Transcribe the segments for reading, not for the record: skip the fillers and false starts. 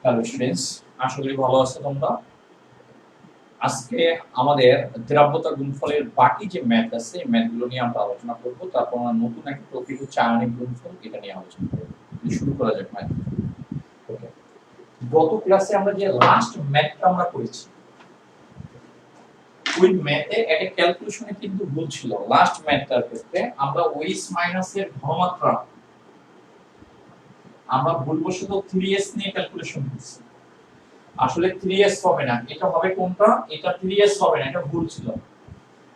Hello students, আশা করি ভালো আছো তোমরা। আজকে আমাদের দ্রাব্যতা গুণফলের বাকি যে ম্যাথ আছে এই ম্যাথগুলো নিয়ে আমরা আলোচনা করব। তারপর আমরা নতুন একটা টপিক হচ্ছে আয়নিক গুণফল, এটা নিয়ে আলোচনা করব। শুরু করা যাক ম্যাথ। ওকে, গত ক্লাসে আমরা যে লাস্ট ম্যাথটা আমরা করেছি ওই ম্যাথে একটা ক্যালকুলেশনে কিন্তু ভুল ছিল। লাস্ট ম্যাথটার ক্ষেত্রে আমরা ওএস মাইনাসের ঘনমাত্রা আমরা ভুলবশত 3s নিয়ে ক্যালকুলেশন করছি। আসলে 3s হবে না, এটা হবে কোনটা, এটা 3s হবে না, এটা ভুল ছিল।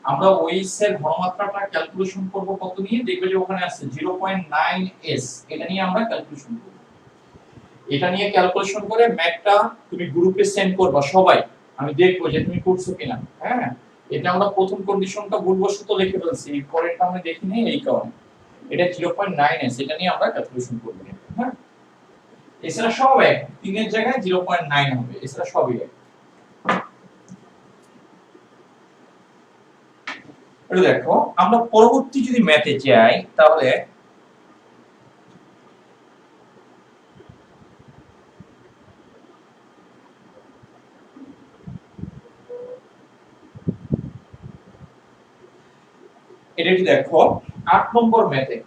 আমরা ওএস এর ঘনমাত্রাটা ক্যালকুলেশন করব কত নিয়ে, দেখবে যে ওখানে আছে 0.9s, এটা নিয়ে আমরা ক্যালকুলেশন করব। এটা নিয়ে ক্যালকুলেশন করে ম্যাথটা তুমি গ্রুপে সেন্ড করবা সবাই, আমি দেখব যে তুমি করছো কিনা। হ্যাঁ, এটা আমরা প্রথম কন্ডিশনটা ভুলবশত লিখে ফেলছি, পরেরটা আমরা দেখিনি এই কারণে। এটা 0.9s, এটা নিয়ে আমরা ক্যালকুলেশন করব। হ্যাঁ, এছাড়া সব এক, 3 এর জায়গায় 0.9 হবে, এছাড়া সবই এক। এটা দেখো, আমরা পরবর্তী যদি ম্যাথে যাই তাহলে এটা কি দেখো 8 নম্বর ম্যাথে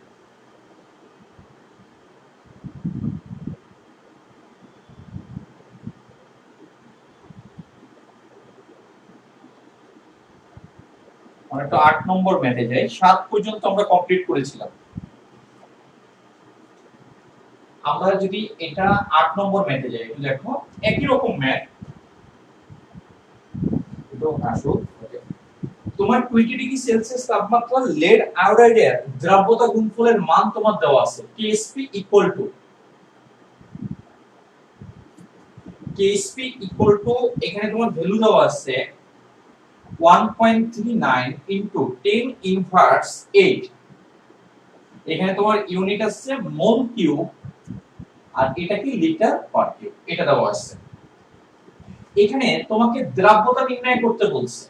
আমরা তো 8 নম্বর ম্যাথে যাই। 7 পর্যন্ত আমরা কমপ্লিট করেছিলাম। আমরা যদি এটা 8 নম্বর ম্যাথে যাই, একটু দেখো একই রকম ম্যাথ। তো আসো, তোমার 20 ডিগ্রি সেলসিয়াস তাপমাত্রা লেড আয়োডাইডের দ্রাব্যতা গুণফলের মান তোমার দেওয়া আছে কেএসপি ইকুয়াল টু এখানে তোমার ভ্যালু দেওয়া আছে 1.39 ইনটু 10 ইনভার্স 8। এখানে তোমার ইউনিট আছে মোল কিউব, আর এটা কি লিটার পার কিউব, এটা দেওয়া আছে। এখানে তোমাকে দ্রাব্যতা নির্ণয় করতে বলছে,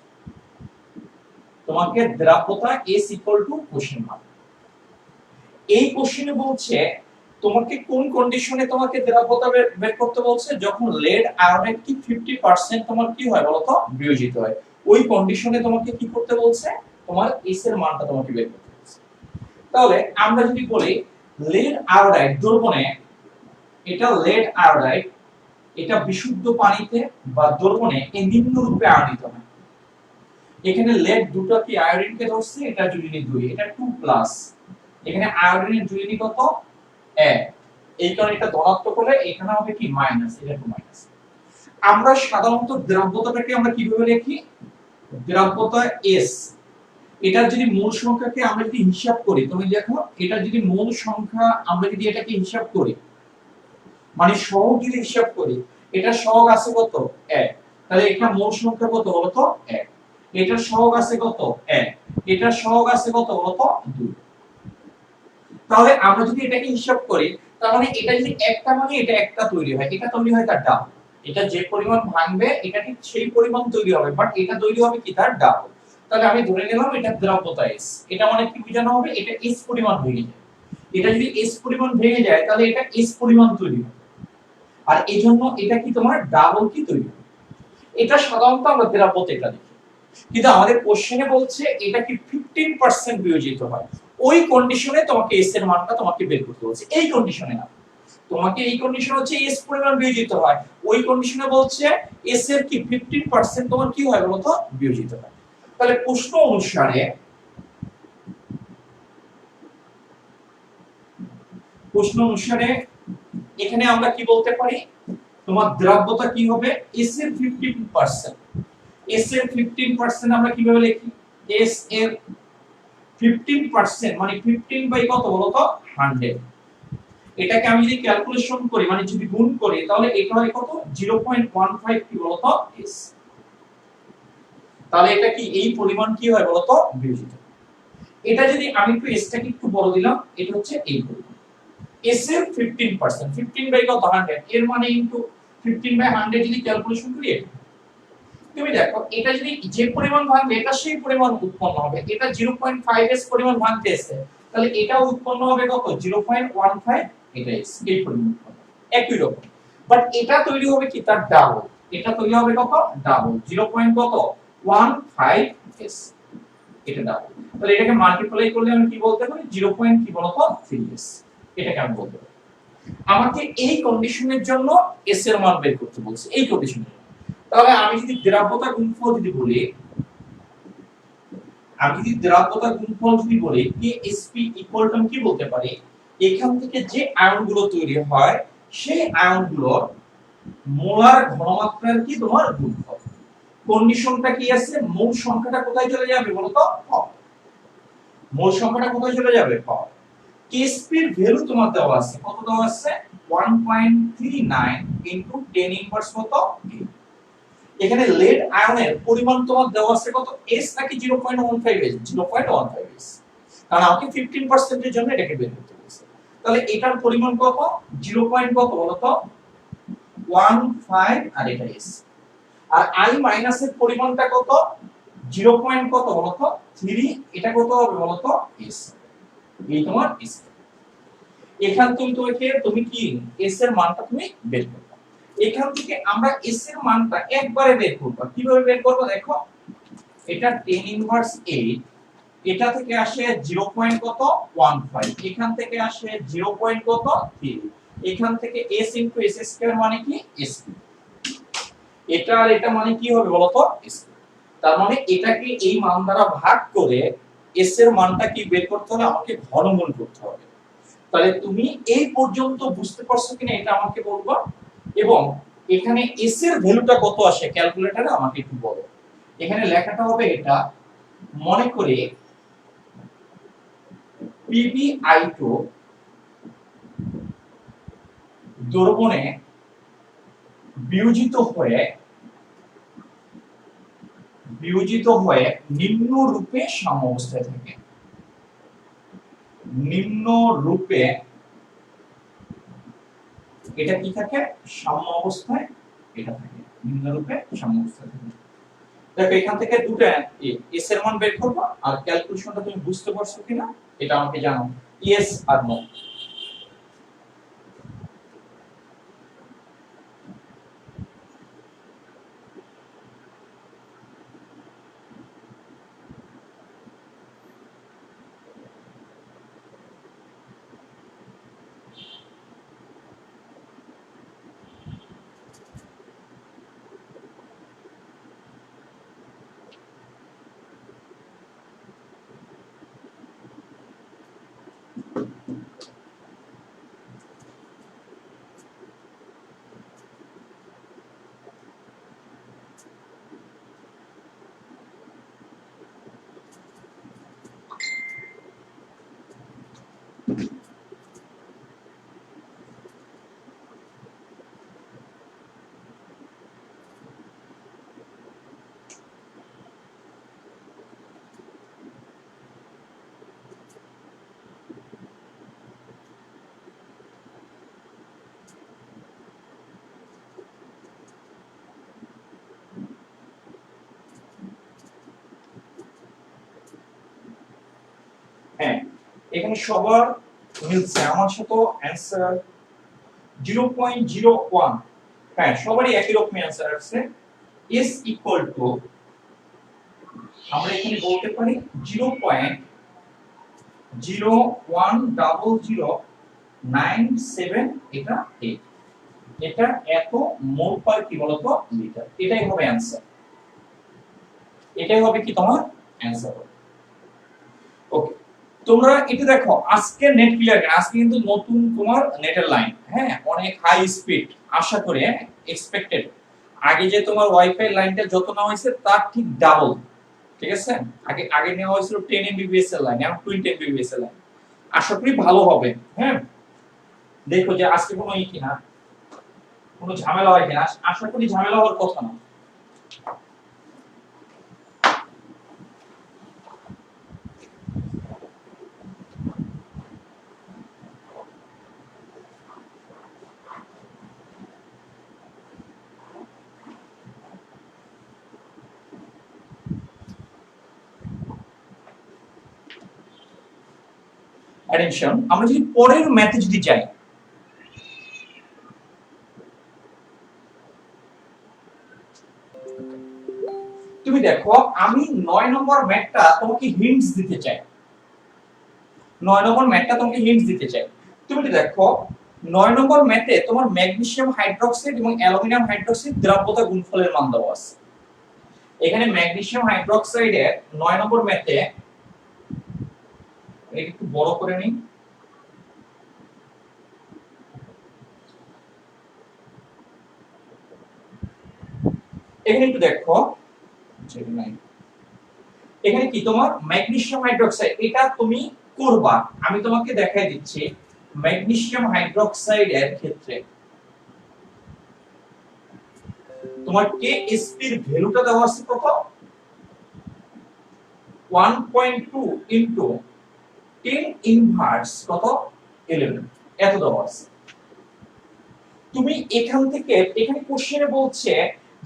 তোমাকে দ্রাব্যতা S equal to question mark. এই কোশ্চেনে বলছে তোমাকে কোন কন্ডিশনে তোমাকে দ্রাব্যতা বের করতে বলছে, যখন লেড আয়োডাইড কি 50% তোমার কি হয় বলতো বিয়োজিত হয়, ওই কন্ডিশনে তোমাকে কি করতে বলছে, তোমার S এর মানটা তোমাকে বের করতে বলছে। তাহলে আমরা যদি বলি লেড আয়োডাইড দ্রবণে, এটা লেড আয়োডাইড, এটা বিশুদ্ধ পানিতে বা দ্রবণে এই নিম্ন রূপে আয়নিত হয়। এখানে লেড দুটো কি আয়োডিনকে ধরছে, এটা জুলিনি 2, এটা 2+, এখানে আয়োডিনের জুলিনি কত 1, এই কারণে এটা ধনাত্মক হলে এখানে হবে কি মাইনাস, এটা 2-। আমরা সাধারণত দ্রাব্যতাটাকে আমরা কিভাবে লিখি, দ্রাব্যতা S, এটা যদি মূল সংখ্যাকে আমরা যদি হিসাব করি, তুমি দেখো এটা যদি মূল সংখ্যা আমরা যদি এটাকে হিসাব করি, মানে সহগ যদি হিসাব করি, এটা সহগ আছে কত 1, তাহলে এখানে মূল সংখ্যা কত বলতো 1, এটার সহগ আছে কত 1, এটার সহগ আছে কত বলতো 2। তাহলে আমরা যদি এটাকে হিসাব করি, তার মানে এটা যদি একটা মানে এটা একটা তৈরি হয়, এটা তৈরি হয় তার ডাবল। এটা যে পরিমাণ ভাঙবে এটা ঠিক সেই পরিমাণ তৈরি হবে, বাট এটা তৈরি হবে কি তার ডাবল। তাহলে আমি ধরে নিলাম এটা দ্রাব্যতা S, এটা মানে কি বোঝানো হবে, এটা S পরিমাণ ভেঙে যায়। এটা যদি S পরিমাণ ভেঙে যায় তাহলে এটা S পরিমাণ তৈরি হবে, আর এইজন্য এটা কি তোমার ডাবল কি তৈরি হবে। এটা সাধারণত আমরা দ্রাব্যতা এটা লিখি, কিন্তু আমাদের কোশ্চেনে বলছে এটা কি 15% বিয়োজিত হয়, ওই কন্ডিশনে তোমাকে S এর মানটা তোমাকে বের করতে বলছে। এই কন্ডিশনে না, তোমাকে এই কন্ডিশন হচ্ছে S পরিমাণ বিয়োজিত হয়, ওই কন্ডিশনে বলছে S এর কি 15% তোমার কি হয় বলতো বিয়োজিত হয়। তাহলে প্রশ্ন অনুসারে এখানে আমরা কি বলতে পারি, তোমার দ্রাব্যতা কি হবে S এর 15%। S এর 15% আমরা কিভাবে লিখি, S এর 15% মানে 15 বাই কত বলতো 100। এটাকে আমি যদি ক্যালকুলেশন করি মানে যদি গুণ করি তাহলে এটা হয় কত 0.15 কি বলতো S। তাহলে এটা কি এই পরিমাণ কি হয় বলতো বিয়োজিত। এটা যদি আমি একটু S টাকে একটু বড় দিলাম, এটা হচ্ছে এই পরিমাণ S এর 15%, 15 বাই কত 100, এর মানে ইনটু 15 বাই 100 যদি ক্যালকুলেশন করি, তুমি দেখো এটা যদি যে পরিমাণ ভাঙবে এটা সেই পরিমাণ উৎপন্ন হবে। এটা 0.5s পরিমাণ ভাঙতেছে, তাহলে এটাও উৎপন্ন হবে কত 0.15, এটা S এই পরিমাণ একই রকম। বাট এটা তৈরি হবে কি তার ডাবল, এটা তৈরি হবে কত ডাবল 0. কত 15s, এটা ডাবল। তাহলে এটাকে মাল্টিপ্লাই করলে আমি কি বলতে পারি 0. কি বলতো 3s, এটাকে আমি বলতে পারি। আমাকে এই কন্ডিশনের জন্য s এর মান বের করতে বলছে, এই কন্ডিশনে। তাহলে আমি যদি দ্রাব্যতা গুণফল যদি বলি, KSP ইকুয়াল টু কি বলতে পারি, এখান থেকে যে আয়নগুলো তৈরি হয় সেই আয়নগুলোর মোলার ঘনমাত্রার কি তোমার গুণফল। কন্ডিশনটা কি আছে, মোল সংখ্যাটা কোথায় চলে যাবে বলো তো, মোল সংখ্যাটা কোথায় চলে যাবে, KSP এর ভ্যালু তোমার দেওয়া আছে, কত দেওয়া আছে 1.39 ইনটু 10 ইনভার্স কত 8। এখানে লেড আয়নের পরিমাণ তোমার দেওয়া আছে কত s নাকি 0.15s, 0.15s, কারণ আমাকে 15% এর জন্য এটাকে বের করতে বলছে। তাহলে এটার পরিমাণ কত 0. কত বলো তো 15, আর এটা s। আর i মাইনাস এর পরিমাণটা কত 0. কত বলো তো 3, এটা কত হবে বলো তো s, এই তোমার s। এখান থেকে তুমি কি s এর মানটা তুমি বের করবে। এখান থেকে আমরা s এর মানটা একবারে বের করব, কিভাবে বের করব দেখো, এটা 10 ইনভার্স 8, এটা থেকে আসে 0. কত 15, এখান থেকে আসে 0. কত 3, এখান থেকে s ইনটু s স্কয়ার মানে কি s, এটা আর এটা মানে কি হবে বলো তো s। তার মানে এটাকে এই মান দ্বারা ভাগ করে s এর মানটা কি বের করতে হলে আমাকে ঘনমূল করতে হবে। তাহলে তুমি এই পর্যন্ত বুঝতে পারছো কিনা এটা আমাকে বলবা, এবং এখানে s এর ভ্যালুটা কত আসে ক্যালকুলেটরে আমাকে একটু বলো। এখানে লেখাটা হবে এটা, মনে করে PbI2 দ্রবণে বিয়োজিত হয়ে নিম্ন রূপে সাম্যাবস্থায় থাকে, নিম্ন রূপে এটা কি থাকে সাম্য অবস্থায়, এটা থাকে নিম্ন রূপে সাম্য অবস্থায় থাকে। দেখো এখান থেকে দুটো s এর মান বের করব, আর ক্যালকুলেশনটা তুমি বুঝতে পারছো কিনা এটা আমাকে জানাও, ইয়েস আর নো। হ্যাঁ এখানে সবার মিলছে, আমার সাথে অ্যানসার 0.01, হ্যাঁ সবারই একই রকম অ্যানসার আসছে। s ইকুয়াল টু আমরা এখানে বলতে পারি 0.01097, এটা 8, এটা এত মোল পার কি বলতো লিটার, এটাই হবে অ্যানসার, এটাই হবে কি তোমার অ্যানসার। ওকে তোমরা এটা দেখো আজকে নেট ক্লিয়ার, আজকে কিন্তু নতুন তোমার নেটের লাইন, হ্যাঁ অনেক হাই স্পিড আশা করি, এক্সপেক্টেড। আগে যে তোমার ওয়াইফাই লাইনটা যত নেওয়া হয়েছে তার ঠিক ডাবল, ঠিক আছে, আগে আগে নেওয়া হয়েছিল 10 Mbps এর লাইন, এখন 20 Mbps এর লাইন। আশা করি ভালো হবে, হ্যাঁ দেখো যে আজকে কোনো কিনা কোনো ঝামেলা হয় কিনা, আশা করি ঝামেলা হওয়ার কথা না। অ্যাটেনশন, আমরা যদি পরের ম্যাথে যদি যাই, তুমি দেখো আমি 9 নম্বর ম্যাথটা তোমাকে হিন্টস দিতে চাই, 9 নম্বর ম্যাথটা তোমাকে হিন্টস দিতে চাই। তুমি দেখো 9 নম্বর ম্যাথে তোমার ম্যাগনেসিয়াম হাইড্রোক্সাইড এবং অ্যালুমিনিয়াম হাইড্রোক্সাইড দ্রাব্যতা গুণফলের মান দেওয়া আছে। এখানে ম্যাগনেসিয়াম হাইড্রোক্সাইডের 9 নম্বর ম্যাথে, এটা একটু বড় করে নিই, এখানে একটু দেখো, এখানে কি তোমার ম্যাগনেসিয়াম হাইড্রোক্সাইড, এটা তুমি করবা, আমি তোমাকে দেখাই দিচ্ছি। ম্যাগনেসিয়াম হাইড্রোক্সাইডের ক্ষেত্রে তোমার কেএসপি এর ভ্যালুটা দেওয়া আছে কত, 1.2 ইনটু 10 ইনভার্স কত 11, এত দেওয়া আছে। তুমি এখান থেকে, এখানে কোশ্চেনে বলছে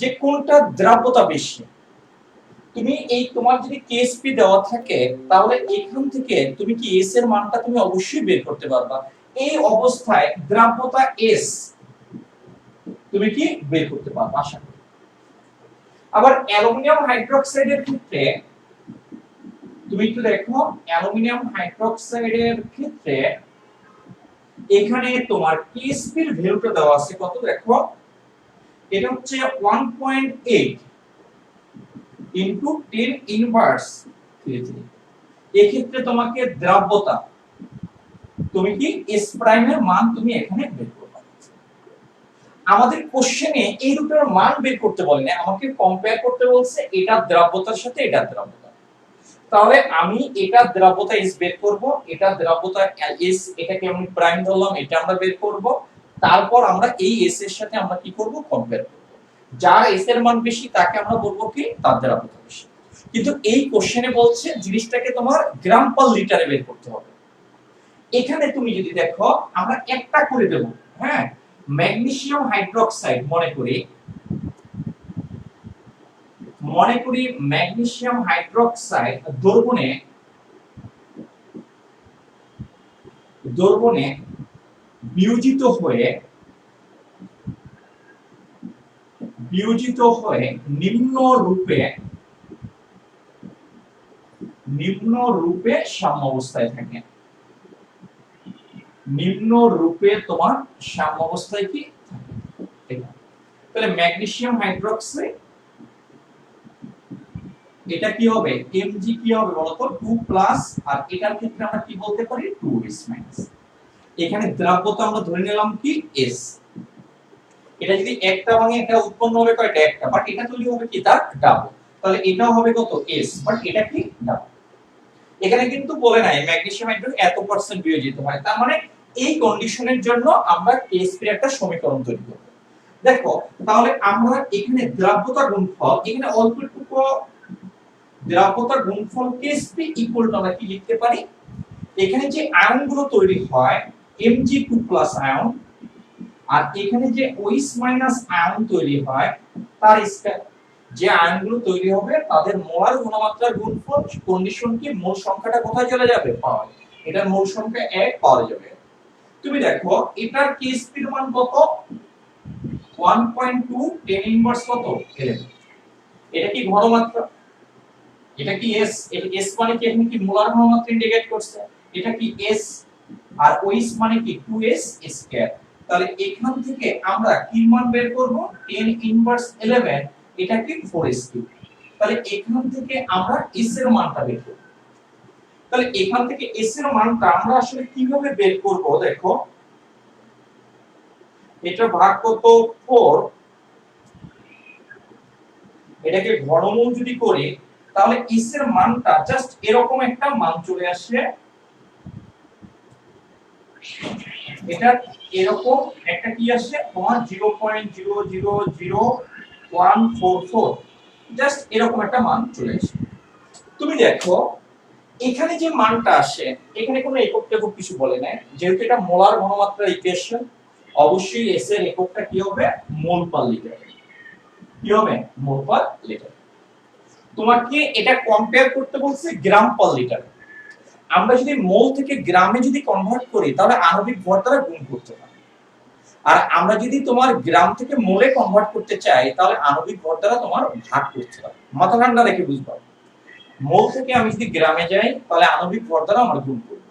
যে কোনটা দ্রাব্যতা বেশি, তুমি এই তোমার যদি কেএসপি দেওয়া থাকে তাহলে এখান থেকে তুমি কি এস এর মানটা তুমি অবশ্যই বের করতে পারবা। এই অবস্থায় দ্রাব্যতা এস তুমি কি বের করতে পারবা আশা করি। আবার অ্যালুমিনিয়াম হাইড্রোক্সাইডের ক্ষেত্রে তুমি একটু দেখো, অ্যালুমিনিয়াম হাইড্রোক্সাইডের ক্ষেত্রে এখানে তোমার কেএসপি এর ভ্যালুটা দেওয়া আছে কত দেখো, এটা হচ্ছে 1.8 ইনটু 10 ইনভার্স 33। এই ক্ষেত্রে তোমাকে দ্রাব্যতা তুমি কি এস প্রাইমের মান তুমি এখানে বের করবে। আমাদের কোশ্চেনে এই দুটোর মান বের করতে বলে না, আমাকে কম্পেয়ার করতে বলছে এটা দ্রাব্যতার সাথে এটা দ্রাব্যতা। তাহলে আমি এটা দ্রাব্যতা এস বের করব, এটা দ্রাব্যতা এস, এটাকে আমি প্রাইম ধরলাম, এটা আমরা বের করব। তারপর আমরা এই এস এর সাথে আমরা কি করব, কম্পেয়ার করব। যার এস এর মান বেশি তাকে আমরা বলবো কি তার দ্রাব্যতা বেশি। কিন্তু এই কোশ্চেনে বলছে জিনিসটাকে তোমার গ্রাম পার লিটারে বের করতে হবে। এখানে তুমি যদি দেখো আমরা একটা করে দেব, হ্যাঁ, ম্যাগনেসিয়াম হাইড্রোক্সাইড মনে করি ম্যাগনেসিয়াম হাইড্রোক্সাইড দ্রবণে বিয়োজিত হয়ে নিম্ন রূপে সাম্য অবস্থায় থাকে, নিম্ন রূপে তোমার সাম্য অবস্থায় কি থাকে। তাহলে ম্যাগনেসিয়াম হাইড্রোক্সাইড এটা কি হবে, Mg কি হবে বলতো 2 প্লাস, আর এটার ক্ষেত্রে আমরা কি বলতে পারি 2s মাইনাস। এখানে দ্রাব্যতা আমরা ধরে নিলাম কি s, এটা যদি একটা ভাঙে এটা উৎপন্ন হবে কয়টা একটা, বাট এটা তৈরি হবে কি তার ডাবল, তাহলে এটাও হবে কত s, বাট এটা কি ডাবল। এখানে কিন্তু বলে নাই ম্যাগনেসিয়াম হাইড্রোক্সাইড এত পার্সেন্ট বিয়োজিত হয়, তার মানে এই কন্ডিশনের জন্য আমরা কেএসপি এর একটা সমীকরণ তৈরি করব। দেখো তাহলে আমরা এখানে দ্রাব্যতা গুণফল, এখানে অল্প একটু দ্রাব্যতার গুণফল কেএসপি ইকুয়াল টু আমরা কি লিখতে পারি, এখানে যে আয়নগুলো তৈরি হয় Mg2+ আয়ন, আর এখানে যে OH- আয়ন তৈরি হয় তার স্কয়ার, যে আয়নগুলো তৈরি হবে তাদের মোলার ঘনমাত্রার গুণফল, কন্ডিশন কি মোল সংখ্যাটা কোথায় চলে যাবে পাওয়ার, এটার মোল সংখ্যা 1 পাওয়া যাবে। তুমি দেখো এটার কেএসপি এর মান কত, 1.2 10 ইনভার্স কত 11। এটা কি ঘনমাত্রা, এটা কি s, এটা s মানে কি এখানে কি মোলার ঘনমাত্রা ইন্ডিকেট করছে, এটা কি s, আর OH মানে কি 2s স্কয়ার। তাহলে এখান থেকে আমরা কি মান বের করব, 10 ইনভার্স 11, এটা কি 4s কিউব। তাহলে এখান থেকে আমরা s এর মানটা বের করব। তাহলে এখান থেকে s এর মানটা আমরা আসলে কিভাবে বের করব, দেখো এটা ভাগ কত 4, এটাকে ঘনমূল যদি করি তাহলে s এর মানটা জাস্ট এরকম একটা মান চলে আসে, এটা এরকম একটা কি আসে তোমার 0.000144, জাস্ট এরকম একটা মান চলে আসে। তুমি দেখো এখানে যে মানটা আসে এখানে কোনো একক টেকক কিছু বলে না, যেহেতু এটা মোলার ঘনমাত্রার ইকুয়েশন, অবশ্যই s এর এককটা কি হবে মোল পার লিটার, কি হবে মোল পার লিটার। তোমাকে এটা কম্পেয়ার করতে বলছে গ্রাম পার লিটার। আমরা যদি মোল থেকে গ্রামে যদি কনভার্ট করি তাহলে আণবিক ভর দ্বারা গুণ করতে হয়। আর আমরা যদি তোমার গ্রাম থেকে মোলে কনভার্ট করতে চাই তাহলে আণবিক ভর দ্বারা তোমার ভাগ করতে হবে। মাথা ঠান্ডা রেখে বুঝবা, মোল থেকে আমি যদি গ্রামে যাই তাহলে আণবিক ভর দ্বারা আমরা গুণ করব।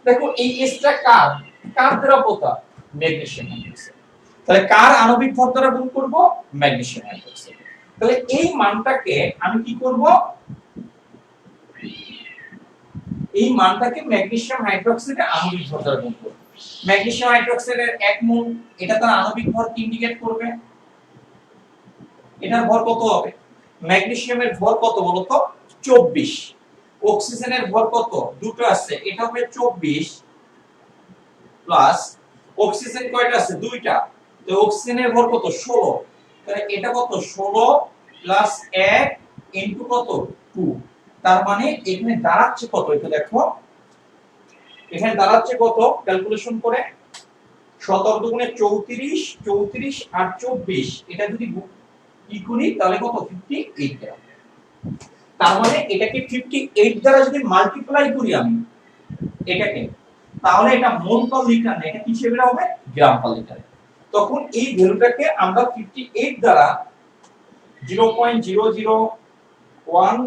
দেখো এই এসটা কার কার দ্বারা পোতা, ম্যাগনেসিয়াম হাইড্রোক্সাইড। তাহলে কার আণবিক ভর দ্বারা গুণ করব, ম্যাগনেসিয়াম হাইড্রোক্সাইড। তাহলে এই মানটাকে আমি কি করব, এই মানটাকে ম্যাগনেসিয়াম হাইড্রোক্সাইডের আণবিক ভর দ্বারা গুণ করব। ম্যাগনেসিয়াম হাইড্রোক্সাইডের 1 মোল, এটা তার আণবিক ভর কি ইন্ডিকেট করবে, এটার ভর কত হবে, ম্যাগনেসিয়ামের ভর কত বলো তো 24, অক্সিজেনের ভর কত দুটো আছে, এটা হবে 24 প্লাস অক্সিজেন কয়টা আছে দুইটা, তো অক্সিজেনের ভর কত 16, তাহলে এটা কত 16 প্লাস 1 ইনটু কত 2, তার মানে এখানে দাঁড়াচ্ছে কত একটু দেখো, এখানে দাঁড়াচ্ছে কত ক্যালকুলেশন করে 17 দুগুণে 34, 34 আর 24, এটা যদি কি করি তাহলে কত 58 গ্রাম। তার মানে এটাকে 58 দ্বারা যদি মাল্টিপ্লাই করি আমি এটাকে, তাহলে এটা মোল পার লিটার না, এটা কি হিসেবে হবে গ্রাম পার লিটার। তখন এই ভ্যালুটাকে আমরা 58 দ্বারা 0.001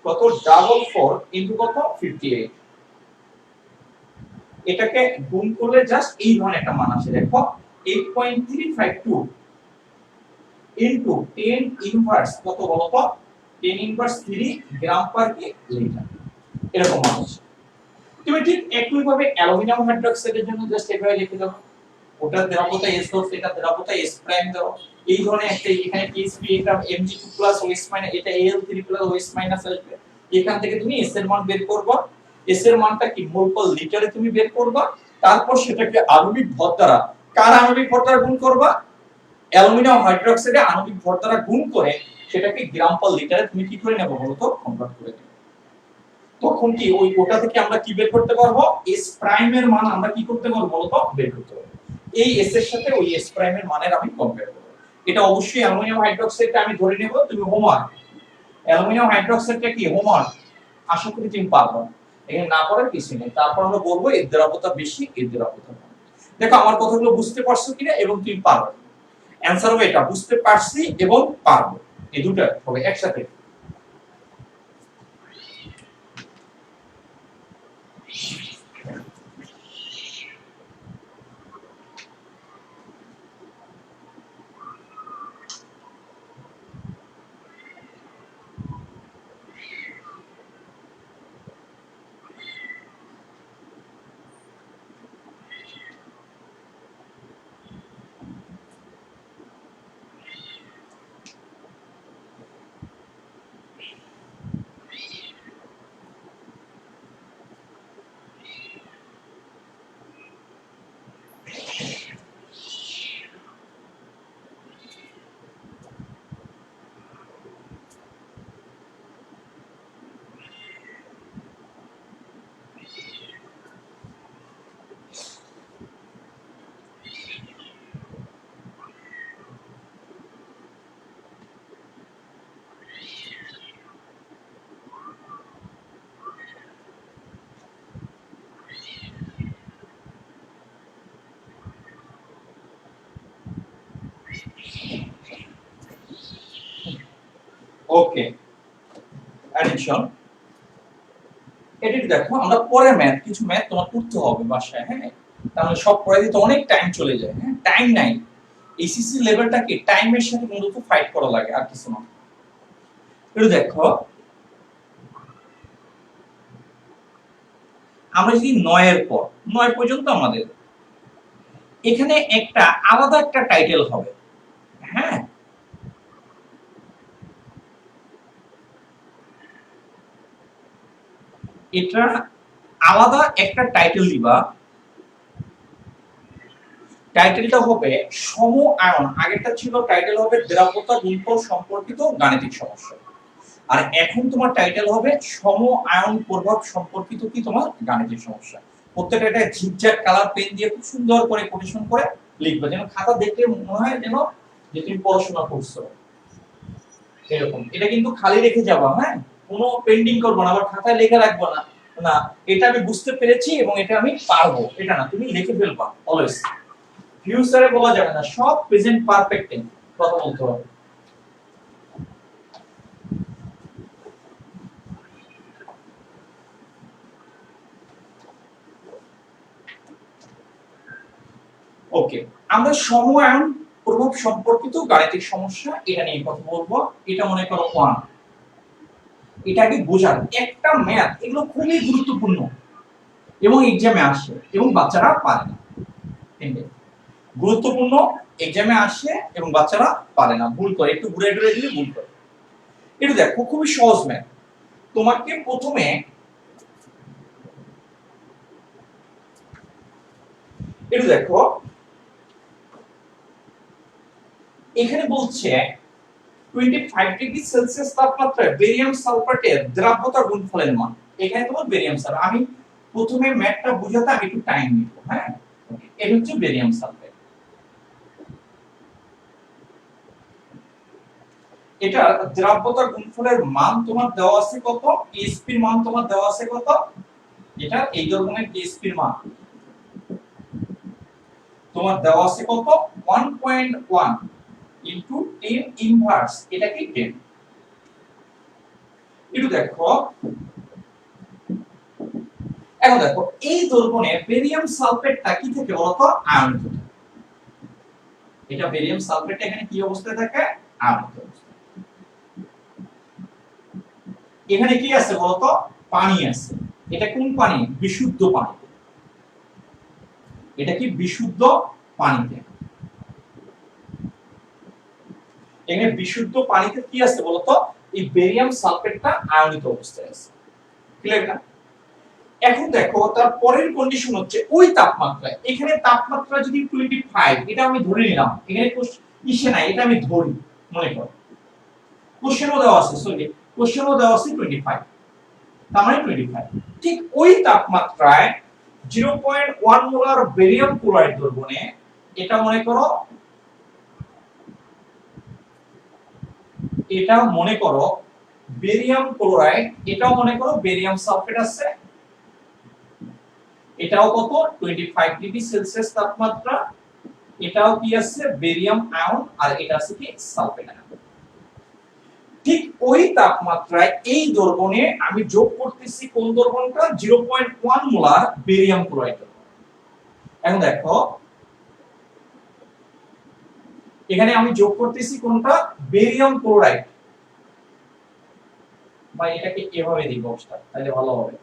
কত 44 ইনটু কত 58, এটাকে গুণ করলে জাস্ট এই ধরনের একটা মান আসে। দেখো 8.352 ইনটু 10 ইনভার্স কত বলতো 10 ইনভার্স 3 গ্রাম পার কি লিটার, এরকম মান আসে। তুমি ঠিক একই ভাবে অ্যালুমিনিয়াম হাইড্রোক্সাইডের জন্য জাস্ট এভাবে লিখে দাও, ওটা দ্রবতা S ধরছে, এটা দ্রবতা S প্রাইম দাও, এই ধরনের একটা এখানে TSP এটা Mg2 OS মাইনাস এটা Al3 OS মাইনাস আসবে, এখান থেকে তুমি S এর মান বের করবে, S এর মানটা কি মোল পার লিটারে তুমি বের করবে, তারপর সেটাকে আণবিক ভর দ্বারা কার আণবিক ভর দ্বারা গুণ করবে, অ্যালুমিনিয়াম হাইড্রোক্সাইডে আণবিক ভর দ্বারা গুণ করে সেটাকে গ্রাম পার লিটারে তুমি কি করে নেবে বলো তো কনভার্ট করে নেবে। তখন কি ওই ওটা থেকে আমরা কি বের করতে পারবো, S প্রাইম এর মান আমরা কি করতে পারবো বলো তো বের করতে পারবো। এই S এর সাথে ওই S প্রাইম এর মানের আমি কম্পেয়ার করব। এটা অবশ্যই অ্যালুমিনিয়াম হাইড্রোক্সাইডটা আমি ধরে নেব তুমি হোমওয়ার্ক, অ্যালুমিনিয়াম হাইড্রোক্সাইডটা কি হোমওয়ার্ক আশা করি তুমি পারবে, এখানে না করার কিছু নেই। তারপর আমরা বলবো এর দ্রবতা বেশি এর দ্রবতা কম। দেখো আমার কথাগুলো বুঝতে পারছো কিনা এবং তুমি পারবে, অ্যানসার হবে এটা বুঝতে পারছি এবং পারবো, এই দুটো হবে একসাথে। ওকে অ্যাডিশন, এটা দেখো আমরা পরে ম্যাথ কিছু ম্যাথ তোমার করতে হবে বাসায়, হ্যাঁ তাহলে সব পড়ে দিতে অনেক টাইম চলে যায়, হ্যাঁ টাইম নাই, এইচএসসি লেভেলটাকে টাইমের সাথে মূলত ফাইট করা লাগে আর কিছু না। এটা দেখো আমরা যদি 9 এর পর 9 পর্যন্ত আমাদের এখানে একটা আলাদা একটা টাইটেল হবে, হ্যাঁ এটা আলাদা একটা টাইটেল দিবা, টাইটেলটা হবে সম আয়ন, আগেরটা ছিল টাইটেল হবে দ্রবতা গুণফল সম্পর্কিত গাণিতিক সমস্যা, আর এখন তোমার টাইটেল হবে সম আয়ন প্রভাব সম্পর্কিত কি তোমার গাণিতিক সমস্যা। প্রত্যেকটা একটা ঝিকঝাক কালার পেন দিয়ে খুব সুন্দর করে কোটেশন করে লিখবে, যেন খাতা দেখলে মনে হয় যেন যে তুমি পড়াশোনা করছো এরকম। এটা কিন্তু খালি রেখে যাবা, হ্যাঁ কোনো পেন্ডিং করবো না, আবার খাতায় লেখা রাখবো না, না এটা আমি বুঝতে পেরেছি এবং এটা আমি পারবো এটা না, তুমি লিখে ফেলবা অলওয়েজ। ফিউচারে বলা যাবে না, সব প্রেজেন্ট পারফেক্ট টেন্স কথা বলতে হবে। ওকে, আমরা সময়ায়ন প্রভাব সম্পর্কিত গাণিতিক সমস্যা এটা নিয়ে কথা বলবো। এটা মনে করো 1, এটাকে বোঝার একটা ম্যাথ, এগুলো খুবই গুরুত্বপূর্ণ এবং এক্সামে আসে এবং বাচ্চারা পারে না। গুরুত্বপূর্ণ, এক্সামে আসে এবং বাচ্চারা পারে না, ভুল করে, একটু ঘুরে ঘুরে দিলে ভুল করে। এটা দেখো খুবই সহজ ম্যাথ। তোমাকে প্রথমে এটা দেখো, এখানে বলছে 25 ডিগ্রি সেলসিয়াস তাপমাত্রায় বেরিয়াম সালফেটের দ্রাব্যতা গুণফলের মান। এখানে তোমার বেরিয়াম সালফেট, আমি প্রথমে ম্যাথটা বুঝাতে আমি একটু টাইম নিব। হ্যাঁ, এটা হচ্ছে বেরিয়াম সালফেট। এটা দ্রাব্যতা গুণফলের মান তোমার দেওয়া আছে কত, এসপি এর মান তোমার দেওয়া আছে কত, এটা এই ধরনের এসপি এর মান তোমার দেওয়া আছে কত 1.1 ইনটু 10 ইনভার্স, এটা কি 10। একটু দেখো, এখন দেখো এই দ্রবণে বেরিয়াম সালফেটটা কি থেকে বলতো, আয়নিত। এটা বেরিয়াম সালফেটটা এখানে কি অবস্থায় থাকে, আয়নিত অবস্থায়। এখানে কি আছে বলতো, পানি আছে। এটা কোন পানি, বিশুদ্ধ পানি। এটা কি বিশুদ্ধ পানিতে, এখানে বিশুদ্ধ পানিতে কি আছে বলতো, এই বেরিয়াম সালফেটটা আয়নিত অবস্থায় আছে। ক্লিয়ার না? এখন দেখো তার পরের কন্ডিশন হচ্ছে ওই তাপমাত্রায়, এখানে তাপমাত্রা যদি 25, এটা আমি ধরে নিলাম, এখানে ইসে নাই, এটা আমি ধরি, মনে করো কোশ্চেনও দেওয়া আছে, সরি কোশ্চেনও দেওয়া আছে 25, তার মানে 25। ঠিক ওই তাপমাত্রায় 0.1 মোলার বেরিয়াম ক্লোরাইড দ্রবণে, এটা মনে করো, এটা মনে করো বেরিয়াম ক্লোরাইড, এটাও মনে করো বেরিয়াম সালফেট আছে, এটাও কত 25 ডিগ্রি সেলসিয়াস তাপমাত্রা, এটাও কি আছে বেরিয়াম আয়ন, আর এটা আছে কি সালফেট আয়ন। ঠিক ওই তাপমাত্রায় এই দ্রবণে আমি যোগ করতেছি কোন দ্রবণটা, 0.1 মোলার বেরিয়াম ক্লোরাইড। এখন দেখো এখানে আমি যোগ করতেছি কোনটা, বেরিয়াম ক্লোরাইড, বা এটাকে এভাবে দিব তাহলে ভালো হবে।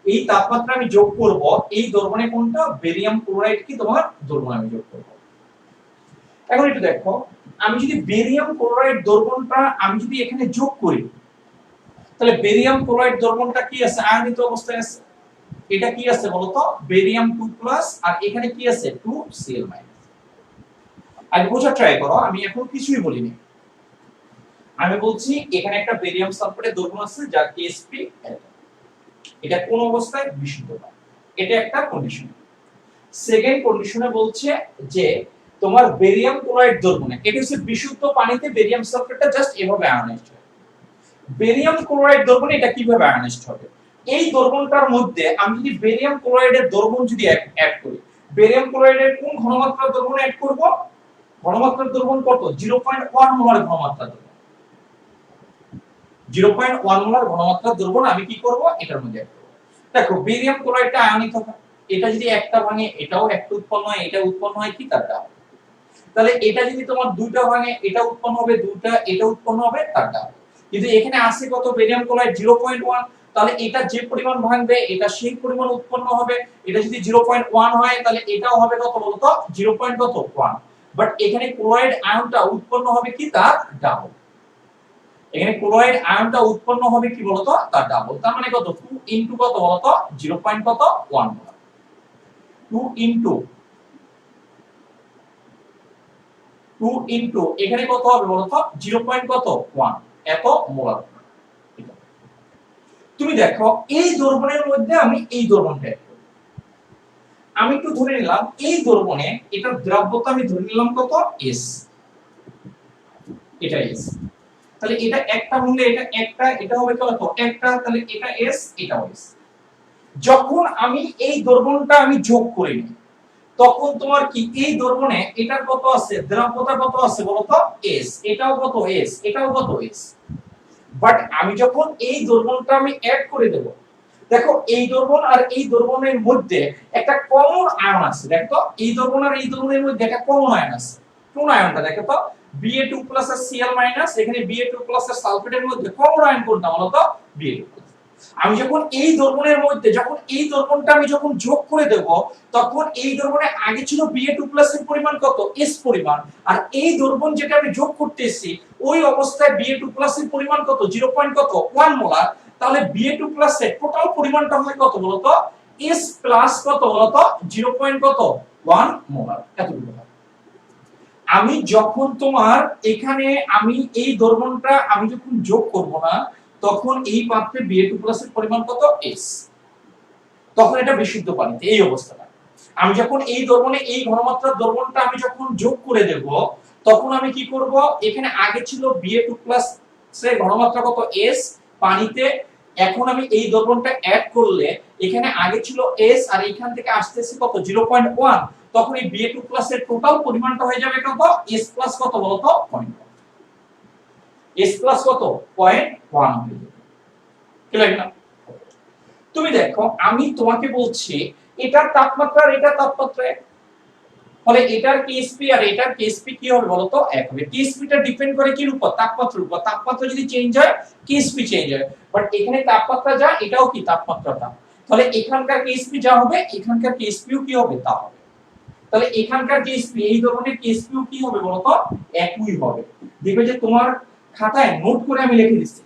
এই তাপমাত্রা আমি যোগ করব এই দ্রবণে কোনটা, বেরিয়াম ক্লোরাইড কি তোমার দ্রবণ আমি যোগ করব। এখন একটু দেখো, আমি যদি বেরিয়াম ক্লোরাইড দ্রবণটা আমি যদি এখানে যোগ করি, তাহলে বেরিয়াম ক্লোরাইড দ্রবণটা কি আছে, আয়নিত অবস্থায় আছে। এটা কি আছে বলতো, বেরিয়াম 2+, আর এখানে কি আছে 2Cl-। আগে বোঝার ট্রাই করো, আমি এখন কিছুই বলিনি। আমি বলছি এখানে একটা বেরিয়াম সালফেটের দ্রবণ আছে যার Sp, এটা কোন অবস্থায়, বিশুদ্ধ পানি। এটা একটা কন্ডিশন। সেকেন্ড কন্ডিশনে বলছে যে তোমার বেরিয়াম ক্লোরাইড দ্রবণে, এটা হচ্ছে বিশুদ্ধ পানিতে বেরিয়াম সালফেটটা জাস্ট এভাবে আয়নাইজড হয়। বেরিয়াম ক্লোরাইড দ্রবণে এটা কিভাবে আয়নাইজড হবে, এই দ্রবণটার মধ্যে আমি যদি বেরিয়াম ক্লোরাইডের দ্রবণ যদি অ্যাড করি, বেরিয়াম ক্লোরাইডের কোন ঘনমাত্রার দ্রবণ অ্যাড করব, ঘনমাত্রার দ্রবণ কত, 0.1 মোলার ঘনমাত্রার দ্রবণ, 0.1 মোলার ঘনমাত্রার দ্রবণ আমি কি করব, এটার মধ্যে অ্যাড করব। দেখো বেরিয়াম ক্লোরাইডটা আয়নিত হয়, এটা যদি একটা ভাঙে এটাও একটা উৎপন্ন হয়, এটা উৎপন্ন হয় কি তারটা। তাহলে এটা যদি তোমার দুইটা ভাঙে এটা উৎপন্ন হবে, দুইটা এটা উৎপন্ন হবে তারটা। কিন্তু এখানে আছে কত, বেরিয়াম ক্লোরাইড 0.1, তাহলে এটা যে পরিমাণ ভাঙবে এটা সেই পরিমাণ উৎপন্ন হবে। এটা যদি 0.1 হয় তাহলে এটাও হবে কত বলতো, 0.1। বাট এখানে ক্লোরাইড আয়নটা উৎপন্ন হবে কি, তার ডাবল। এখানে ক্লোরাইড আয়নটা উৎপন্ন হবে কি বলতো, তার ডাবল। তার মানে কত, 2 ইনটু কত বলতো, 0.1 মোলার, 2 ইনটু এখানে কত হবে বলতো, 0.1 এত মোলার। তুমি দেখো এই দ্রবণের মধ্যে আমি এই দ্রবণটা অ্যাড করব, আমি একটু ধরে নিলাম এই দ্রবণে এটা দ্রাব্যতা আমি ধরে নিলাম কত, S, এটা S। তাহলে এটা একটা ভাঙলে এটা একটা, এটা হবে কত একটা, তাহলে এটা S, এটাও S। যখন আমি এই দ্রবণটা আমি যোগ করি, তখন তোমার কি এই দ্রবণে এটার কত আছে, দ্রাব্যতা কত আছে বলো তো, s, এটাও কত s, এটাও কত s। বাট আমি যখন এই দ্রবণটা আমি অ্যাড করে দেব, দেখো এই দ্রবণ আর এই দ্রবণের মধ্যে একটা কমন আয়ন আছে, দেখো এই দ্রবণ আর এই দ্রবণের মধ্যে একটা কমন আয়ন আছে। কোন আয়নটা দেখো তো, Ba2+ আর Cl-, এখানে Ba2+ আর সালফেটের মধ্যে কমন আয়ন কোনটা বলো তো, Ba2+। আমি যখন এই দ্রবণের মধ্যে যখন এই দ্রবণটা আমি যখন যোগ করে দেব, তখন এই দ্রবণে আগে ছিল Ba2+ এর পরিমাণ কত, s পরিমাণ, আর এই দ্রবণ যেটা আমি যোগ করতেছি ওই অবস্থায় Ba2+ এর পরিমাণ কত, 0.1 মোলার। তাহলে Ba2+ এর টোটাল পরিমাণটা হয় কত বলতো, s প্লাস কত বলতো, 0.1 মোলার। এতটুকু। আমি যখন তোমার এখানে আমি এই দ্রবণটা আমি যখন যোগ করব না, তখন এই পাত্রে Ba2+ এর পরিমাণ কত, s। তখন এটা বিশুদ্ধ পানিতে এই অবস্থাটা। আমি যখন এই দ্রবণে এই ঘনমাত্রার দ্রবণটা আমি যখন যোগ করে দেব, তখন আমি কি করব, এখানে আগে ছিল Ba2+ এর ঘনমাত্রা কত, s পানিতে, এখন আমি এই দ্রবণটা অ্যাড করলে এখানে আগে ছিল s আর এখান থেকে আসতেছে কত, 0.1, তখন এই Ba2+ এর টোটাল পরিমাণটা হয়ে যাবে কত, s প্লাস কত বলতো, 0.1, s প্লাস কত, 0.1 হয়ে যাবে। ক্লিয়ার না? তুমি দেখো আমি তোমাকে বলছি এটার তাপমাত্রা আর এটার তাপমাত্রা এক, ফলে এটার কেএসপি আর এটার কেএসপি কি হবে বলতো, এক হবে। কেএসপিটা ডিপেন্ড করে কির উপর, তাপমাত্রার উপর। তাপমাত্রা যদি চেঞ্জ হয় কেএসপি চেঞ্জ হয়, বাট এখানে তাপমাত্রা যা, এটাও কি তাপমাত্রাটা, তাহলে এখানকার কেএসপি যা হবে এখানকার কেএসপিও কি হবে, তা হবে। তাহলে এখানকার কেএসপি এই ধরনের কেএসপিও কি হবে বলতো, একই হবে। দেখবে যে তোমার খাতায় নোট করে আমি লিখে দিচ্ছি,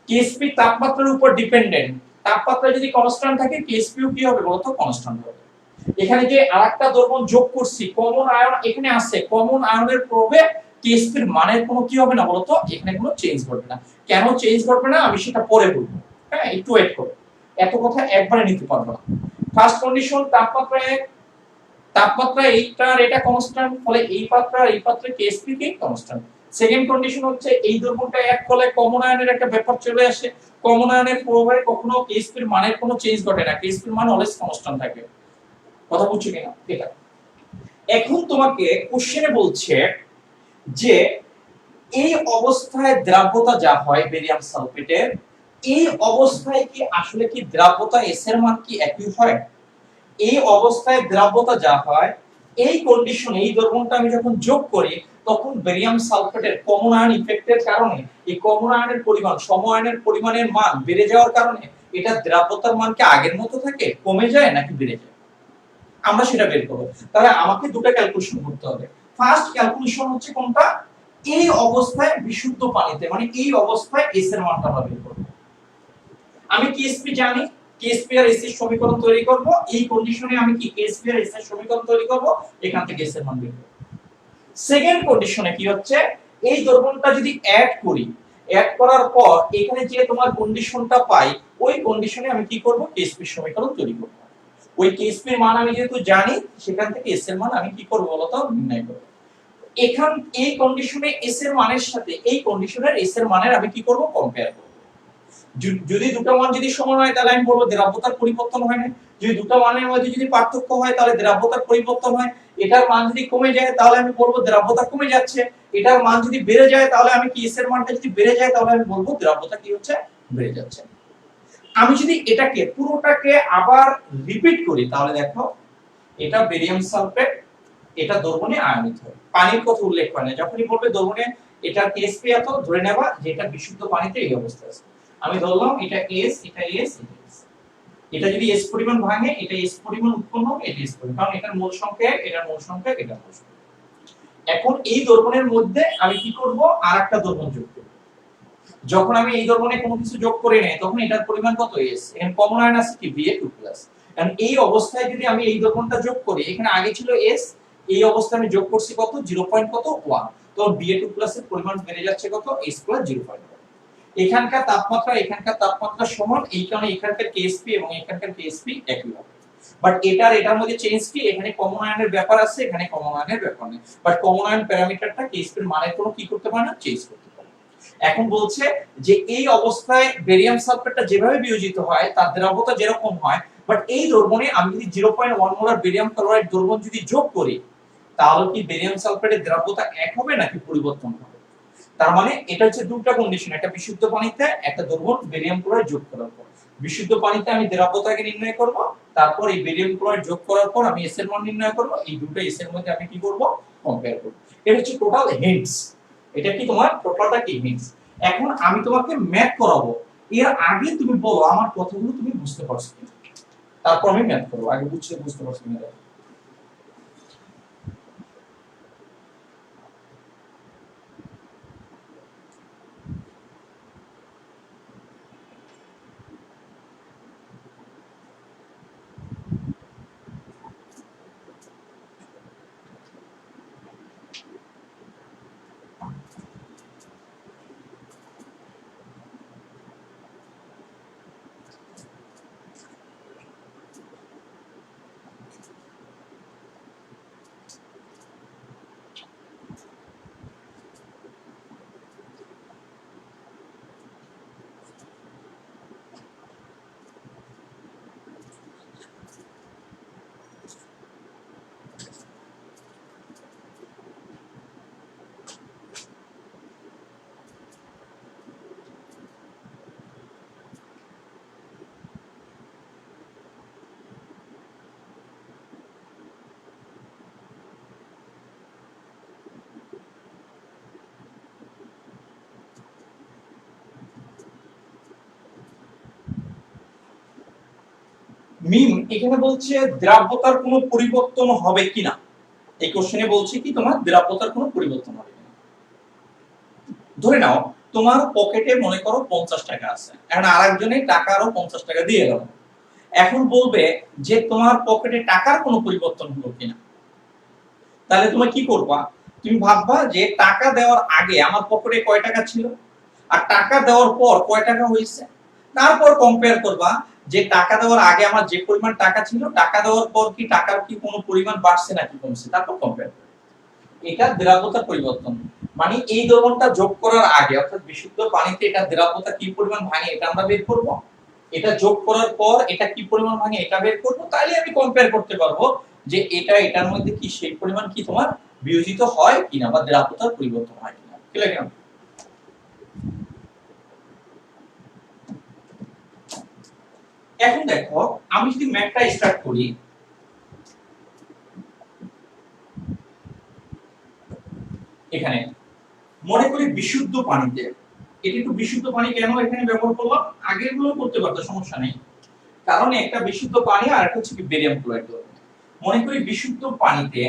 কেএসপি তাপমাত্রার উপর ডিপেন্ডেন্ট। তাপমাত্রা যদি কনস্ট্যান্ট থাকে কেএসপিও কি হবে বলতো, কনস্ট্যান্ট হবে। এখানে যে আরেকটা দ্রবণ যোগ করছি, কমন আয়ন এখানে আছে, কমন আয়নের প্রভাবে কেএসপির মানের কোনো কি হবে না বলতো, এখানে কোনো চেঞ্জ ঘটবে না। কেন চেঞ্জ ঘটবে না আমি সেটা পরে বলবো, হ্যাঁ একটু ওয়েট করো, এত কথা একবারে নিতে পারবো না। ফার্স্ট কন্ডিশন তাপমাত্রা এক, তাপমাত্রা এইটার এটা কনস্ট্যান্ট, ফলে এই পাত্র আর এই পাত্রে কেএসপি কি কনস্ট্যান্ট। সেকেন্ড কন্ডিশন হচ্ছে এই দ্রবণটা এক করলে কমন আয়নের একটা ব্যাপার চলে আসে, কমন আয়নের প্রভাবে কখনো কেএসপির মানের কোনো চেঞ্জ ঘটে না, কেএসপির মান অলওয়েজ কনস্ট্যান্ট থাকে। কথা বুঝছো কিনা এটা? এখন তোমাকে কোশ্চেনে বলছে যে এই অবস্থায় দ্রাব্যতা যা হয় বেরিয়াম সালফেটের, এই অবস্থায় কি আসলে কি দ্রাব্যতা s এর মান কি একই হয়? এই অবস্থায় দ্রাব্যতা যা হয়, এই কন্ডিশনে এই দ্রবণটা আমি যখন যোগ করি, তখন বেরিয়াম সালফেটের কমন আয়ন ইফেক্টের কারণে এই কমন আয়নের পরিমাণ সম আয়নের পরিমাণের মান বেড়ে যাওয়ার কারণে এটা দ্রাব্যতার মান কি আগের মতো থাকে, কমে যায় নাকি বেড়ে যায়, আমরা সেটা বের করব। তাহলে আমাকে দুটো ক্যালকুলেশন করতে হবে। ফার্স্ট ক্যালকুলেশন হচ্ছে কোনটা, এই অবস্থায় বিশুদ্ধ পানিতে, মানে এই অবস্থায় s এর মানটা আমরা বের করব। আমি কেএসপি জানি, কেএসপি আর এস এর সমীকরণ তৈরি করব, এই কন্ডিশনে আমি কি কেএসপি আর এস এর সমীকরণ তৈরি করব, এখান থেকে s এর মান বের করব। সেকেন্ড কন্ডিশনে কি হচ্ছে, এই দ্রবণটা যদি অ্যাড করি, অ্যাড করার পর এখানে যে তোমার কন্ডিশনটা পাই, ওই কন্ডিশনে আমি কি করব, কেএসপি সমীকরণ তৈরি করব। ওই কেএসপি এর মান আমি যেহেতু জানি, সেখান থেকে s এর মান আমি কি করব বলতো, নির্ণয় করব। এখান এই কন্ডিশনে s এর মানের সাথে এই কন্ডিশনের s এর মানের আমি কি করব, কম্পেয়ার করব। যদি দুটো মান যদি সমান হয় তাহলে আমি বলবো দ্রাব্যতার পরিবর্তন হয় না, যদি দুটো মানের মধ্যে যদি পার্থক্য হয় তাহলে দ্রাব্যতার পরিবর্তন হয়। এটার মান যদি কমে যায় তাহলে আমি বলবো দ্রাব্যতা কমে যাচ্ছে, এটার মান যদি বেড়ে যায় তাহলে আমি কি s এর মানটা যদি বেড়ে যায় তাহলে আমি বলবো দ্রাব্যতা কি হচ্ছে, বেড়ে যাচ্ছে। আমি যদি এটাকে পুরোটাকে আবার রিপিট করি তাহলে দেখো, এটা বেরিয়াম সালফেট, এটা দ্রবণে আয়নিত হয়, পানির কথা উল্লেখ করে না। যখনই বলবে দ্রবণে এটা কেএসপি এত, ধরে নেবা যে এটা বিশুদ্ধ পানিতে এই অবস্থা আছে। আমি ধরলাম এটা s, এটা s, এটা s। এটা যদি s পরিমাণ ভাঙে, এটা s পরিমাণ উৎপন্ন হবে, এটা s পরিমাণ, কারণ এটার মোল সংখ্যা, এটার মোল সংখ্যা, এটা মোল সংখ্যা। এখন এই দ্রবণের মধ্যে আমি কি করব, আরেকটা দ্রবণ যোগ করব। যখন আমি এই দ্রবণে কোনো কিছু যোগ করে নেই, তখন এটার পরিমাণ কত, s, এখানে কমন আয়ন আছে কি Ba2+। কারণ এই অবস্থায় যদি আমি এই দ্রবণটা যোগ করি, এখানে আগে ছিল s, এই অবস্থায় আমি যোগ করছি কত, 0.1, তো Ba2+ এর পরিমাণ বেড়ে যাচ্ছে কত, s + 0.1। এখানকার তাপমাত্রা এখানকার তাপমাত্রা সমান, এই কারণে এখানকার কেএসপি এবং এখানকার কেএসপি একই হবে। বাট এটার মধ্যে চেঞ্জ কি, এখানে কমন আয়নের ব্যাপার আছে, এখানে কমন আয়নের ব্যাপার নেই। বাট কমন আয়ন প্যারামিটারটা কেএসপি এর মানের কোনো কি করতে পারে না, চেঞ্জ করতে পারে। এখন বলছে যে এই অবস্থায় বেরিয়াম সালফেটটা যেভাবে বিয়োজিত হয় তার দ্রাব্যতা যেরকম হয়, বাট এই দ্রবণে আমি যদি 0.1 মোলার বেরিয়াম ক্লোরাইড দ্রবণ যদি যোগ করি, তাহলে কি বেরিয়াম সালফেটের দ্রব্যতা এক হবে নাকি পরিবর্তন হবে? তার মানে এটা হচ্ছে দুটো কন্ডিশন, একটা বিশুদ্ধ পানিতে একটা দ্রবণ বেরিয়াম ক্লোরাইড যোগ করার পর। বিশুদ্ধ পানিতে আমি দ্রব্যতাকে নির্ণয় করব, তারপর এই বেরিয়াম ক্লোরাইড যোগ করার পর আমি এস এর মান নির্ণয় করব, এই দুটো এস এর মধ্যে আমি কি করব, কম্পেয়ার করব। এটা হচ্ছে টোটাল হিন্টস। এটা কি তোমার টোটালটা কি হিন্টস। এখন আমি তোমাকে ম্যাথ করাবো, এর আগে তুমি বলো আমার কথাগুলো তুমি বুঝতে পারছো কিনা, তারপর আমি ম্যাথ করব। আগে বুঝতে পারছো কিনা। মিম এখানে বলছে দ্রাব্যতার কোনো পরিবর্তন হবে কিনা, এই কোশ্চেনে বলছে কি তোমার দ্রাব্যতার কোনো পরিবর্তন হবে কিনা। ধরে নাও তোমার পকেটে মনে করো 50 টাকা আছে, এখন আরেকজনে টাকা আরো 50 টাকা দিয়ে গেল। এখন বলবে যে তোমার পকেটে টাকার কোনো পরিবর্তন হলো কিনা। তাহলে তুমি কি করবা, তুমি ভাববা যে টাকা দেওয়ার আগে আমার পকেটে কয় টাকা ছিল আর টাকা দেওয়ার পর কয় টাকা হয়েছে, তারপর কম্পেয়ার করবা যে টাকা দেওয়ার আগে আমার যে পরিমাণ টাকা ছিল, টাকা দেওয়ার পর কি টাকার কি কোনো পরিমাণ বাড়ছে নাকি কমছে, তারপর কম্পেয়ার। এটা দ্রাব্যতার পরিবর্তন। মানে এই দ্রবণটা যোগ করার আগে অর্থাৎ বিশুদ্ধ পানিতে এটা দ্রাব্যতা কি পরিমাণ ভাঙে এটা আমরা বের করব, এটা যোগ করার পর এটা কি পরিমাণ ভাঙে এটা বের করব, তাহলে আমি কম্পেয়ার করতে পারবো যে এটা এটার মধ্যে কি সেই পরিমাণ কি তোমার বিয়োজিত হয় কিনা বা দ্রাব্যতার পরিবর্তন হয় কিনা। কি লাগে না? এখন দেখো আমি যদি ম্যাথটা স্টার্ট করি, এখানে মনে করি বিশুদ্ধ পানিতে, এটা একটু বিশুদ্ধ পানি কেন এখানে ব্যবহার করলাম, আগের গুলো করতে পারতো সমস্যা নেই, কারণ একটা বিশুদ্ধ পানি আর একটা হচ্ছে বেরিয়াম ক্লোরাইড। মনে করি বিশুদ্ধ পানিতে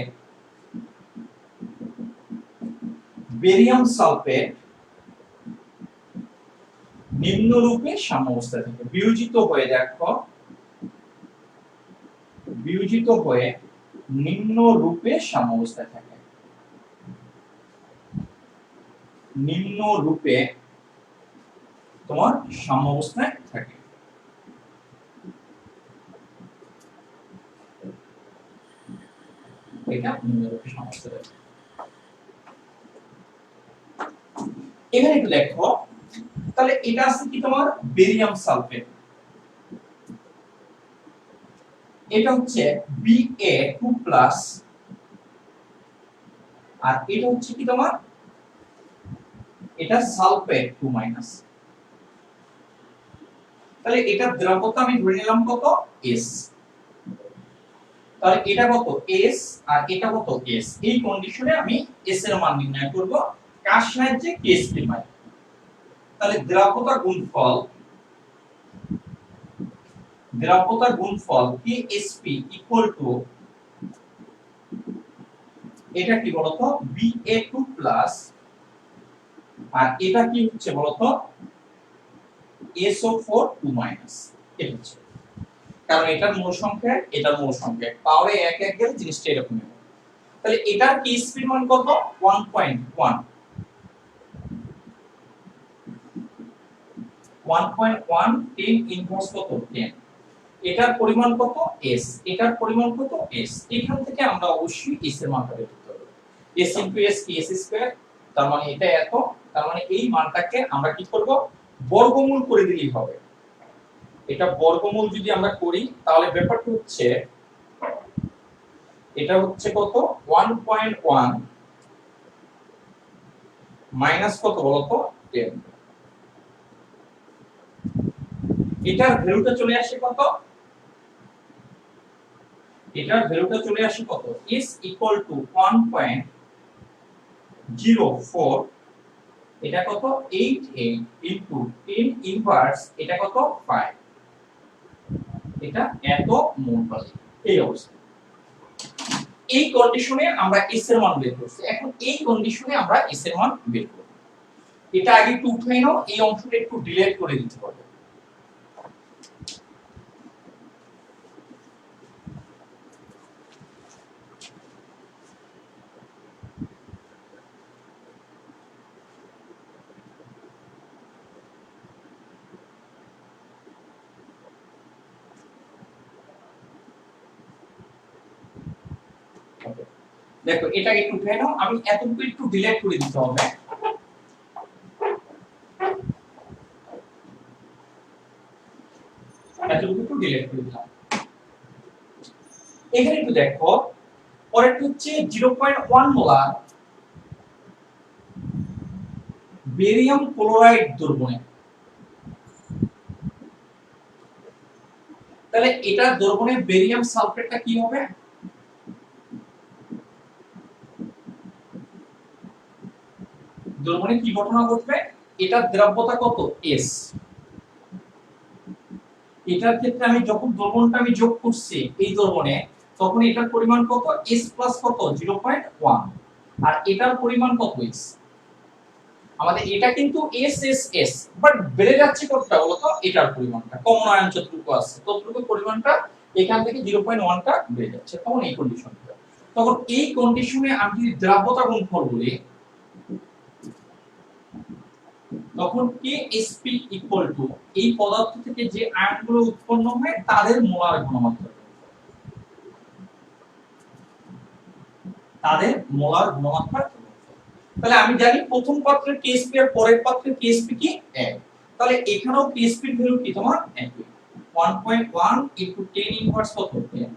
বেরিয়াম সালফেট নিম্নরূপে সাম্যাবস্থায় থাকে, বিয়োজিত হয়ে দেখো বিয়োজিত হয়ে নিম্নরূপে সাম্যাবস্থায় থাকে, নিম্নরূপে তোমার সাম্যাবস্থায় থাকে। এটা নিম্নরূপে সাম্যাবস্থায় থাকে। এখানে একটু দেখো, তাহলে এটা আছে কি তোমার বেরিয়াম সালফেট, এটা হচ্ছে Ba2+, আর এটা হচ্ছে কি তোমার এটা সালফেট 2-। তাহলে এটা দ্রবতা আমি ধরে নিলাম কত S, তাহলে এটা কত S আর এটা কত S, এই কন্ডিশনে আমি S এর মান নির্ণয় করব কার সাহায্যে, KSP এর। তাহলে দ্রবতার গুণফল KSP ইকুয়াল টু, এটা কি বলতো Ba2+, আর এটা কি হচ্ছে বলতো SO4 2-। এটা হচ্ছে কারণ এটার মূল সংখ্যা এটার মূল সংখ্যা পাওয়ারে এক এক গেলে জিনিসটা এরকম হবে। তাহলে এটার KSP মান কত 1.1, 1.1 10 ইনভার্স কত 10, এটার পরিমাণ কত S, এটার পরিমাণ কত S। এখান থেকে আমরা অবশ্যই S এর মানটা বের করতে হবে। S * S কি S², তার মানে এটা এত, তার মানে এই মানটাকে আমরা কি করব বর্গমূল করে দিলেই হবে। এটা বর্গমূল যদি আমরা করি তাহলে ব্যাপারটা হচ্ছে এটা হচ্ছে কত 1.1 মাইনাস কত বলতো 10। এটার ভ্যালুটা চলে আসে কত, এটার ভ্যালুটা চলে আসে কত is equal to 1.04, এটা কত 88 into 10 ইনভার্স এটা কত 5, এটা এত মোল পাচ্ছি। এই অবস্থা, এই কন্ডিশনে আমরা s এর মান বের করছি। এখন এই কন্ডিশনে আমরা s এর মান বের করব। এটা আগে একটু উঠাই নাও, এই অংশটা একটু ডিলিট করে দিতে হবে। দেখো এটা একটু উঠাই নাও, আমি এতটুকু একটু ডিলিট করে দিতে হবে। এতটুকু একটু ডিলিট করে দিলাম। এখানে একটু দেখো পরেরটা হচ্ছে 0.1 মোলার বেরিয়াম ক্লোরাইড দ্রবণে। তাহলে এটা দ্রবণে বেরিয়াম সালফেটটা কি হবে, দ্রবণে কি ঘটনা ঘটবে, এটা দ্রব্যতা কত S, এটার ক্ষেত্রে আমি যখন দ্রবণটা আমি যোগ করছি এই দ্রবণে তখন এটার পরিমাণ কত S প্লাস কত 0.1 আর এটার পরিমাণ কত S। আমাদের এটা কিন্তু S S S বাট বেড়ে যাচ্ছে কতটা বলতো, এটার পরিমাণটা কমন আয়ন যতটুকু আছে ততটুকু পরিমাণটা এখান থেকে 0.1 টা বেড়ে যাচ্ছে। তখন এই কন্ডিশনটা, তখন এই কন্ডিশনে আমি যদি দ্রব্যতা গুণফল বলি তখন KSP ইকুয়াল টু এই পদার্থ থেকে যে আয়নগুলো উৎপন্ন হয় তাদের মোলার ঘনমাত্রা, তাদের মোলার ঘনমাত্রা। তাহলে আমি জানি প্রথম পাত্রের KSP আর পরের পাত্রের KSP কি 1, তাহলে এখানেও KSP এর ভ্যালু কি তোমার 1.1 ইনটু 10 ইনভার্স কত 10।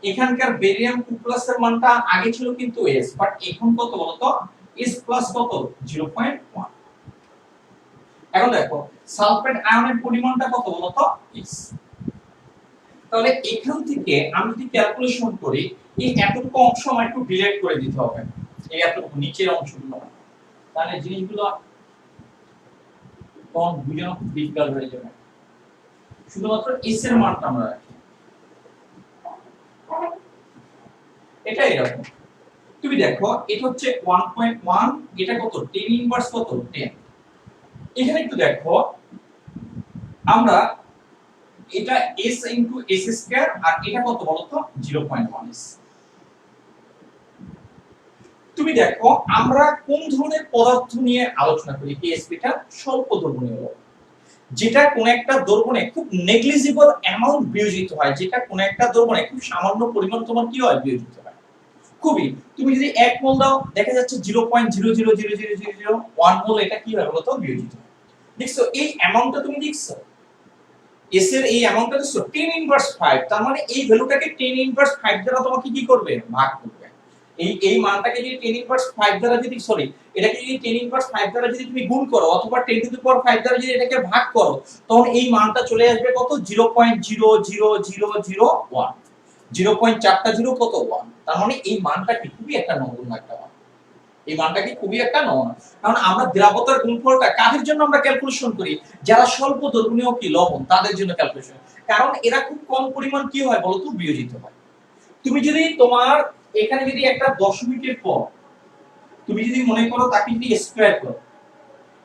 এখানকার বেরিয়াম 2 প্লাস এর মানটা আগে ছিল কিন্তু S, বাট এখন কত বলতো S প্লাস কত 0.1। এখন দেখো সালফেট আয়নের পরিমাণটা কত বলতো S। তাহলে এখান থেকে আমি যদি ক্যালকুলেশন করি এই এতটুকু অংশ আমার একটু ডিলিট করে দিতে হবে, এই এতটুকু নিচের অংশগুলো, তাহলে জিনিসগুলো তখন বুঝানো খুব ডিফিকাল্ট হয়ে যাবে। শুধুমাত্র S এর মানটা আমরা রাখি, এটা এরকম। তুমি দেখো এটা হচ্ছে 1.1, এটা কত 10 ইনভার্স কত 10। এখানে একটু দেখো আমরা এটা S ইনটু S স্কয়ার আর এটা কত বলতো 0.1 S। তুমি দেখো আমরা কোন ধরনের পদার্থ নিয়ে আলোচনা করি, KSP টা স্বল্প দ্রবণীয় লবণ, যেটা কোন একটা দ্রবণে খুব নেগলিজিবল অ্যামাউন্ট বিয়োজিত হয়, যেটা কোন একটা দ্রবণে খুব সামান্য পরিমাণ তোমার কি হয় বিয়োজিত হয় খুবই। তুমি যদি 1 মোল দাও দেখা যাচ্ছে 0.0000001 মোল এটা কি হয় বলতো বিয়োজিত হয়। দেখছো এই অ্যামাউন্টটা তুমি দেখছো S এর এই অ্যামাউন্টটা দেখছো 10 ইনভার্স 5, তার মানে এই ভ্যালুটাকে 10 ইনভার্স 5 দ্বারা তোমাকে কি করবে ভাগ করবে। এই মানটাকে যদি 10 ইনভার্স 5 দ্বারা যদি সরি এটাকে যদি 10 ইনভার্স 5 দ্বারা যদি তুমি গুণ করো অথবা 10 টু দি পাওয়ার 5 দ্বারা যদি এটাকে ভাগ করো তখন এই মানটা চলে আসবে কত 0.00001, 0.4টা 0 কত 1। তার মানে এই মানটা কি খুবই একটা নগণ্য একটা মান, এই মানটা কি খুবই একটা নগণ্য। কারণ আমরা দ্রাবতার গুণফলটা কাদের জন্য আমরা ক্যালকুলেশন করি, যারা স্বল্প দ্রবণীয় কি লবণ তাদের জন্য ক্যালকুলেশন, কারণ এরা খুব কম পরিমাণ কি হয় বলতো বিয়োজিত হয়। তুমি যদি তোমার এখানে যদি একটা দশমিকের পর তুমি যদি মনে করো তাকে যদি স্কয়ার করো,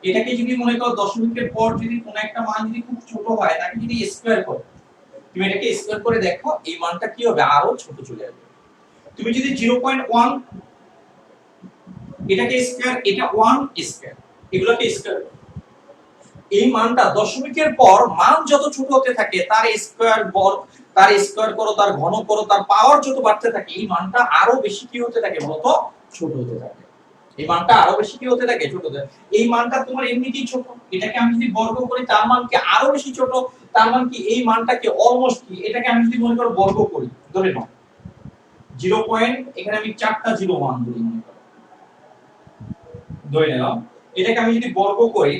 এটাকে যদি মনে করো দশমিকের পর যদি কোনো একটা মান যদি খুব ছোট হয় তাকে যদি স্কয়ার করো, তুমি এটাকে স্কয়ার করে দেখো এই মানটা কি হবে আরো ছোট চলে আসবে। তুমি যদি 0.1 এটাকে স্কয়ার, এটা 1 স্কয়ার, এগুলোকে স্কয়ার করো, এই মানটা দশমিকের পর মান যত ছোট হতে থাকে তার স্কয়ার বর্গ, তার স্কয়ার করো, তার ঘন করো, তার পাওয়ার যত বাড়তে থাকে এই মানটা আরো বেশি কি হতে থাকে বলতো ছোট হতে থাকে। এই মানটা আরো বেশি কি হতে থাকে, ছোট হতে। এই মানটা তোমার এমনিতেই ছোট, এটাকে আমি যদি বর্গ করি তার মান কি আরো বেশি ছোট, তার মানে কি এই মানটাকে অলমোস্ট কি, এটাকে আমি যদি মনে করো বর্গ করি, ধরে নাও 0 পয়েন্ট, এখানে আমি 4টা 0 মান ধরি, মনে করো ধরে নিলাম, এটাকে আমি যদি বর্গ করি,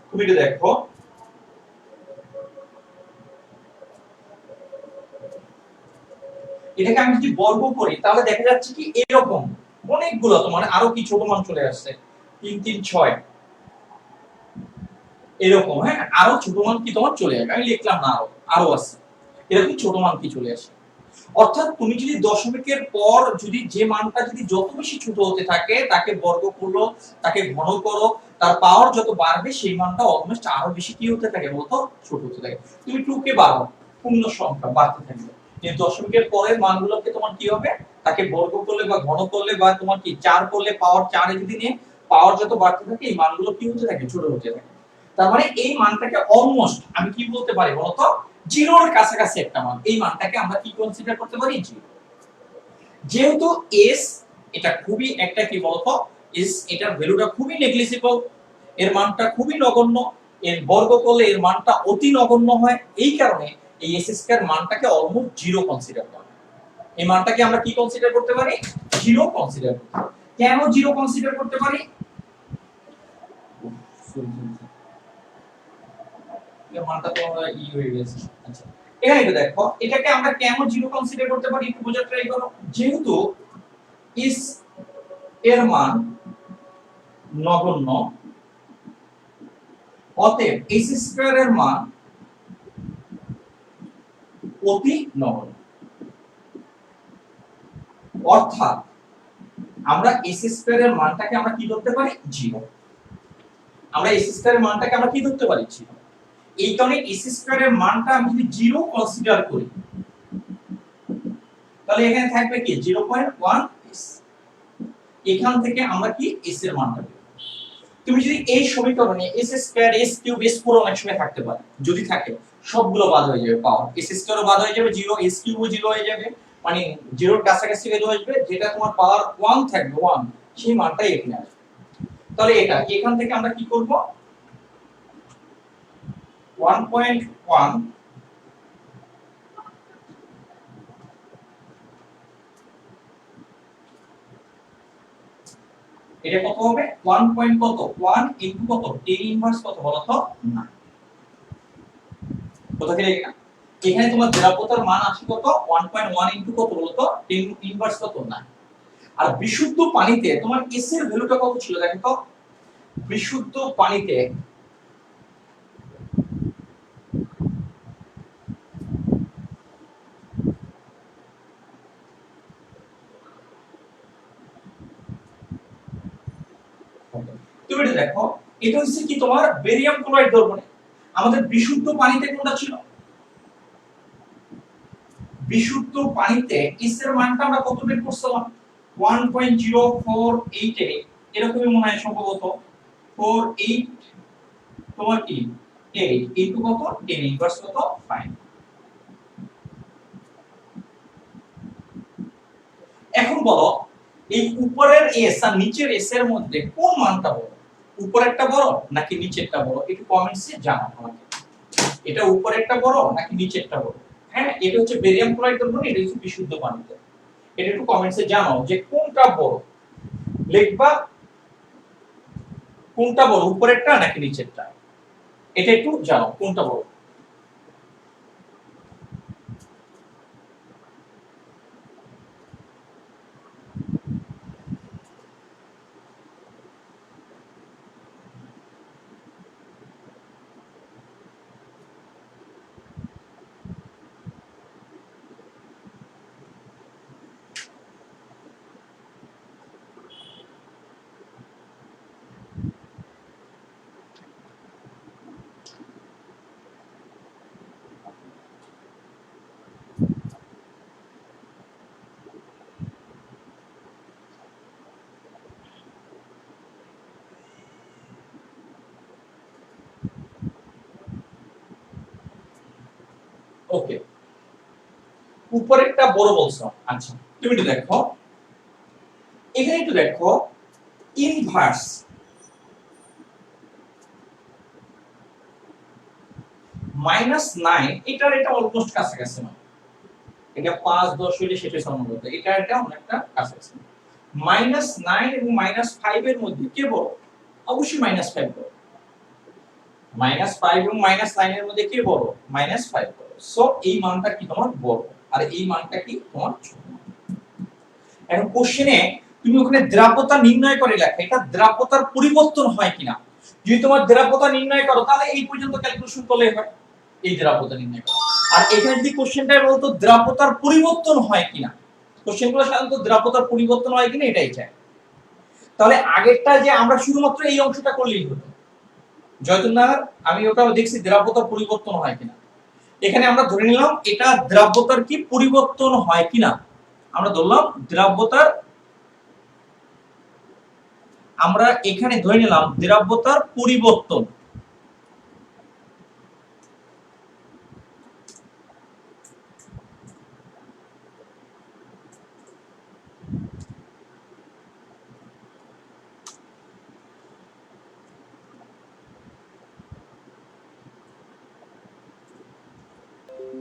তুমি এটা দেখো, এটাকে আমি যদি বর্গ করি তাহলে দেখা যাচ্ছে কি এরকম অনেকগুলো তোমার আরো কি ছোট মান চলে আসছে, 3 3 6 এরকম, হ্যাঁ আরো ছোট মান কি তোমার চলে যাবে, আমি লিখলাম না আরো, আরো আছে এরকম ছোট মান কি চলে আসে। অর্থাৎ তুমি যদি দশমিকের পর যদি যে মানটা যদি যত বেশি ছোট হতে থাকে তাকে বর্গ করো, তাকে ঘন করো, তার পাওয়ার যত বাড়বে সেই মানটা অলমোস্ট আরো বেশি কি হতে থাকে বলতো, ছোট হতে থাকে। তুমি 2 কে বাড়াও, পূর্ণ সংখ্যা বাড়তে থাকবে, কিন্তু দশমিকের পরের মানগুলোকে তোমার কি হবে, তাকে বর্গ করলে বা ঘন করলে বা তোমার কি 4 করলে পাওয়ার 4 এ যদি নিয়ে পাওয়ার যত বাড়তে থাকে এই মানগুলো কি হতে থাকে, ছোট হতে থাকে। তার মানে এই মানটাকে অলমোস্ট আমি কি বলতে পারি বলতো, জিরোর কাছাকাছি একটা মান, এই মানটাকে আমরা কি কনসিডার করতে পারি, জিরো। যেহেতু এস এটা খুবই একটা কি বলতো, এস এটার ভ্যালুটা খুবই নেগলিজিবল, এর মানটা খুবই নগণ্য, এর বর্গ করলে এর মানটা অতি নগণ্য হয়, এই কারণে এই এস স্কয়ার মানটাকে অলমোস্ট জিরো কনসিডার করা, এই মানটাকে আমরা কি কনসিডার করতে পারি, জিরো কনসিডার করতে পারি। কেন জিরো কনসিডার করতে পারি, মানটা তো ই হয়ে গেছে, আচ্ছা এখানে একটু দেখো, এটাকে আমরা কেন জিরো কনসিডার করতে পারি একটু বোঝার ট্রাই করো। যেহেতু ইস এর মান নগণ্য, অতএব এস স্কয়ার এর মান অতি নগণ্য, অর্থাৎ আমরা এস স্কয়ার এর মানটাকে আমরা কি ধরতে পারি, জিরো। আমরা এস স্কয়ার এর মানটাকে আমরা কি ধরতে পারি, জিরো। এই কারণে এস স্কয়ার এর মানটা আমি যদি জিরো কনসিডার করি তাহলে এখানে থাকবে কি 0.1 এস, এখান থেকে আমরা কি এস এর মানটা পেব। তুমি যদি এই সমীকরণে S square S cube S পুরো অনেক সময় থাকতে পারে, যদি থাকে সবগুলো বাদ হয়ে যাবে, পাওয়ার এস স্কয়ারও বাদ হয়ে যাবে, 0 এস কিউবও 0 হয়ে যাবে, মানে জিরোর কাছাকাছি ভ্যালু আসবে, যেটা তোমার পাওয়ার 1 থাকবে 1, সেই মানটাই এখানে আসবে। তাহলে এটা এখান থেকে আমরা কি করব, 1.1 এটা কত হবে, 1 পয়েন্ট কত, 1 ইনটু কত, 10 ইনভার্স কত বলো তো, না কত কি লেখা, এখানে তোমার দ্রাব্যতার মান আসে কত, 1.1 ইনটু কত বলো তো, 10 ইনভার্স কত, না। আর বিশুদ্ধ পানিতে তোমার এস এর ভ্যালুটা কত ছিল দেখো তো, বিশুদ্ধ পানিতে তুমি এটা দেখো, এটা হচ্ছে কি তোমার বেরিয়াম ক্লোরাইড দ্রবণে, আমাদের বিশুদ্ধ পানিতে কোনটা ছিল, বিশুদ্ধ পানিতে এস এর মানটা আমরা কত বের করছিলাম, 1.048 এরকমই মনে হয় সম্ভবত, 48 তোমার কি 8 ইনটু কত, 10 ইনভার্স কত, 5। এখন বলো এই উপরের এস আর নিচের এস এর মধ্যে কোন মানটা বড়, উপরেরটা বড় নাকি নিচেরটা বড়, একটু কমেন্টসে জানাও আমাকে, এটা উপরেরটা বড় নাকি নিচেরটা বড়। হ্যাঁ এটা হচ্ছে বেরিয়াম ক্লোরাইড দ্রবণ, এটা হচ্ছে বিশুদ্ধ পানিতে, এটা একটু কমেন্টসে জানাও যে কোনটা বড়, লিখবা কোনটা বড়, উপরেরটা নাকি নিচেরটা, এটা একটু জানাও কোনটা বড়। ওকে, উপরেরটা বড় বলছো। আচ্ছা, তুমি একটু দেখো, এখানে একটু দেখো, ইনভার্স -9, এটা অলমোস্ট কাছাকাছি না, এটা 5 10 হইলে সেটা সম্ভবত, এটা অনেকটা কাছাকাছি। -9 এবং -5 এর মধ্যে কে বড়? অবশ্যই -5 বড়। -5 এবং -9 এর মধ্যে কে বড়? -5 বড়। সো এই মানটা কি তোমার বড়, আর এই মানটা কি তোমার ছোট। এখন কোশ্চেনে তুমি ওখানে দ্রাব্যতা নির্ণয় করে লেখা, এটা দ্রাব্যতার পরিবর্তন হয় কিনা। যদি তোমার দ্রাব্যতা নির্ণয় করো তাহলে এই পর্যন্ত ক্যালকুলেশন করলেই হয়, এই দ্রাব্যতা নির্ণয় করো। আর এখানে যদি কোশ্চেনটা বলতো দ্রাব্যতার পরিবর্তন হয় কিনা, কোশ্চেনগুলো সাধারণত দ্রাব্যতার পরিবর্তন হয় কিনা এটাই চায়। তাহলে আগেরটা যে আমরা শুধুমাত্র এই অংশটা করলেই হতো, জয়তুল্লাহ আমি ওটাও দেখছি দ্রাব্যতার পরিবর্তন হয় কিনা। এখানে আমরা ধরে নিলাম এটা দ্রাব্যতার কি পরিবর্তন হয় কিনা, আমরা ধরলাম দ্রাব্যতার, আমরা এখানে ধরে নিলাম দ্রাব্যতার পরিবর্তন।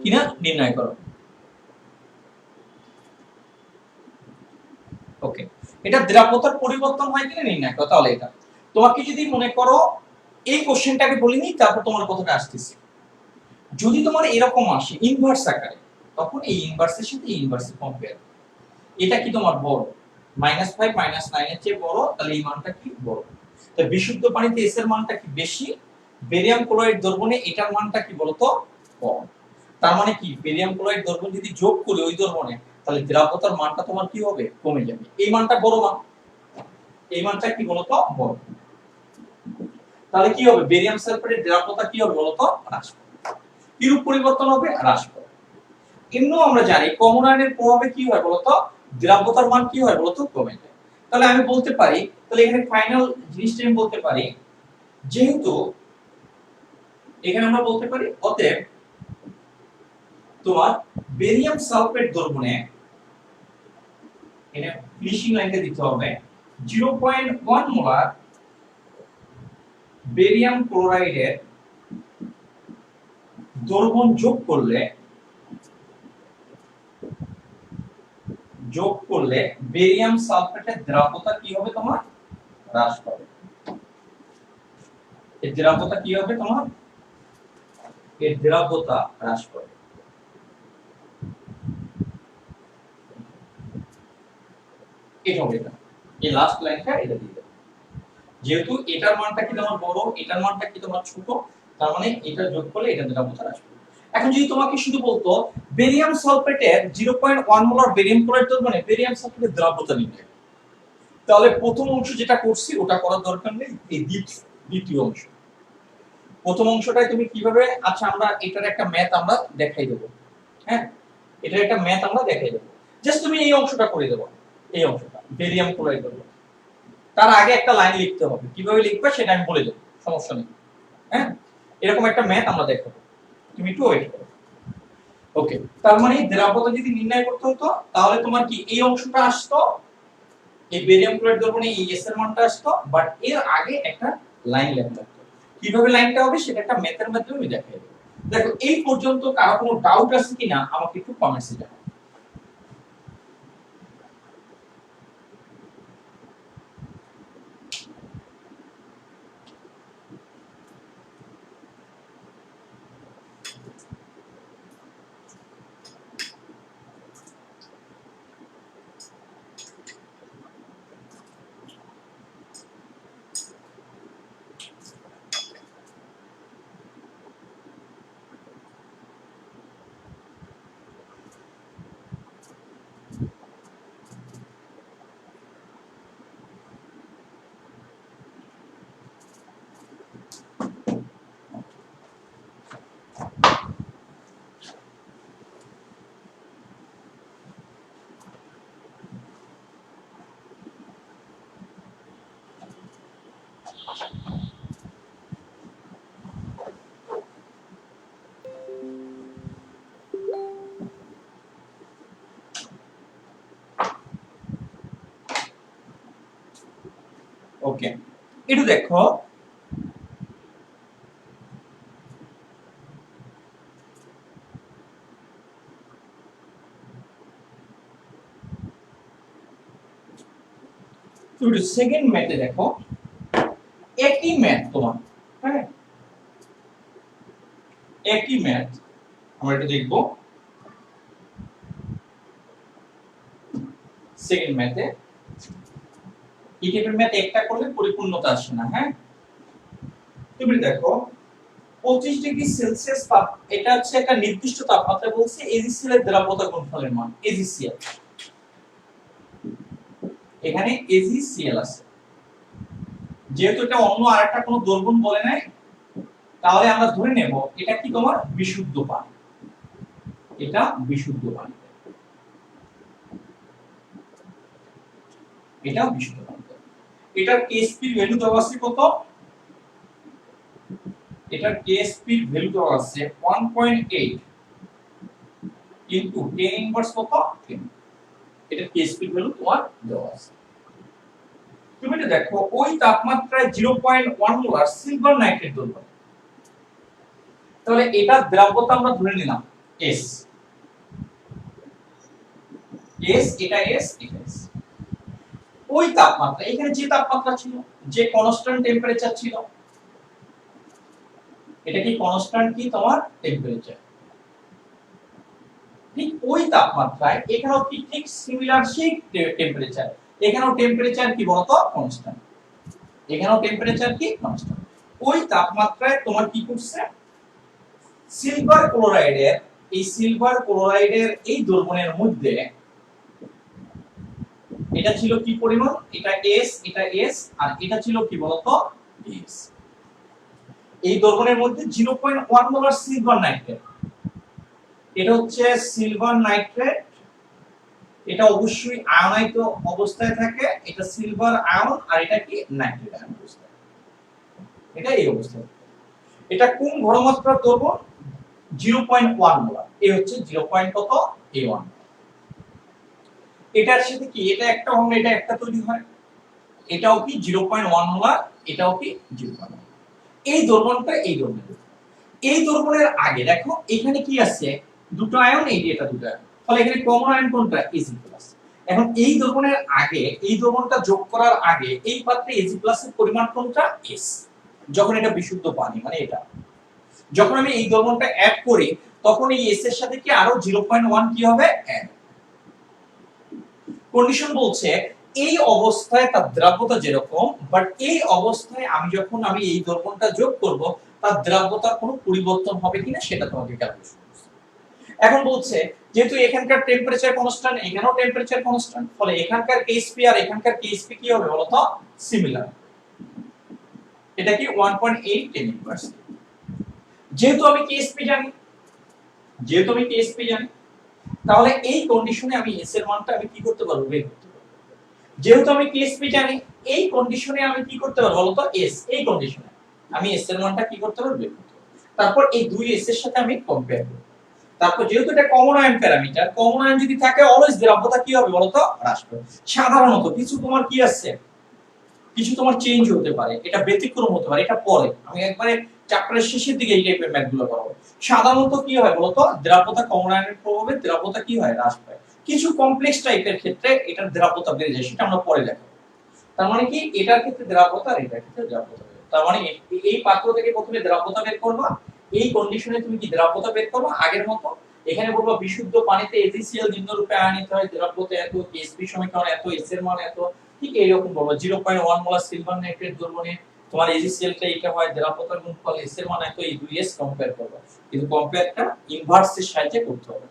কিনা নির্ণয় করো। ওকে, এটা দ্রাব্যতার পরিবর্তন হয় কিনা নির্ণয় করো। তাহলে এটা তোমাকে যদি মনে করো এই কোশ্চেনটাকে বলিনি, তারপর তোমার কথাটা আসতেছে, যদি তোমার এরকম আসে ইনভার্স আকারে, তখন এই ইনভার্সের সাথে এই ইনভার্সের কম্পেয়ার, এটা কি তোমার বড়? -5 -9 এর চেয়ে বড়, তাহলে এই মানটা কি বড়। তো বিশুদ্ধ পানিতে এস এর মানটা কি বেশি, বেরিয়াম ক্লোরাইড দ্রবণে এটার মানটা কি বলতো কম। তার মানে কি বেরিয়াম ক্লোরাইড দ্রবণ যদি যোগ করি ওই দ্রবণে, তাহলে দ্রাব্যতার মানটা তোমার কি হবে, কমে যাবে। এই মানটা বড় মান, এই মানটা কি বলতো বড়। তাহলে কি হবে, বেরিয়াম সালফেটের দ্রাব্যতা কি হবে বলতো হ্রাস পাবে। কিরূপ পরিবর্তন হবে, হ্রাস পাবে। এমনিও আমরা জানি কমন আয়নের প্রভাবে কি হয় বলতো, দ্রাব্যতার মান কি হয় বলতো কমে যায়। তাহলে আমি বলতে পারি, তাহলে এখানে ফাইনাল জিনিসটা আমি বলতে পারি, যেহেতু এখানে আমরা বলতে পারি অতএব তোমার বেরিয়াম সালফেট দ্রবণে, এখানে ফিনিশিং লাইনটা দিতে হবে, 0.1 মোলার বেরিয়াম ক্লোরাইডের দ্রবণ যোগ করলে বেরিয়াম সালফেটের দ্রাব্যতা কি হবে তোমার হ্রাস পাবে। এর দ্রাব্যতা কি হবে তোমার, এর দ্রাব্যতা হ্রাস পাবে। এটা হবে, এটা এই লাস্ট লাইনটা এটা দিয়ে দেব। যেহেতু এটার মানটা কি তোমার বড়, এটার মানটা কি তোমার ছোট, তার মানে এটা যোগ করলে এটা দ্রাব্যতা হ্রাস পাবে। এখন যদি তোমাকে শুধু বলতো বেরিয়াম সালফেটের 0.1 মোলার বেরিয়াম ক্লোরাইড দ্রবণে বেরিয়াম সালফেটের দ্রাব্যতা নির্ণয়, তাহলে প্রথম অংশ যেটা করছি ওটা করার দরকার নেই, এই দ্বিতীয় অংশ। প্রথম অংশটাই তুমি কিভাবে, আচ্ছা আমরা এটার একটা ম্যাথ আমরা দেখাই দেব, হ্যাঁ এটার একটা ম্যাথ আমরা দেখাই দেব, জাস্ট তুমি এই অংশটা করে দেবো, এই অংশটা বেরিয়াম ক্লোরাইড দ্রবণ। তার আগে একটা লাইন লিখতে হবে, কিভাবে লিখবে সেটা আমি বলে দেব, সমস্যা নেই। হ্যাঁ, এরকম একটা ম্যাথ আমরা দেখাবো, তুমি একটু ওয়েট করো। ওকে, তার মানে দ্রাব্যতা যদি নির্ণয় করতে হতো, তাহলে তোমার কি এই অংশটা আসতো, এই বেরিয়াম ক্লোরাইড দ্রবণে এই এস এর মানটা আসতো, বাট এর আগে একটা লাইন লেখা লাগতো। কিভাবে লাইনটা হবে সেটা একটা ম্যাথের মাধ্যমে আমি দেখাই দেব। দেখো এই পর্যন্ত কারো কোনো ডাউট আছে কিনা আমাকে একটু কমেন্টসে জানাও। ওকে, একটু দেখো তুমি সেকেন্ড ম্যাথে দেখো, একই ম্যাথ তোমার, হ্যাঁ একই ম্যাথ, আমরা একটু দেখবো সেকেন্ড ম্যাথে। এই টাইপের ম্যাথ একটা করলে পরিপূর্ণতা আসে না, হ্যাঁ তুমি দেখো 25 ডিগ্রি সেলসিয়াস তাপ, এটা হচ্ছে একটা নির্দিষ্ট তাপমাত্রা বলছে এজিসিএল এর দ্রবতা গুণফলের মান, এজিসিএল, এখানে এজিসিএল আছে, যেহেতু এটা অন্য আরেকটা কোনো দ্রবণ বলে নাই, তাহলে আমরা ধরে নেব এটা কি তোমার বিশুদ্ধ পানি, এটা বিশুদ্ধ পানি, এটা বিশুদ্ধ পানি। এটার কেএসপি ভ্যালু দেওয়া আছে কত, এটার কেএসপি ভ্যালু দেওয়া আছে 1.8 ইনটু 10 ইনভার্স কত 10, এটার কেএসপি ভ্যালু তোমার দেওয়া আছে। তুমি এটা দেখো ওই তাপমাত্রায় 0.1 মোলার সিলভার নাইট্রেট দ্রবণ, তাহলে এটা দ্রবতা আমরা ধরে নিলাম এস, এস এটা এস এটা এস। ওই তাপমাত্রা এখানে যে তাপমাত্রা ছিল, যে কনস্ট্যান্ট টেম্পারেচার ছিল, এটা কি কনস্ট্যান্ট কি তোমার টেম্পারেচার, ঠিক ওই তাপমাত্রায় এখানেও কি ঠিক সিমিলার সেই টেম্পারেচার, এখানেও টেম্পারেচার কি বলতো কনস্ট্যান্ট, এখানেও টেম্পারেচার কি কনস্ট্যান্ট। ওই তাপমাত্রায় তোমার কি করছে সিলভার ক্লোরাইডের, এই সিলভার ক্লোরাইডের এই দ্রবণের মধ্যে এটা ছিল কি পরিমাণ, এটা এস এটা এস আর এটা ছিল কি বলতো এস, এই দ্রবণের মধ্যে 0.1 মোলার সিলভার নাইট্রেট, এটা হচ্ছে সিলভার নাইট্রেট, এটা অবশ্যই আয়নায়িত অবস্থায় থাকে, এটা সিলভার আয়ন আর এটা কি নাইট্রেট আয়ন অবস্থায়, এটা এই অবস্থায়। এটা কোন ঘনমাত্রার দ্রবণ 0.1 মোলার, এই হচ্ছে 0. কত a1, এটার সাথে কি এটা একটা অঙ্গ এটা একটা তৈরি হয়, এটাও কি 0.1 মোলার, এটাও কি 0.1, এই দ্রবণটা এই দ্রবণের, এই দ্রবণের আগে দেখো এখানে কি আছে দুটো আয়ন, এই এটা দুটো আয়ন, ফলে এখানে কমন আয়ন কোনটা Ag+। এখন এই দ্রবণের আগে এই দ্রবণটা যোগ করার আগে এই পাত্রে Ag+ এর পরিমাণ কোনটা S, যখন এটা বিশুদ্ধ পানি মানে এটা, যখন আমি এই দ্রবণটা অ্যাড করি তখন এই S এর সাথে কি আরো 0.1 কি হবে অ্যাড, কন্ডিশন বলছে এই অবস্থায় তার দ্রাব্যতা যেরকম, বাট এই অবস্থায় আমি যখন এই দ্রবণটা যোগ করব তার দ্রাব্যতার কোনো পরিবর্তন হবে কিনা সেটা তোমাকে ক্যালকুলেশন করতে হবে। এখন বলছে যেহেতু এখানকার টেম্পারেচার কনস্ট্যান্ট এখানেও টেম্পারেচার কনস্ট্যান্ট, ফলে এখানকার কেএসপি আর এখানকার কেএসপি কি হবে বলতো সিমিলার, এটা কি 1.8 10 ইনভার্স। যেহেতু আমি কেএসপি জানি, যেহেতু আমি কেএসপি জানি, তাহলে এই কন্ডিশনে আমি এস এর মানটা আমি কি করতে পারবো বের করতে পারবো। যেহেতু আমি কেএসপি জানি, এই কন্ডিশনে আমি কি করতে পারবো বলতো এস, এই কন্ডিশনে আমি এস এর মানটা কি করতে পারবো বের করতে পারবো। তারপর এই দুই এস এর সাথে আমি কম্পেয়ার করব। তারপর যেহেতু এটা common ion parameter, common ion যদি থাকে অলওয়েজ দ্রব্যতা কি হবে বলতো হ্রাস পাবে। সাধারণত কিছু তোমার কি আছে, কিছু তোমার চেঞ্জ হতে পারে, এটা ব্যতিক্রম হতে পারে, এটা পরে আমি একবারে চ্যাপ্টারের শেষের দিকে এই টাইপের ম্যাথগুলো করাবো। সাধারণত কি হয় বলতো দ্রব্যতা কমন আয়নের প্রভাবে দ্রব্যতা কি হয় হ্রাস পায়, কিছু কমপ্লেক্স টাইপের ক্ষেত্রে এটার দ্রব্যতা বেড়ে যায়, সেটা আমরা পরে দেখাবো। তার মানে কি এটার ক্ষেত্রে দ্রব্যতা আর এটার ক্ষেত্রে দ্রব্যতা, তার মানে এই পাত্র থেকে প্রথমে দ্রব্যতা বের করবা, এই কন্ডিশনে তুমি কি দ্রব্যতা বের করবা আগের মতো, এখানে বলবা বিশুদ্ধ পানিতে এজিসিএল নিম্নরূপে আয়নিত হয়, দ্রব্যতা এত, কেএসপি সমীকরণ এত, এস এর মান এত, ঠিক এইরকম বলবা 0.1 মোলার সিলভার নাইট্রেট দ্রবণে তোমার এজিসিএলটা এটা হয়, দ্রব্যতার গুণফল এস এর মান এত, এই দুই এস কম্পেয়ার করবা, কিন্তু কম্পেয়ারটা ইনভার্সের সাহায্যে করতে হবে।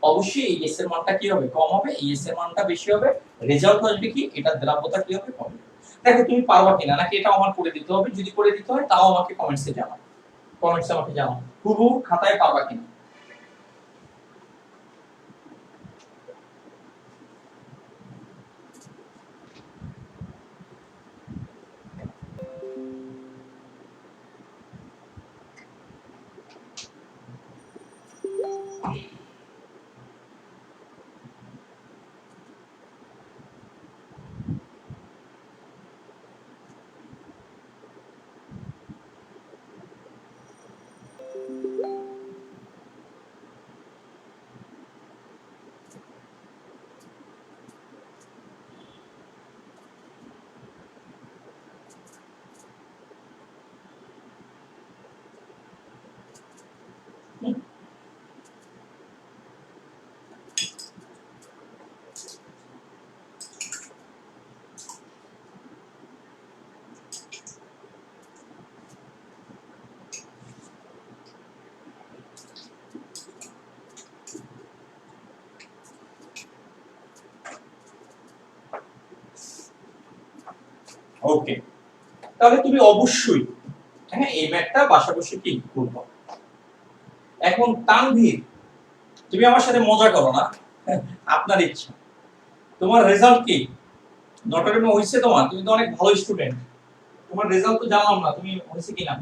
অবশ্যই এই এস এর মানটা কি হবে কম হবে, এই এস এর মানটা বেশি হবে, রেজাল্ট আসবে কি এটা দ্রব্যতা কি হবে কম হবে। দেখো তুমি পারবা কিনা, নাকি এটা আমার করে দিতে হবে, যদি করে দিতে হয় তাও আমাকে কমেন্টসে জানাও, কমেন্টসে আমাকে জানাও হুবহু খাতায় পারবা কিনা। ওকে, তাহলে তুমি অবশ্যই হ্যাঁ এই ম্যাথটা বাসা বসে কি করবে। এখন তানভীর, তুমি আমার সাথে মজা করো না, আপনার ইচ্ছা। তোমার রেজাল্ট কি নট এমএ হইছে? তোমার, তুমি তো অনেক ভালো স্টুডেন্ট, তোমার রেজাল্ট তো জানলাম না তুমি হইছে কিনা।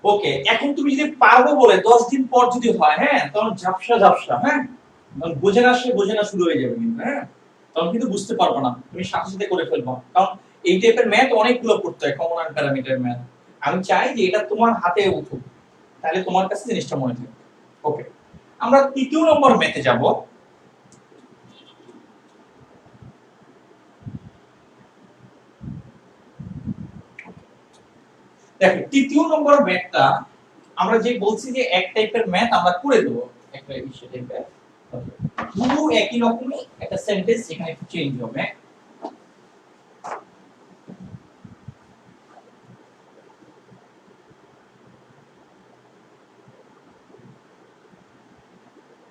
ওকে, এখন তুমি যদি পারবো বলে 10 দিন পর যদি হয়, হ্যাঁ তখন ঝাপসা ঝাপসা, হ্যাঁ তখন বোঝে না শুরু হয়ে যাবে কিন্তু, হ্যাঁ তখন কিন্তু বুঝতে পারবে না, তুমি সাথে সাথে করে ফেলবো। কারণ এই টাইপের ম্যাথ অনেকগুলো করতে হয়, কমন আর প্যারামিটার ম্যাথ। আমি চাই যে এটা তোমার হাতে উঠুক, তাহলে তোমার কাছে জিনিসটা মনে থাকবে। ওকে, আমরা তৃতীয় নম্বর ম্যাথে যাব। দেখো তৃতীয় নম্বর ম্যাথটা আমরা যে বলছি যে এক টাইপের ম্যাথ আমরা করে দেবো, একটা বিষয় টাইপের পুরো একই রকমই একটা সেন্টেন্স, এখানে একটু চেঞ্জ হবে।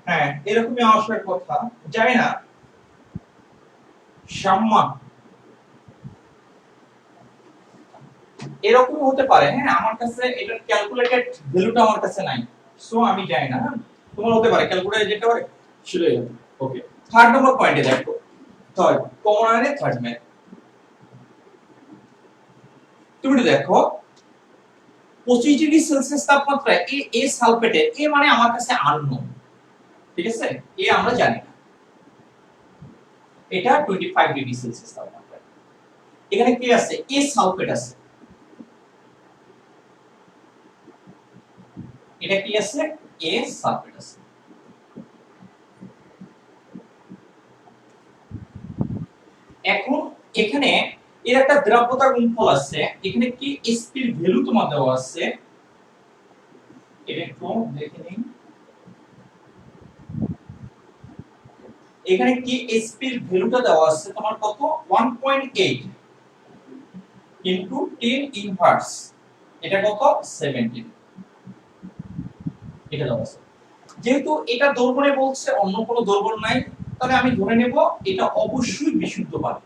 হ্যাঁ এরকমই আসার কথা, জানি না সাম্মা এরকম হতে পারে। হ্যাঁ আমার কাছে এটার ক্যালকুলেটেড ভ্যালুটা আমার কাছে নাই, সো আমি জানি না। তোমার হতে পারে ক্যালকুলেটর যেটা পারে সেটাই হবে। ওকে, থার্ড নম্বর পয়েন্টে দেখো, থার্ড কমন আনে থার্ড ম্যাথ। তুমি দেখো 25 ডিগ্রি সেলসিয়াস তাপমাত্রায় এ সালফেটে, এ মানে আমার কাছে আননোন, ঠিক আছে, এ আমরা জানি না। এটা 25 ডিগ্রি সেলসিয়াস তাপমাত্রায়, এখানে কি আছে? এ সালফেট আছে। এটা কি আছে? এ সালফেট আছে। এখন এখানে এর একটা দ্রব্যতার গুণফল আছে, এখানে কি এসপি এর ভ্যালু তোমার দেওয়া আছে, এটা একটু দেখে নিন। এখানে কি এসপি এর ভ্যালুটা দেওয়া আছে তোমার কত? 1.8 ইনটু 10 ইনভার্স, এটা কত? 17, এটা দেওয়া আছে। যেহেতু এটা দ্রবণে বলছে, অন্য কোনো দ্রবণ নাই, তাহলে আমি ধরে নেব এটা অবশ্যই বিশুদ্ধ পানি।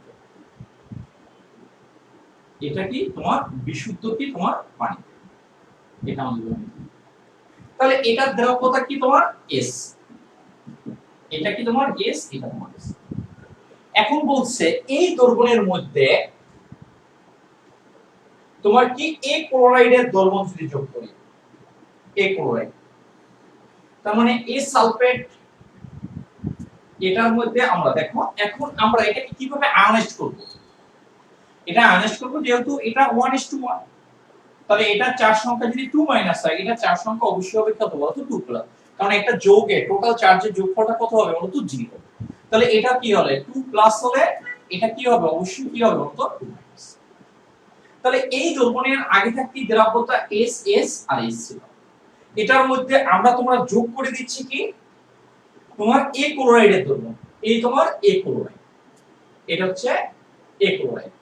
এটা কি তোমার বিশুদ্ধ কি তোমার পানি, এটা আমাদের ধরে নিতে। তাহলে এটার দ্রব্যতা কি তোমার? এস। এটা কি তোমার? এস, এটা তোমার এস। এখন বলছে এই দ্রবণের মধ্যে তোমার কি এ ক্লোরাইডের দ্রবণ যদি যোগ করি, এ ক্লোরাইড, তার মানে এ সালফেট, এটার মধ্যে আমরা দেখো এখন আমরা এটাকে কিভাবে আয়নাইজ করব। এটা আয়নাইজ করব যেহেতু এটা 1:1, তাহলে এটা চার সংখ্যা যদি 2 মাইনাস হয়, এটা চার সংখ্যা অবশ্যই হবে কত বলতো? 2 প্লাস, কারণ একটা যৌগে টোটাল চার্জের যোগফলটা কত হবে বলতো? 0। তাহলে এটা কি হলে 2 প্লাস হলে এটা কি হবে? অবশ্যই কি হবে বলতো? 2 মাইনাস। তাহলে এই দ্রবণের আগে থাকতে দ্রব্যতা এস এস আর এস ছিল, এটার মধ্যে আমরা তোমরা যোগ করে দিচ্ছি কি তোমার এ ক্লোরাইডের দ্রবণ, এই তোমার এ ক্লোরাইড, এটা হচ্ছে এ ক্লোরাইড।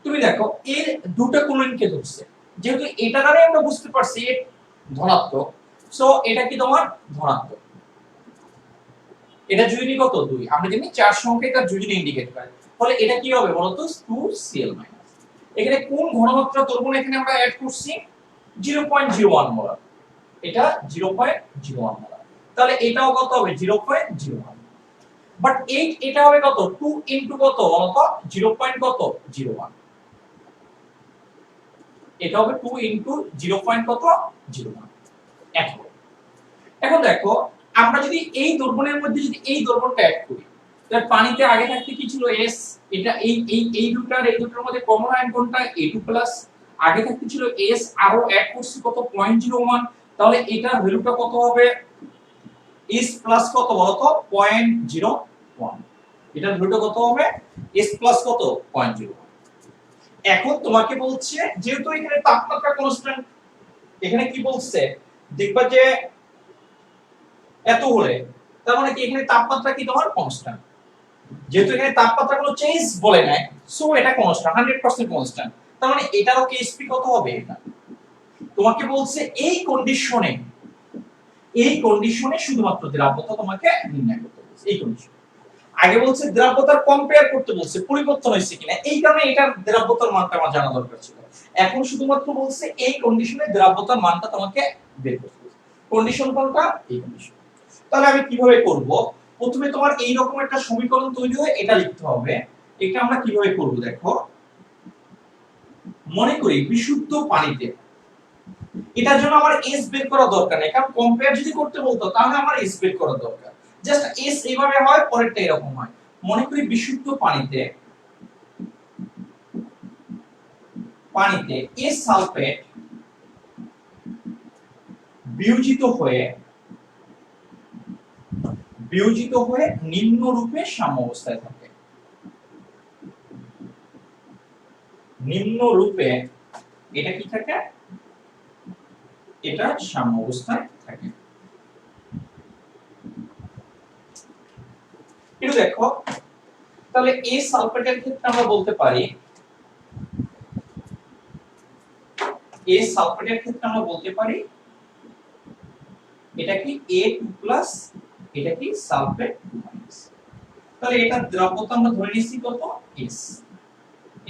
তুমি দেখো এর দুটো ক্লোরিনকে ধরছে, যেহেতু এটা দ্বারা আমরা বুঝতে পারছি এ ধনাত্মক, সো এটা কি তোমার ধনাত্মক। এটা যোজনী কত? 2, আমরা জানি চার সংখ্যায় তার যোজনী ইন্ডিকেট করে, ফলে এটা কি হবে বলতো? 2Cl-। এখানে কোন ঘনমাত্রা দ্রবণ এখানে আমরা অ্যাড করছি? 0.01 মোলার, এটা 0.01 মোলার, তাহলে এটাও কত হবে? 0.01। বাট এটা হবে কত? 2 ইনটু কত বলতো? 0.01, এটা হবে 2 ইনটু 0.01। এখন দেখো আমরা যদি এই দ্রবণের মধ্যে যদি এই দ্রবণটা অ্যাড করি, তাহলে পানিতে আগে থাকতে কি ছিল? এস। এটা এই দুটার মধ্যে কমন আয়ন কোনটা? A2+। আগে থাকতে ছিল এস, আরো অ্যাড করছি কত? 0.01, তাহলে এটার ভ্যালুটা কত হবে? এস প্লাস কত বলতো? 0.01। এটার ভ্যালুটা কত হবে? এস প্লাস কত? 0.01। এখন তোমাকে বলছে যেহেতু এখানে তাপমাত্রা কনস্ট্যান্ট, এখানে কি বলছে দেখবা যে এত হলে, তার মানে কি এখানে তাপমাত্রা কি তোমার কনস্ট্যান্ট, যেহেতু এখানে তাপমাত্রা কোনো চেঞ্জ বলে নাই, সো এটা কনস্ট্যান্ট, 100% কনস্ট্যান্ট। তার মানে এটারও কেএসপি কত হবে? এটা তোমাকে বলছে এই কন্ডিশনে শুধুমাত্র দ্রাব্যতা তোমাকে নির্ণয় করতে বলছে, এই কন্ডিশন। আগে বলছে দ্রাব্যতার কম্পেয়ার করতে বলছে পরিবর্তন হয়েছে কিনা, এই কারণে এটার দ্রাব্যতার মানটা আমার জানা দরকার ছিল। এখন শুধুমাত্র বলছে এই কন্ডিশনে দ্রাব্যতার মানটা তোমাকে বের করতে হবে। কন্ডিশন কোনটা? এই কন্ডিশন। তাহলে আমি কিভাবে করব? প্রথমে তোমার এই রকম একটা সমীকরণ তৈরি হয়, এটা লিখতে হবে। এটা আমরা কিভাবে করব দেখো, মনে করি বিশুদ্ধ পানিতে, এটার জন্য আমার এস বের করা দরকার নেই, কারণ কম্পেয়ার যদি করতে বলতো তাহলে আমার এস বের করা দরকার। জাস্ট এস এইভাবে হয়, পরেরটা এরকম হয়। মনে করি বিশুদ্ধ পানিতে এস সালফেট বিয়োজিত হয়ে নিম্ন রূপে সাম্য অবস্থায় থাকে। নিম্ন রূপে এটা কি থাকে? এটা সাম্য অবস্থায় থাকে। একটু দেখো, তাহলে এই সালফেটের ক্ষেত্রে আমরা বলতে পারি, এটা কি A2+, এটা কি সালফেট 2-। তাহলে এটা দ্রবতা আমরা ধরে নিচ্ছি কত? S।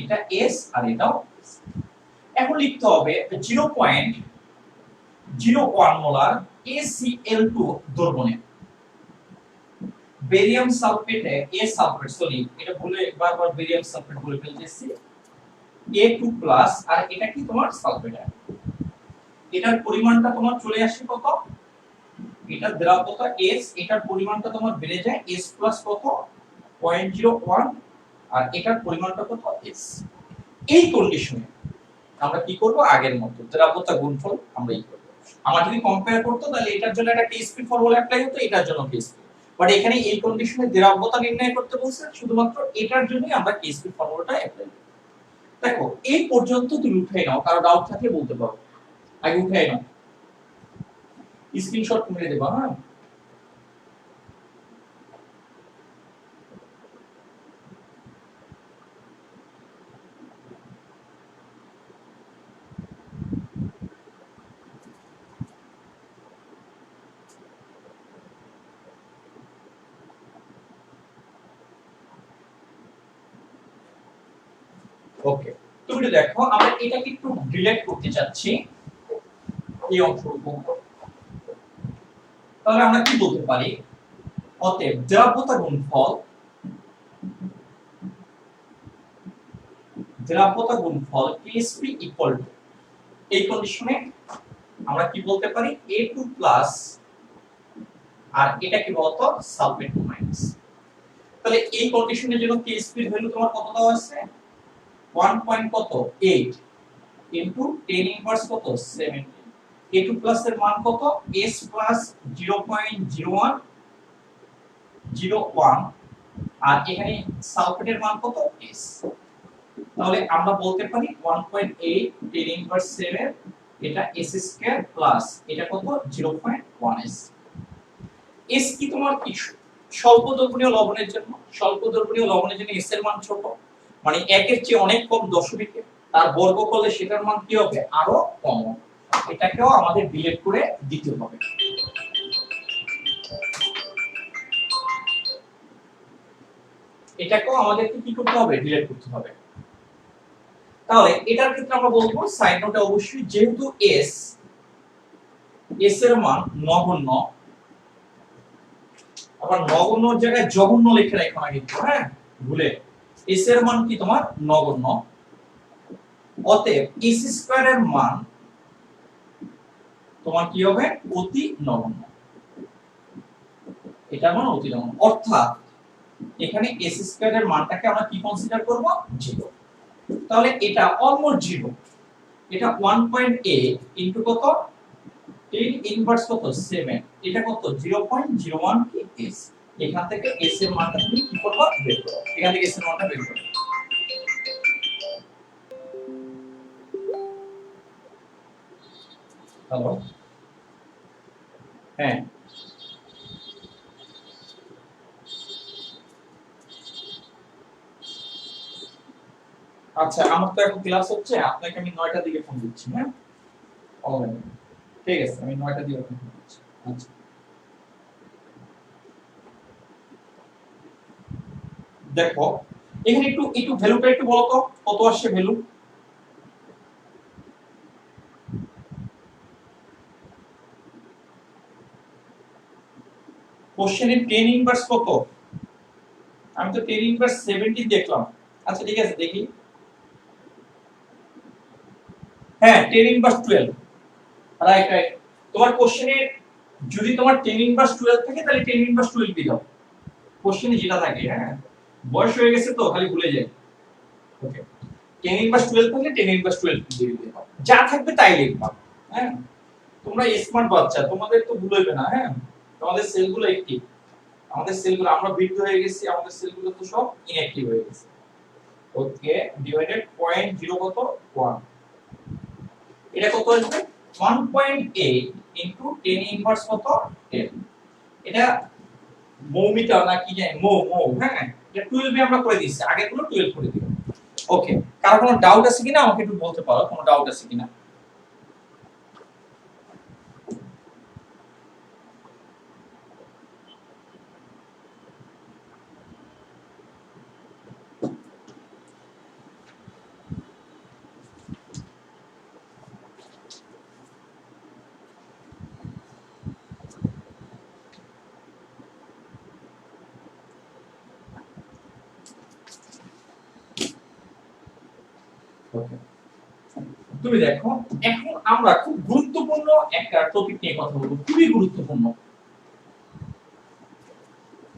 এটা S আর এটাও S। এখন লিখতে হবে 0.01 মোলার ACl2 দ্রবণে বেরিয়াম সালফেটে এটা বলে বারবার বেরিয়াম সালফেট বলে ফেলতেছি, A2+ আর এটা কি তোমার সালফেট। এটার পরিমাণটা তোমার চলে আসে কত? এটা দ্রাব্যতা S, এটার পরিমাণটা তোমার বেড়ে যায় S+ কত? 0.01 আর এটার পরিমাণটা কত? S। এই কন্ডিশনে আমরা কি করব? আগের মতো দ্রাব্যতা গুণফল আমরা করব। আমরা যদি কম্পেয়ার করতে তাহলে এটার জন্য একটা কেএসপি ফর্মুলা অ্যাপ্লাই হতো, এটার জন্য কেএসপি। বাট এখানে এই কন্ডিশনে দ্রাব্যতা নির্ণয় করতে বলছে, শুধুমাত্র এটার জন্যই আমরা কেএসপি ফর্মুলাটা অ্যাপ্লাই করব। দেখো এই পর্যন্ত তুমি উঠাই নাও, কারো ডাউট থাকলে বলতে পারো। আগে উঠাই নাও, স্ক্রিনশট মেরে দেবা। হ্যাঁ, ওকে। তুমি দেখো, আমরা এটাকে একটু ডিলেট করতে চাচ্ছি এই অংশটুকু। তাহলে আমরা কি বলতে পারি? অতএব দ্রাব্যতা গুণফল KSP ইকুয়াল টু, এই কন্ডিশনে আমরা কি বলতে পারি? A2+ আর এটা কি বলতো? সালফেট 2-। তাহলে এই কন্ডিশনের জন্য KSP এর ভ্যালু তোমার কত দেওয়া আছে? 1.8 ইনটু 10 ইনভার্স কত? 17। A2+ এর মান কত? S প্লাস 0.01 আর এখানে সালফেটের মান কত? S। তাহলে আমরা বলতে পারি 1.8 10 ইনভার্স 7, এটা S² প্লাস এটা কত? 0.1 S। S কি তোমার কি স্বল্প দ্রবণীয় লবণের জন্য? স্বল্প দ্রবণীয় লবণের জন্য S এর মান ছোট, মানে 1 এর চেয়ে অনেক কম দশমিকে, তার বর্গ করলে সেটার মান কি হবে? আরো কম। এটাকেও আমাদের ডিলিট করে দিতে হবে। এটাকেও আমাদেরকে কি করতে হবে? ডিলিট করতে হবে। তাহলে এটার ক্ষেত্রে আমরা বলবো সাইড নোটে অবশ্যই, যেহেতু S এর মান নগণ্য, আবার নগণ্যর জায়গায় জঘন্য লিখে রাখো না কিন্তু, হ্যাঁ ভুলে। S এর মান কি তোমার? নগণ্য। অতএব S² এর মান তোমার কি হবে? অতি নগণ্য। এটা মান অতি নগণ্য, অর্থাৎ এখানে S² এর মানটাকে আমরা কি কনসিডার করব? 0। তাহলে এটা অলমোস্ট 0। এটা 1.8 ইনটু কত? 10 ইনভার্স কত? 7। এটা কত? 0.01 কি S। এখান থেকে S এর মানটা তুমি কি করবে? বের করো। এখান থেকে S এর মানটা বের করো। হ্যালো, হ্যাঁ আচ্ছা, আমার তো এখন ক্লাস হচ্ছে, আপনাকে আমি 9টার দিকে ফোন দিচ্ছি। হ্যাঁ অনলাইনে, ঠিক আছে, আমি 9টার দিকে ফোন দিচ্ছি। আচ্ছা। দেখো এখানে একটু একটু ভ্যালুটা একটু বলো তো, কত আসছে ভ্যালু? কোশ্চেনে 10 ইনভার্স কত? আমি তো 10 ইনভার্স 70 দেখলাম। আচ্ছা ঠিক আছে দেখি। হ্যাঁ 10 ইনভার্স 12, রাইট রাইট। তোমার কোশ্চেনে যদি তোমার 10 ইনভার্স 12 থাকে তাহলে 10 ইনভার্স 12 দাও, কোশ্চেনে যেটা থাকে। হ্যাঁ বয়স হয়ে গেছে তো খালি ভুলে যাই। ওকে 10 ইনভার্স 12 থাকলে 10 ইনভার্স 12 দিয়ে দিতে হবে, যা থাকবে তাই লিখবা। হ্যাঁ তোমরা স্মার্ট বাচ্চা, তোমাদের তো ভুল হইবে না। হ্যাঁ তোমাদের সেলগুলো অ্যাক্টিভ, আমাদের সেলগুলো আমরা বৃদ্ধ হয়ে গেছি, আমাদের সেলগুলো তো সব ইনঅ্যাক্টিভ হয়ে গেছে। ওকে ডিভাইডেড 0.0 কত 1, এটা কত আসবে 1.8 ইনটু 10 ইনভার্স কত 10। এটা মৌমিটার না কি জানি মৌ। হ্যাঁ এটা 12 এ আমরা করে দিয়েছি, আগে গুলো 12 করে দিও। ওকে কারো কোনো ডাউট আছে কিনা আমাকে একটু বলতে পারো, কোনো ডাউট আছে কিনা? ওকে তুমি দেখো এখন আমরা খুব গুরুত্বপূর্ণ একটা টপিক নিয়ে কথা বলবো, খুবই গুরুত্বপূর্ণ।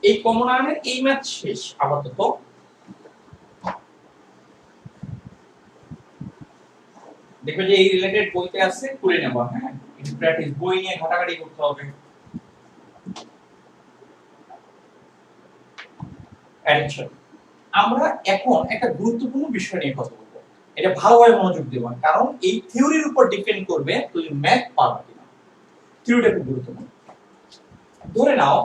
এই কমন আর্মের এই ম্যাথ শেষ আপাতত। দেখবে যে এই রিলেটেড বইতে আছে, করে নেব। হ্যাঁ একটু প্র্যাকটিস, বই নিয়ে ঘাটাঘাটি করতে হবে। অ্যাডিকশন, আমরা এখন একটা গুরুত্বপূর্ণ বিষয় নিয়ে কথা বলবো, এটা ভালোভাবে মনোযোগ দেব, কারণ এই থিওরির উপর ডিপেন্ড করবে তুমি ম্যাথ পারবে কিনা। থিওরিটা খুব গুরুত্বপূর্ণ। ধরে নাও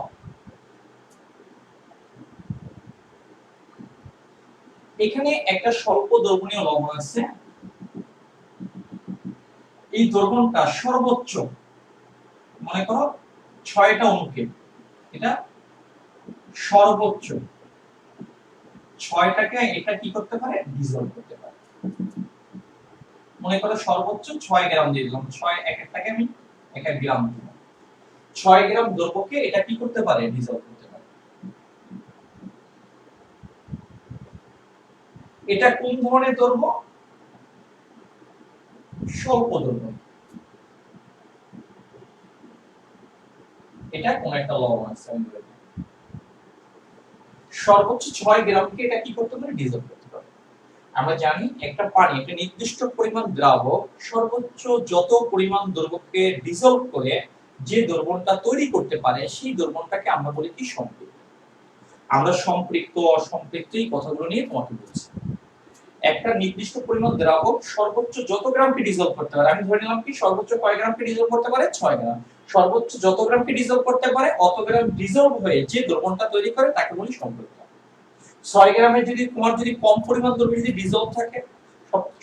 এখানে একটা স্বল্প দ্রবণীয় লবণ আছে, এই দ্রবণটা সর্বোচ্চ মনে করো 6টা অণুকে, এটা সর্বোচ্চ 6টাকে এটা কি করতে পারে ডিসলভ করতে পারে। মনে করো সর্বোচ্চ 6 গ্রাম দিয়ে দিলাম, 6 এক একটাকে আমি 1 গ্রাম দিব। 6 গ্রাম দ্রবকে এটা কি করতে পারে ডিসলভ করতে পারে। এটা কোন ধরনের দ্রব্য? স্বল্প দ্রব্য। এটা কোন একটা লবণ আছে, সর্বোচ্চ 6 গ্রামকে এটা কি করতে পারে ডিসলভ করতে পারে। আমরা জানি একটা পানি, একটা নির্দিষ্ট পরিমাণ দ্রাবক সর্বোচ্চ যত পরিমাণ দ্রবককে ডিসলভ করে যে দ্রবণটা তৈরি করতে পারে সেই দ্রবণটাকে আমরা বলি কি সম্পৃক্ত। আমরা সম্পৃক্ত অসম্পৃক্ত এই কথাগুলো নিয়ে তোমাকে বলছি। একটা নির্দিষ্ট পরিমাণ দ্রাবক সর্বোচ্চ যত গ্রামকে ডিসলভ করতে পারে, আমি ধরে নিলাম কি সর্বোচ্চ কয় গ্রামকে ডিসলভ করতে পারে 6 গ্রাম, সর্বোচ্চ যত গ্রামকে ডিসলভ করতে পারে অত গ্রাম ডিসলভ হয়ে যে দ্রবণটা তৈরি করে তাকে বলি সম্পৃক্ত। 6 গ্রামে যদি তোমার যদি কম পরিমাণ দ্রব্য যদি ডিসলভ থাকে,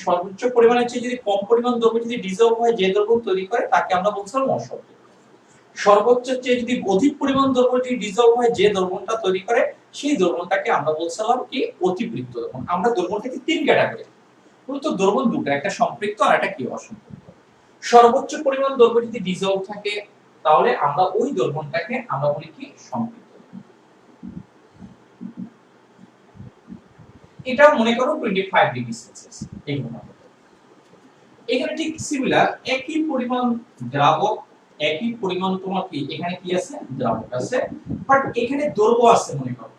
সর্বোচ্চ পরিমাণের চেয়ে যদি কম পরিমাণ দ্রব্য যদি ডিসলভ হয় যে দ্রবণ তৈরি করে তাকে আমরা বলছিলাম অসম্পৃক্ত। সর্বোচ্চের চেয়ে যদি অধিক পরিমাণ দ্রব্য যদি ডিসলভ হয় যে দ্রবণটা তৈরি করে সেই দ্রবণটাকে আমরা বলছিলাম কি অতিপৃক্ত দ্রবণ। আমরা দ্রবণটাকে তিন ক্যাটাগরি, মূলত দ্রবণ দুটো, একটা সম্পৃক্ত আর একটা কি অসম্পৃক্ত। সর্বোচ্চ পরিমাণ দ্রব্য যদি ডিসলভ থাকে তাহলে আমরা ওই দ্রবণটাকে আমরা বলি কি সম্পৃক্ত। এটা মনে করো 25 ডিগ্রি সেলসিয়াস। এখানে ঠিক সিমিলার একই পরিমাণ দ্রাবক, একই পরিমাণ তোমার কি এখানে কি আছে দ্রাবক আছে, বাট এখানে দ্রব্য আছে মনে করো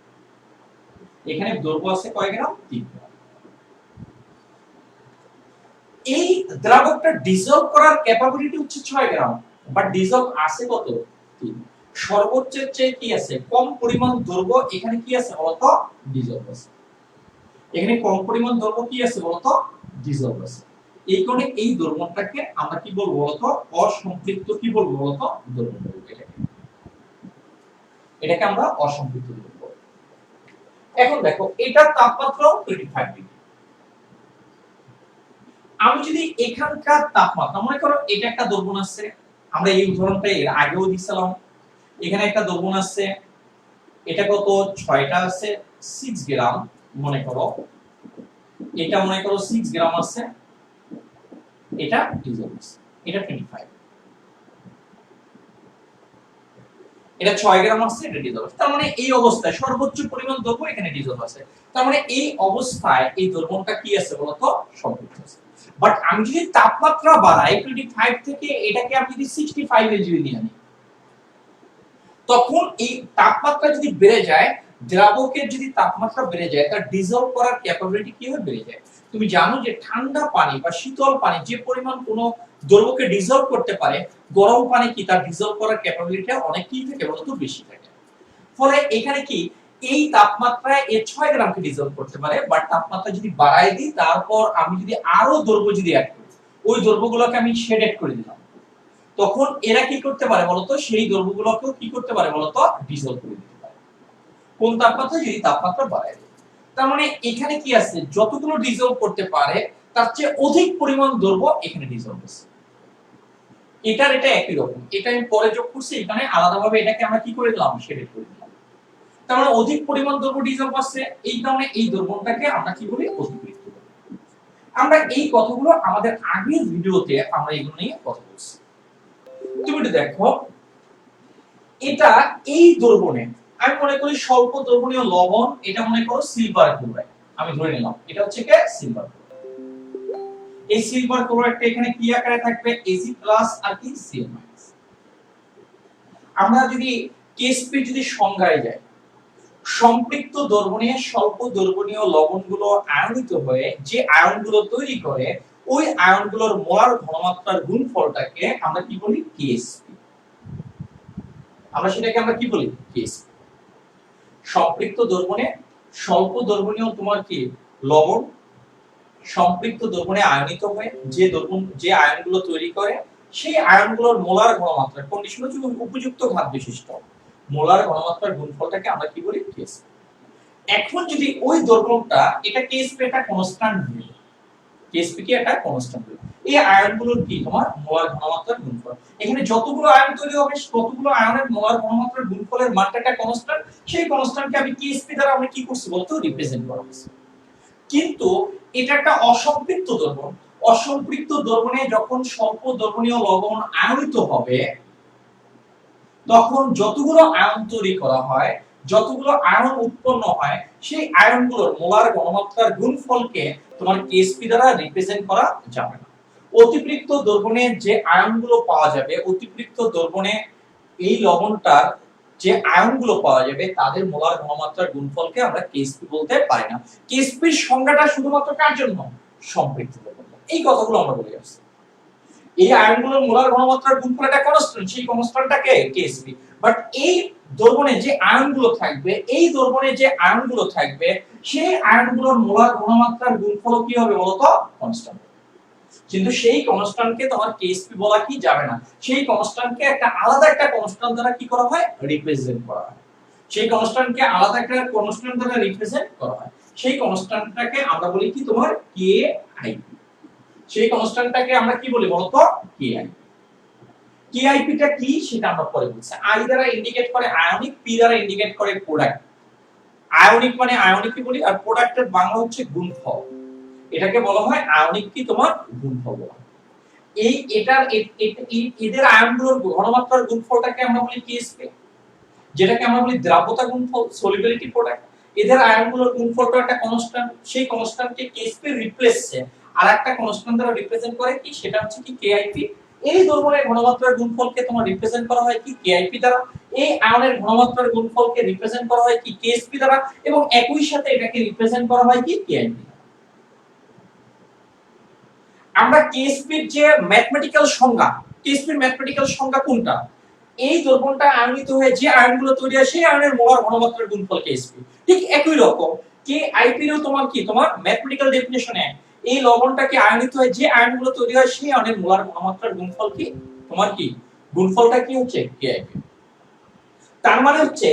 এখানে দ্রব্য আছে কয় গ্রাম 3 গ্রাম। এই দ্রাবকটা ডিসলভ করার ক্যাপাবিলিটি হচ্ছে 6 গ্রাম, বাট ডিসলভ আছে কত 3। সর্বোচ্চের চেয়ে কি আছে কম পরিমাণ দ্রব্য এখানে কি আছে বলতো ডিসলভ আছে। এখানে কম পরিমাণ দ্রব্য কি আছে বলতো ডিসলভ আছে। এই কারণে এই দ্রবণটাকে আমরা কি বলবো বলতো অসম্পৃক্ত কি বলবো বলতো দ্রবণ বলবো। এটাকে আমরা অসম্পৃক্ত দ্রবণ বলবো। এখন দেখো এটার তাপমাত্রা 25 ডিগ্রি। আমি যদি এখানকার তাপমাত্রা মনে করো এটা একটা দ্রবণ আছে, আমরা এই উদাহরণটা এর আগেও দিছিলাম। এখানে একটা দ্রবণ আছে, এটা কত 6টা আছে 6 গ্রাম মনে করো, এটা মনে করো 6 গ্রাম আছে, এটা ডিজল আছে, এটা 25, এটা 6 গ্রাম আছে, এটা ডিজল আছে। তার মানে এই অবস্থায় সর্বোচ্চ পরিমাণ দ্রব্য এখানে ডিজল আছে। তার মানে এই অবস্থায় এই দ্রবণটা কি আছে বলতো, সম্পৃক্ত আছে। বাট আমি যদি তাপমাত্রা বাড়াই 25 থেকে এটাকে আমি যদি 65 এ যদি নিয়ে আনি, তখন এই তাপমাত্রা যদি বেড়ে যায়, দ্রাবকের যদি তাপমাত্রা বেড়ে যায়, তার ডিজলভ করার ক্যাপাবিলিটি কি হবে, বেড়ে যায়। তুমি জানো যে ঠান্ডা পানি বা শীতল পানি যে পরিমাণ কোনো দ্রবকে ডিজলভ করতে পারে, গরম পানি কি তার ডিজলভ করার ক্যাপাবিলিটি অনেক কি থাকে বলতো, বেশি থাকে। ফলে এখানে কি এই তাপমাত্রায় এর 6 গ্রামকে ডিজলভ করতে পারে, বাট তাপমাত্রা যদি বাড়ায় দিই, তারপর আমি যদি আরো দ্রব্য যদি অ্যাড করি, ওই দ্রব্যগুলোকে আমি শেডেড করে দিলাম, তখন এরা কি করতে পারে বলতো, সেই দ্রব্যগুলোকেও কি করতে পারে বলতো, ডিজলভ করে দিতে পারে। কোন তাপমাত্রা, যদি তাপমাত্রা বাড়ায় দেয়। তার মানে এখানে কি আছে, যতগুলো ডিজলভ করতে পারে তার চেয়ে অধিক পরিমাণ দ্রব্য এখানে ডিজলভ আছে। এটার এটা একই রকম, এটা আমি পরে যোগ করছি, এখানে আলাদাভাবে এটাকে আমরা কি করে দিলাম, শেডেড করে দিলাম। তার মানে অধিক পরিমাণ দ্রব্য ডিজলভ আছে, এই কারণে এই দ্রবণটাকে আমরা কি বলি, অতিবৃত্ত বলি। আমরা এই কথাগুলো আমাদের আগের ভিডিওতে আমরা এগুলো নিয়ে কথা বলছি। তুমি একটু দেখো, এটা এই দ্রবণে আমি মনে করি স্বল্প দ্রবণীয় লবণ, এটা মনে করো সিলভার ক্লোরাইড, আমি ধরে নিলাম এটা হচ্ছে কি সিলভার ক্লোরাইড। এই সিলভার ক্লোরাইডটা এখানে কি আকারে থাকবে, Ag+ আর কি Cl-। আমরা যদি Ksp যদি সংজ্ঞায় যাই, সম্পৃক্ত দ্রবণে স্বল্প দ্রবণীয় লবণগুলো আয়নিত হয়ে যে আয়নগুলো তৈরি করে, ওই আয়নগুলোর মোলার ঘনমাত্রার গুণফলটাকে আমরা কি বলি, Ksp। আমরা সেটাকে আমরা কি বলি, Ksp। সম্পৃক্ত দ্রবণে স্বল্প দ্রবণীয় তোমার কি লবণ সম্পৃক্ত দ্রবণে আয়নিত হয়ে যে আয়নগুলো তৈরি করে, সেই আয়নগুলোর মোলার ঘনমাত্রা, কন্ডিশন হচ্ছে উপযুক্ত ঘাত বিশিষ্ট, মোলার ঘনমাত্রার গুণফলটাকে আমরা কি বলি, Ksp। এখন যদি ওই দ্রবণটা, এটা Ksp একটা কনস্ট্যান্ট ভ্যালু, Ksp কি একটা কনস্ট্যান্ট ভ্যালু, এই আয়নগুলোর কি তোমার মোলার ঘনমাত্রার গুণফল, এখানে যতগুলো আয়ন তৈরি হবে ততগুলো আয়নের মোলার ঘনমাত্রার গুণফলের মানটা একটা কনস্ট্যান্ট, সেই কনস্ট্যান্টকে আমি Ksp দ্বারা আমরা কি করছি বলতো, রিপ্রেজেন্ট করা হয়েছে। কিন্তু এটা একটা অসম্পৃক্ত দ্রবণ, অসম্পৃক্ত দ্রবণে যখন স্বল্প দ্রবণীয় লবণ আয়নিত হবে, তখন যতগুলো আয়ন তৈরি করা হয়, যতগুলো আয়ন উৎপন্ন হয়, সেই আয়নগুলোর মোলার ঘনমাত্রার গুণফলকে তোমার Ksp দ্বারা রিপ্রেজেন্ট করা যাবে না। অতিপৃক্ত দ্রবণে যে আয়নগুলো পাওয়া যাবে, অতিপৃক্ত দ্রবণে এই লবণটার যে আয়নগুলো পাওয়া যাবে, তাদের মোলার ঘনমাত্রার গুণফলকে আমরা Ksp বলতে পারি না। Ksp এর সংজ্ঞাটা শুধুমাত্র কার জন্য, সম্পৃক্ত দ্রবণ। এই কথাগুলো আমরা বলে আসছি। এই আয়নগুলোর মোলার ঘনমাত্রার গুণফল একটা কনস্ট্যান্ট, সেই কনস্ট্যান্টটাকে Ksp। বাট এই দ্রবণে যে আয়নগুলো থাকবে, এই দ্রবণে যে আয়নগুলো থাকবে, সেই আয়নগুলোর মোলার ঘনমাত্রার গুণফল কি হবে বলতো, কনস্ট্যান্ট। কিন্তু সেই কনস্ট্যান্টকে তোমার Ksp বলা কি যাবে না, সেই কনস্ট্যান্টকে একটা আলাদা একটা কনস্ট্যান্ট দ্বারা কি করা হয়, রিপ্রেজেন্ট করা হয়। সেই কনস্ট্যান্টকে আলাদা একটা কনস্ট্যান্ট দ্বারা রিপ্রেজেন্ট করা হয়, সেই কনস্ট্যান্টটাকে আমরা বলি কি তোমার KIP। সেই কনস্ট্যান্টটাকে আমরা কি বলি বলতো, KIP। KIP টা কি সেটা আমরা পরে বলছি। I দ্বারা ইন্ডিকেট করে আয়নিক, P দ্বারা ইন্ডিকেট করে প্রোডাক্ট। আয়নিক মানে আয়নিক কি বলি, আর প্রোডাক্টের বাংলা হচ্ছে গুণফল, এটাকে বলা হয় আয়নিক কি তোমার গুণফল বলা হয়। এই এটার এদের আয়নগুলোর ঘনমাত্রার গুণফলটাকে আমরা বলি Ksp, যেটাকে আমরা বলি দ্রাব্যতা গুণফল, সলিবিলিটি প্রোডাক্ট। এদের আয়নগুলোর গুণফলটা একটা কনস্ট্যান্ট, সেই কনস্ট্যান্টকে Ksp এর রিপ্লেসে আরেকটা কনস্ট্যান্ট দ্বারা রিপ্রেজেন্ট করে কি, সেটা হচ্ছে কি KIP। এই দ্রবণের ঘনমাত্রার গুণফলকে তোমার রিপ্রেজেন্ট করা হয় কি, KIP দ্বারা। এই আয়নের ঘনমাত্রার গুণফলকে রিপ্রেজেন্ট করা হয় কি, Ksp দ্বারা, এবং একই সাথে এটাকে রিপ্রেজেন্ট করা হয় কি, KIP। আমরা Ksp এর যে ম্যাথমেটিক্যাল সংজ্ঞা, Ksp এর ম্যাথমেটিক্যাল সংজ্ঞা কোনটা, এই দ্রবণটা আয়নিত হয়ে যে আয়নগুলো তৈরি হয়, সেই আয়নের মোলার ঘনমাত্রার গুণফল Ksp। ঠিক একই রকম KIP এরও তোমার কি, তোমার ম্যাথমেটিক্যাল ডেফিনিশনে এই লবণটাকে আয়নিত হয়ে যে আয়নগুলো তৈরি হয়, সেই আয়নের মোলার ঘনমাত্রার গুণফল কি, তোমার কি গুণফলটা কি হচ্ছে, KIP। তার মানে হচ্ছে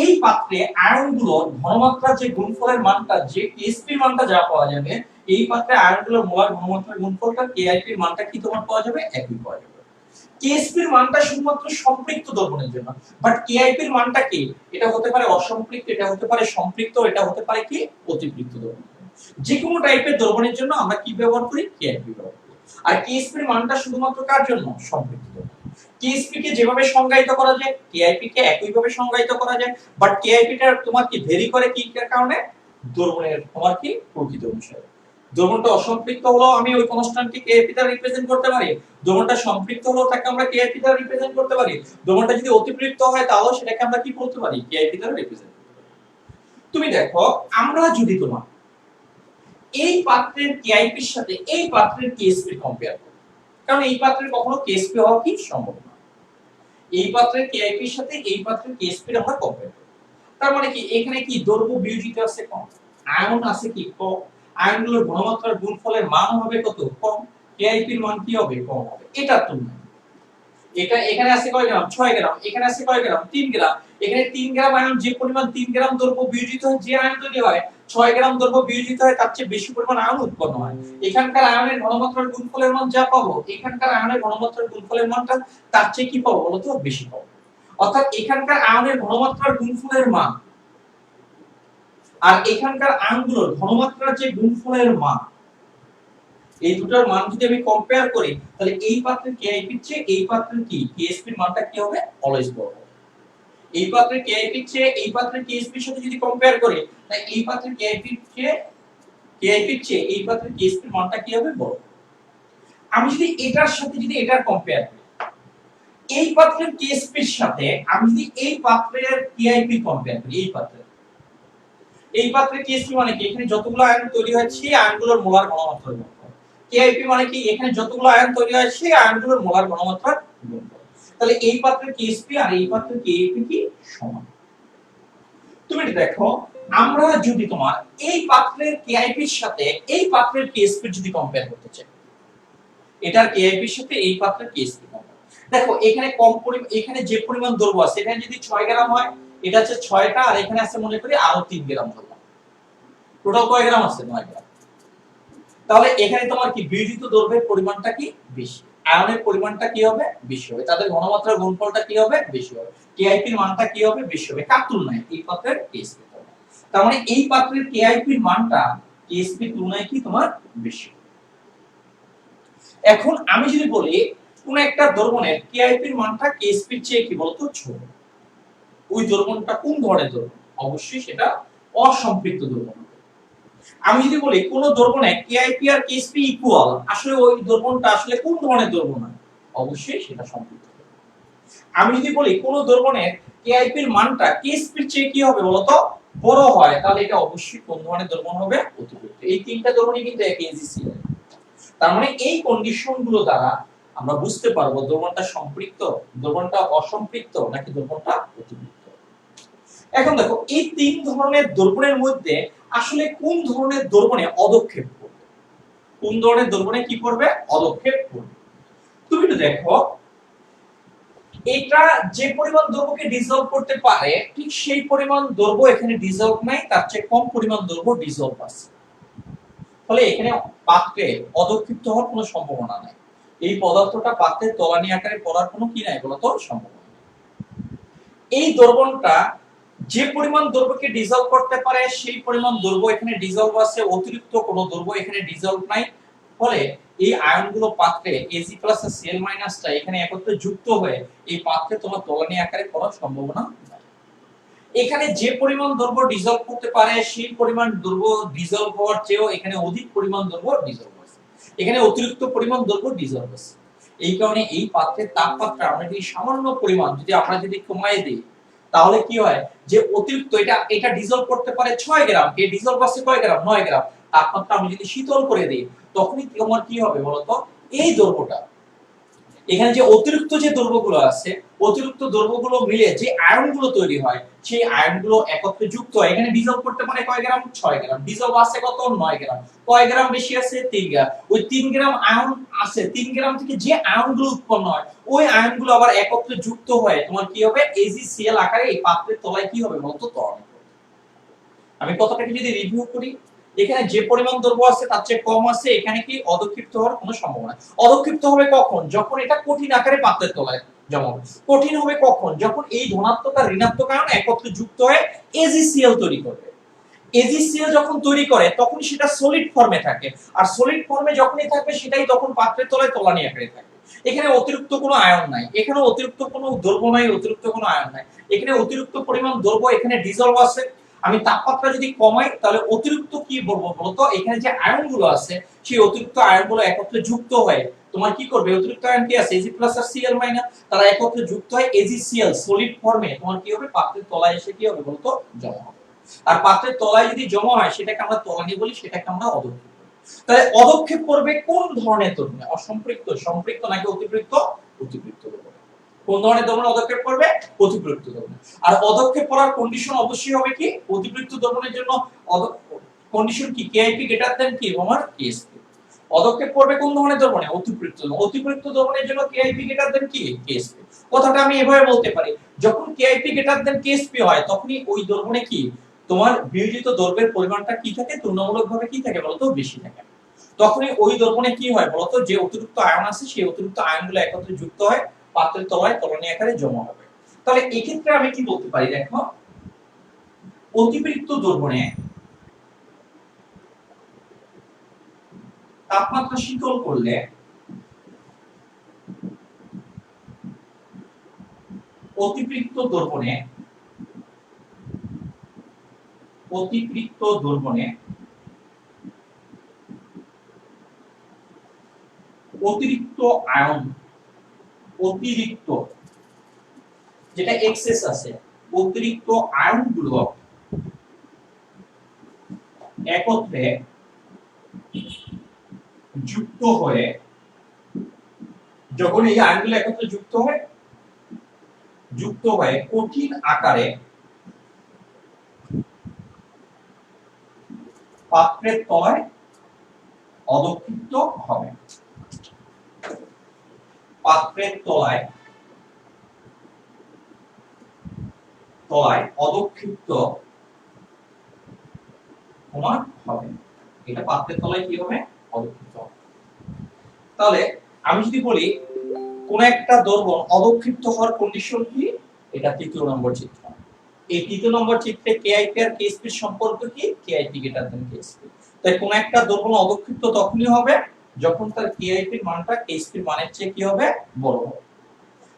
এই পাত্রে আয়নগুলোর ঘনমাত্রার যে গুণফলের মানটা, যে Ksp এর মানটা যা পাওয়া যাবে, এই পাত্রে আয়নগুলোর মোলার ঘনমাত্রার গুণফলটা KIP এর মানটা কি তোমার পাওয়া যাবে, একই পাওয়া যাবে। কেএসপি এর মানটা শুধুমাত্র সম্পৃক্ত দ্রবণের জন্য, বাট কেআইপি এর মানটা কি, এটা হতে পারে অসম্পৃক্ত, এটা হতে পারে সম্পৃক্ত, এটা হতে পারে কি অতিপৃক্ত দ্রবণ। যে কোনো টাইপের দ্রবণের জন্য আমরা কি ব্যবহার করি, কেআইপি ব্যবহার করি। আর কেএসপি এর মানটা শুধুমাত্র কার জন্য, সম্পৃক্ত দ্রবণ। কেএসপি কে যেভাবে সংজ্ঞায়িত করা যায় কেআইপি কে একইভাবে সংজ্ঞায়িত করা যায়, বাট কেআইপি টা তোমার কি ভেরি করে কি কারণে, দ্রবণের তোমার কি প্রকৃতি অনুসারে। দ্রবণটা অসম্পৃক্ত হলো আমি ওই কনস্ট্যান্টকে কেআইপি দ্বারা রিপ্রেজেন্ট করতে পারি, দ্রবণটা সম্পৃক্ত হলো তাকে আমরা কেআইপি দ্বারা রিপ্রেজেন্ট করতে পারি, দ্রবণটা যদি অতিপৃক্ত হয় তাহলে সেটাকে আমরা কি বলতে পারি, কেআইপি দ্বারা রিপ্রেজেন্ট করতে পারি। তুমি দেখো আমরা যদি তোমার এই পাত্রের কেআইপির সাথে এই পাত্রের কেএসপি কম্পেয়ার করি, কারণ এই পাত্রের কখনো কেএসপি হওয়া কি সম্ভব না, এই পাত্রের কেআইপির সাথে এই পাত্রের কেএসপি আমরা কম্পেয়ার করি, তার মানে কি এখানে কি দৈর্ঘ্য বিয়োজিত আছে কম, আয়ন আছে কি কম, আয়নগুলোর ঘনমাত্রার গুণফলের মান হবে কত কম, কেআইপি এর মান কি হবে কম হবে। এটা তুলনা, এটা এখানে আছে কয় গ্রাম 6 গ্রাম, এখানে আছে কয় গ্রাম 3 গ্রাম, এখানে 3 গ্রাম আয়ন যে পরিমাণ 3 গ্রাম দৈর্ঘ্য বিয়োজিত হয় যে আয়ন তৈরি হয় 6 গ্রাম দৈর্ঘ্য বিয়োজিত হয় তার চেয়ে বেশি পরিমাণ আয়ন উৎপন্ন হয়। এখানকার আয়নের ঘনমাত্রার গুণফলের মান যা পাবো এখানকার আয়নের ঘনমাত্রার গুণফলের মানটা তার চেয়ে কি পাবো বলতো বেশি পাবো। অর্থাৎ এখানকার আয়নের ঘনমাত্রার গুণফলের মান আর এখানকার আয়নগুলোর ঘনমাত্রার যে গুণফলের মান, এই দুটোর মান যদি আমি কম্পেয়ার করি তাহলে এই পাত্রের কেআইপি এর চেয়ে এই পাত্রের কি কেএসপি এর মানটা কি হবে অলওয়েজ বড় হবে। এই পাত্রের কেআইপি এর চেয়ে এই পাত্রের কেএসপি এর সাথে যদি কম্পেয়ার করি তাহলে এই পাত্রের কেআইপি এর চেয়ে এই পাত্রের কেএসপি এর মানটা কি হবে বড়। আমি যদি এটার সাথে যদি এটার কম্পেয়ার করি, এই পাত্রের কেএসপি এর সাথে আমি যদি এই পাত্রের কেআইপি কম্পেয়ার করি, এই পাত্রের কেএসপি মানে কি এখানে যতগুলো আয়ন তৈরি হয় সেই আয়নগুলোর মোলার ঘনমাত্রা গুণফল, কেআইপি মানে কি এখানে যতগুলো আয়ন তৈরি হয় সেই আয়নগুলোর মোলার ঘনমাত্রা গুণফল। তাহলে এই পাত্রের কেএসপি আর এই পাত্রের কেআইপি কি সমান। তুমি দেখো আমরা যদি তোমার এই পাত্রের কেআইপি এর সাথে এই পাত্রের কেএসপি যদি কম্পেয়ার করতে চাই, এটার কেআইপি এর সাথে এই পাত্রের কেএসপি কম্পেয়ার, দেখো এখানে কম পরিমাণ এখানে যে পরিমাণ দৈর্ঘ্য আছে এখানে যদি 6 গ্রাম হয় এটা হচ্ছে 6টা আর এখানে আছে মনে করি আরো 3 গ্রাম ধরলাম, টোটাল কয় গ্রাম আছে 9 গ্রাম। তাহলে এখানে তোমার কি বিয়োজিত দৈর্ঘ্যের পরিমাণটা কি বেশি, আয়নের পরিমাণটা কি হবে বেশি হবে, তাদের ঘনমাত্রার গুণফলটা কি হবে বেশি হবে, কেআইপি এর মানটা কি হবে বেশি হবে কার তুলনায় এই পাত্রের কেএসপি তুলনায়। তার মানে এই পাত্রের কেআইপি এর মানটা কেএসপি তুলনায় কি তোমার বেশি। এখন আমি যদি বলি কোন একটা দ্রবণের কেআইপি এর মানটা কেএসপি এর চেয়ে কি বলতো ছোট, ওই দ্রবণটা কোন ধরনের দ্রবণ, অবশ্যই সেটা অসম্পৃক্ত দ্রবণ। আমি যদি বলি কোন দ্রবণে কেআইপি আর কেএসপি ইকুয়াল, আসলে ওই দ্রবণটা আসলে কোন ধরনের দ্রবণ, অবশ্যই সেটা সম্পৃক্ত। আমি যদি বলি কোন দ্রবণের কেআইপি এর মানটা কেএসপি এর চেয়ে কি হবে বলতো বড় হয়, তাহলে এটা অবশ্যই কোন ধরনের দ্রবণ হবে অতিপৃক্ত। এই তিনটা দ্রবণই কিন্তু একই এজিসি। তার মানে এই কন্ডিশনগুলো দ্বারা আমরা বুঝতে পারবো দ্রবণটা সম্পৃক্ত, দ্রবণটা অসম্পৃক্ত নাকি দ্রবণটা অতিপৃক্ত। এখন দেখো এই তিন ধরনের দ্রবণের মধ্যে আসলে কোন ধরনের দ্রবণে অদক্ষেপ করবে, কোন ধরনের দ্রবণে কি করবে অদক্ষেপ করবে। তুমি তো দেখো এটা যে পরিমাণ দ্রব্যকে ডিসলভ করতে পারে ঠিক সেই পরিমাণ দ্রব্য এখানে ডিসলভ নাই, তার চেয়ে কম পরিমাণ দ্রব্য ডিসলভ আছে, ফলে এখানে পাত্রে অদক্ষিপ্ত হওয়ার কোনো সম্ভাবনা নাই। এই পদার্থটা পাত্রের তলানি আকারে পড়ার কোনো কি নাই বলতো সম্ভাবনা। এই দ্রবণটা যে পরিমাণ দ্রব্যকে ডিসলভ করতে পারে সেই পরিমাণ দ্রব্য এখানে ডিসলভ আছে, অতিরিক্ত কোনো দ্রব্য এখানে ডিসলভ নাই, ফলে এই আয়নগুলো পাত্রে Ag+ আর Cl- টা এখানে একত্রে যুক্ত হয়ে এই পাত্রে তোমার তলানি আকারে পড়ার সম্ভাবনা নাই। এখানে যে পরিমাণ দ্রব্য ডিসলভ করতে পারে সেই পরিমাণ দ্রব্য ডিসলভ হওয়ার চেয়েও এখানে অধিক পরিমাণ দ্রব্য ডিসলভ আছে, এখানে অতিরিক্ত পরিমাণ দ্রব্য ডিসলভ আছে। এই কারণে এই পাত্রের তাপমাত্রা আমরা যদি সামান্য পরিমাণ আমরা যদি কমায় দেই তাহলে কি হয় যে অতিরিক্ত এটা ডিসলভ করতে পারে 6 গ্রাম, কে ডিসলভ আছে কয় গ্রাম 9 গ্রাম, তাপমাত্রা আমি যদি শীতল করে দেই তখনই তোমার কি হবে বলতো এই দ্রব্যটা এখানে যে অতিরিক্ত যে দ্রব্যগুলো আছে অতিরিক্ত দ্রব্যগুলো মিলে যে আয়নগুলো তৈরি হয় সেই আয়নগুলো একত্রে যুক্ত হয়, এখানে ডিসলভ করতে পারে কয় গ্রাম 6 গ্রাম, ডিসলভ আছে কত 9 গ্রাম, কয় গ্রাম বেশি আছে 3 গ্রাম, ওই 3 গ্রাম আয়ন আছে 3 গ্রাম থেকে যে আয়নগুলো উৎপন্ন হয় ওই আয়নগুলো আবার একত্রে যুক্ত হয় তোমার কি হবে AgCl আকারে এই পাত্রের তলায় কি হবে বলতো ত্বরণ। আমি কথাটাকে যদি রিভিউ করি এখানে যে পরিমাণ দৈর্ঘ্য আছে তার চেয়ে কম আছে, এখানে কি অধঃক্ষিপ্ত হওয়ার কোনো সম্ভাবনা। অধঃক্ষিপ্ত হবে কখন? যখন এটা কঠিন আকারে পাত্রের তলায় জমা হবে। কঠিন হবে কখন? যখন এই ধনাত্মক আর ঋণাত্মক আয়ন একত্রে যুক্ত হয়ে এজিসিএল তৈরি করবে। এজিসিএল যখন তৈরি করে তখন সেটা সলিড ফর্মে থাকে, আর সলিড ফর্মে যখনই থাকবে সেটাই তখন পাত্রের তলায় তলানি আকারে থাকবে। এখানে অতিরিক্ত কোনো আয়ন নাই, এখানে অতিরিক্ত কোনো দ্রব্য নাই, অতিরিক্ত কোনো আয়ন নাই। এখানে অতিরিক্ত পরিমাণ দ্রব্য এখানে ডিজলভ আছে। আমি তাপমাত্রা যদি কমাই তাহলে অতিরিক্ত কি বলবো বলতো, এখানে যে আয়নগুলো আছে সেই অতিরিক্ত আয়নগুলো একত্রে যুক্ত হয়ে তোমার কি করবে, অতিরিক্ত আয়ন কি আছে Ag+ আর Cl-, তারা একত্রে যুক্ত হয় AgCl সলিড ফর্মে তোমার কি হবে, পাত্রের তলায় এসে কি হবে বলতো, জমা হবে। আর পাত্রের তলায় যদি জমা হয় সেটাকে আমরা তলানি বলি, সেটাকে আমরা অধঃক্ষেপ বলি। তাহলে অধঃক্ষেপ করবে কোন ধরনের দ্রবণে? অসম্পৃক্ত, সম্পৃক্ত নাকি অতিপৃক্ত? অতিপৃক্ত দ্রবণে। কোন ধরনের দ্রবণে অধঃক্ষেপ করবে? অতিপৃক্ত দ্রবণে। আর অধঃক্ষেপ করার কন্ডিশন অবশ্যই হবে কি, অতিপৃক্ত দ্রবণের জন্য কন্ডিশন কি, কেআইপি গ্রেটার দেন কি আমার কেএসপি। অধঃক্ষেপ করবে কোন ধরনের দ্রবণে? অতিপৃক্ত। অতিপৃক্ত দ্রবণের জন্য কেআইপি গ্রেটার দেন কি কেএসপি। কথাটা আমি এভাবে বলতে পারি, যখন কেআইপি গ্রেটার দেন কেএসপি হয় তখনই ওই দ্রবণে কি তোমার বিয়োজিত দ্রব্যের পরিমাণটা কি থাকে, তুলনামূলকভাবে কি থাকে বলতো, বেশি থাকে। তখনই ওই দ্রবণে কি হয় বলতো, যে অতিরিক্ত আয়ন আছে সেই অতিরিক্ত আয়নগুলো একত্রে যুক্ত হয় পাত্রের তলায় তলানি আকারে জমা হবে। তাহলে এই ক্ষেত্রে আমি কি বলতে পারি, দেখো অতিপৃক্ত দ্রবণে তাপমাত্রা শীতল করলে অতিপৃক্ত দ্রবণে অতিরিক্ত আয়ন, অতিরিক্ত যেটা এক্সেস আছে, অতিরিক্ত আয়নগুলো একত্রে যুক্ত হয়ে, যখন এই আয়নগুলো একত্রে যুক্ত হয়ে কঠিন আকারে পাত্রের তলায় অধঃক্ষিপ্ত হবে। পাত্রের তলায় অধঃক্ষিপ্ত তোমার হবে। এটা পাত্রের তলায় কি হবে, অধঃক্ষিপ্ত হবে। তাহলে আমি যদি বলি কোন একটা দ্রবণ অধঃক্ষিপ্ত হওয়ার কন্ডিশন কি, এটা তৃতীয় নম্বর চিত্র। এই তৃতীয় নম্বর চিত্রে কেআইপি আর কেএসপি এর সম্পর্ক কি, কেআইপি গ্রেটার দেন কেএসপি। তাই কোন একটা দ্রবণ অধঃক্ষিপ্ত তখনই হবে যখন তার কেআইপি এর মানটা কেএসপি এর মানের চেয়ে কি হবে, বড় হবে।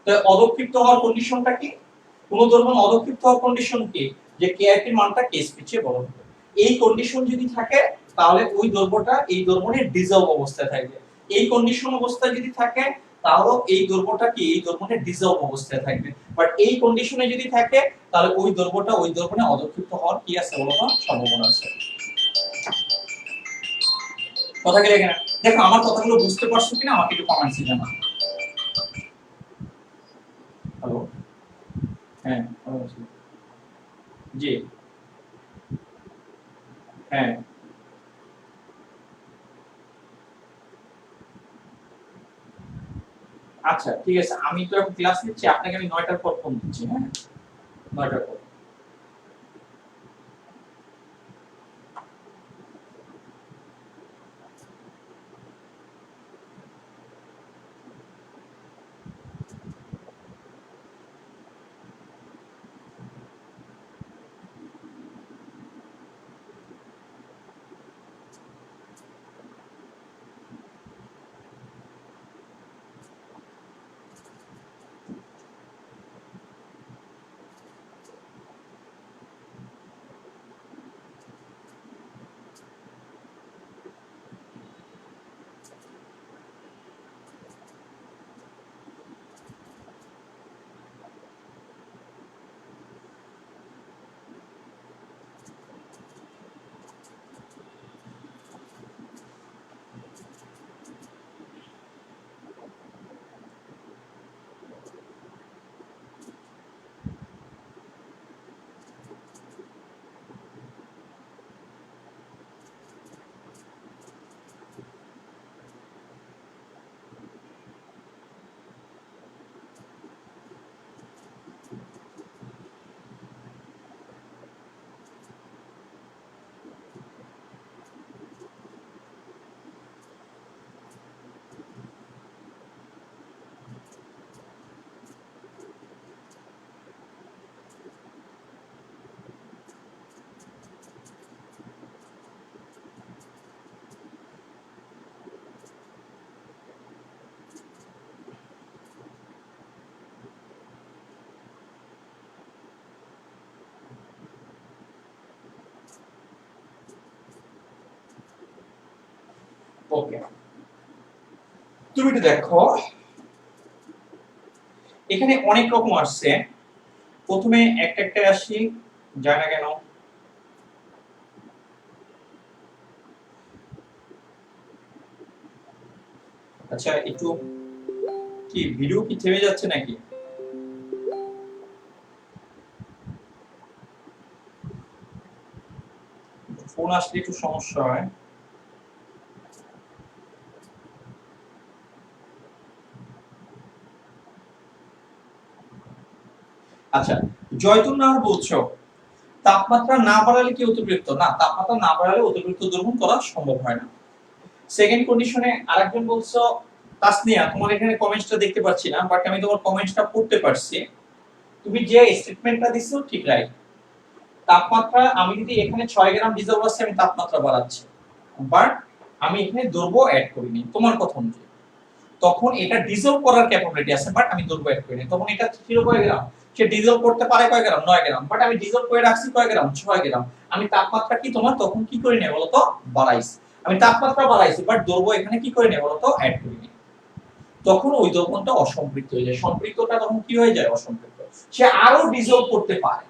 তাই অধঃক্ষিপ্ত হওয়ার কন্ডিশনটা কি, কোন দ্রবণ অধঃক্ষিপ্ত হওয়ার কন্ডিশন কি, যে কেআইপি এর মানটা কেএসপি এর চেয়ে বড় হবে। এই কন্ডিশন যদি থাকে তাহলে ওই দ্রব্যটা এই দ্রবণের ডিজলভ অবস্থায় থাকবে। এই কন্ডিশন অবস্থায় যদি থাকে তাহলে এই দ্রব্যটা কি এই দ্রবণের ডিজলভ অবস্থায় থাকবে। বাট এই কন্ডিশনে যদি থাকে তাহলে ওই দ্রব্যটা ওই দ্রবণে অধঃক্ষিপ্ত হওয়ার কি আছে বলতো, সম্ভাবনা আছে। কথা কি এখানে দেখো, আমার কথাগুলো বুঝতে পারছো কিনা আমাকে একটু কমেন্টসে জানাও। হ্যালো, হ্যাঁ জি, হ্যাঁ আচ্ছা ঠিক আছে, আমি তো এখন ক্লাস নিচ্ছি, আপনাকে আমি 9টার পর ফোন দিচ্ছি। হ্যাঁ 9টার পর। তুমি একটু দেখো এখানে অনেক রকম আসছে, প্রথমে একটা একটা আসি, যায় না কেন। আচ্ছা একটু কি ভিডিও কি থেমে যাচ্ছে নাকি? ফোন আসলে একটু সমস্যা হয়। আচ্ছা, জয়তুন নাহর বলছো তাপমাত্রা না বাড়ালে কি অতিরিক্ত? না, তাপমাত্রা না বাড়ালে অতিরিক্ত দ্রবণ করা সম্ভব হয় না। সেকেন্ড কন্ডিশনে আরেকজন বলছো তাসনিয়া, তোমার এখানে কমেন্টসটা দেখতে পাচ্ছি না, বাট আমি তোমার কমেন্টসটা পড়তে পারছি। তুমি যে স্টেটমেন্টটা দিছো ঠিক রাইট। তাপমাত্রা আমি যদি এখানে 6 গ্রাম ডিজেল আছে আমি তাপমাত্রা বাড়াচ্ছি, বাট আমি এখানে দ্রব্য অ্যাড করিনি তোমার কথা অনুযায়ী, তখন এটা ডিজলভ করার ক্যাপাবিলিটি আছে, বাট আমি দ্রব্য অ্যাড করিনি, তখন এটা ছিল কয় গ্রাম, সে ডিজলভ করতে পারে কয় গ্রাম, 9 গ্রাম, বাট আমি ডিজলভ করে রাখছি কয় গ্রাম, 6 গ্রাম। আমি তাপমাত্রা কি তোমার তখন কি করে নেব বলতো, বাড়াইছি। আমি তাপমাত্রা বাড়াইছি বাট দ্রব্য এখানে কি করে নেব বলতো, অ্যাড করিনি। তখন ওই দ্রবণটা অসম্পৃক্ত হয়ে যায়, সম্পৃক্তটা তখন কি হয়ে যায়, অসম্পৃক্ত। সে আরো ডিজলভ করতে পারে,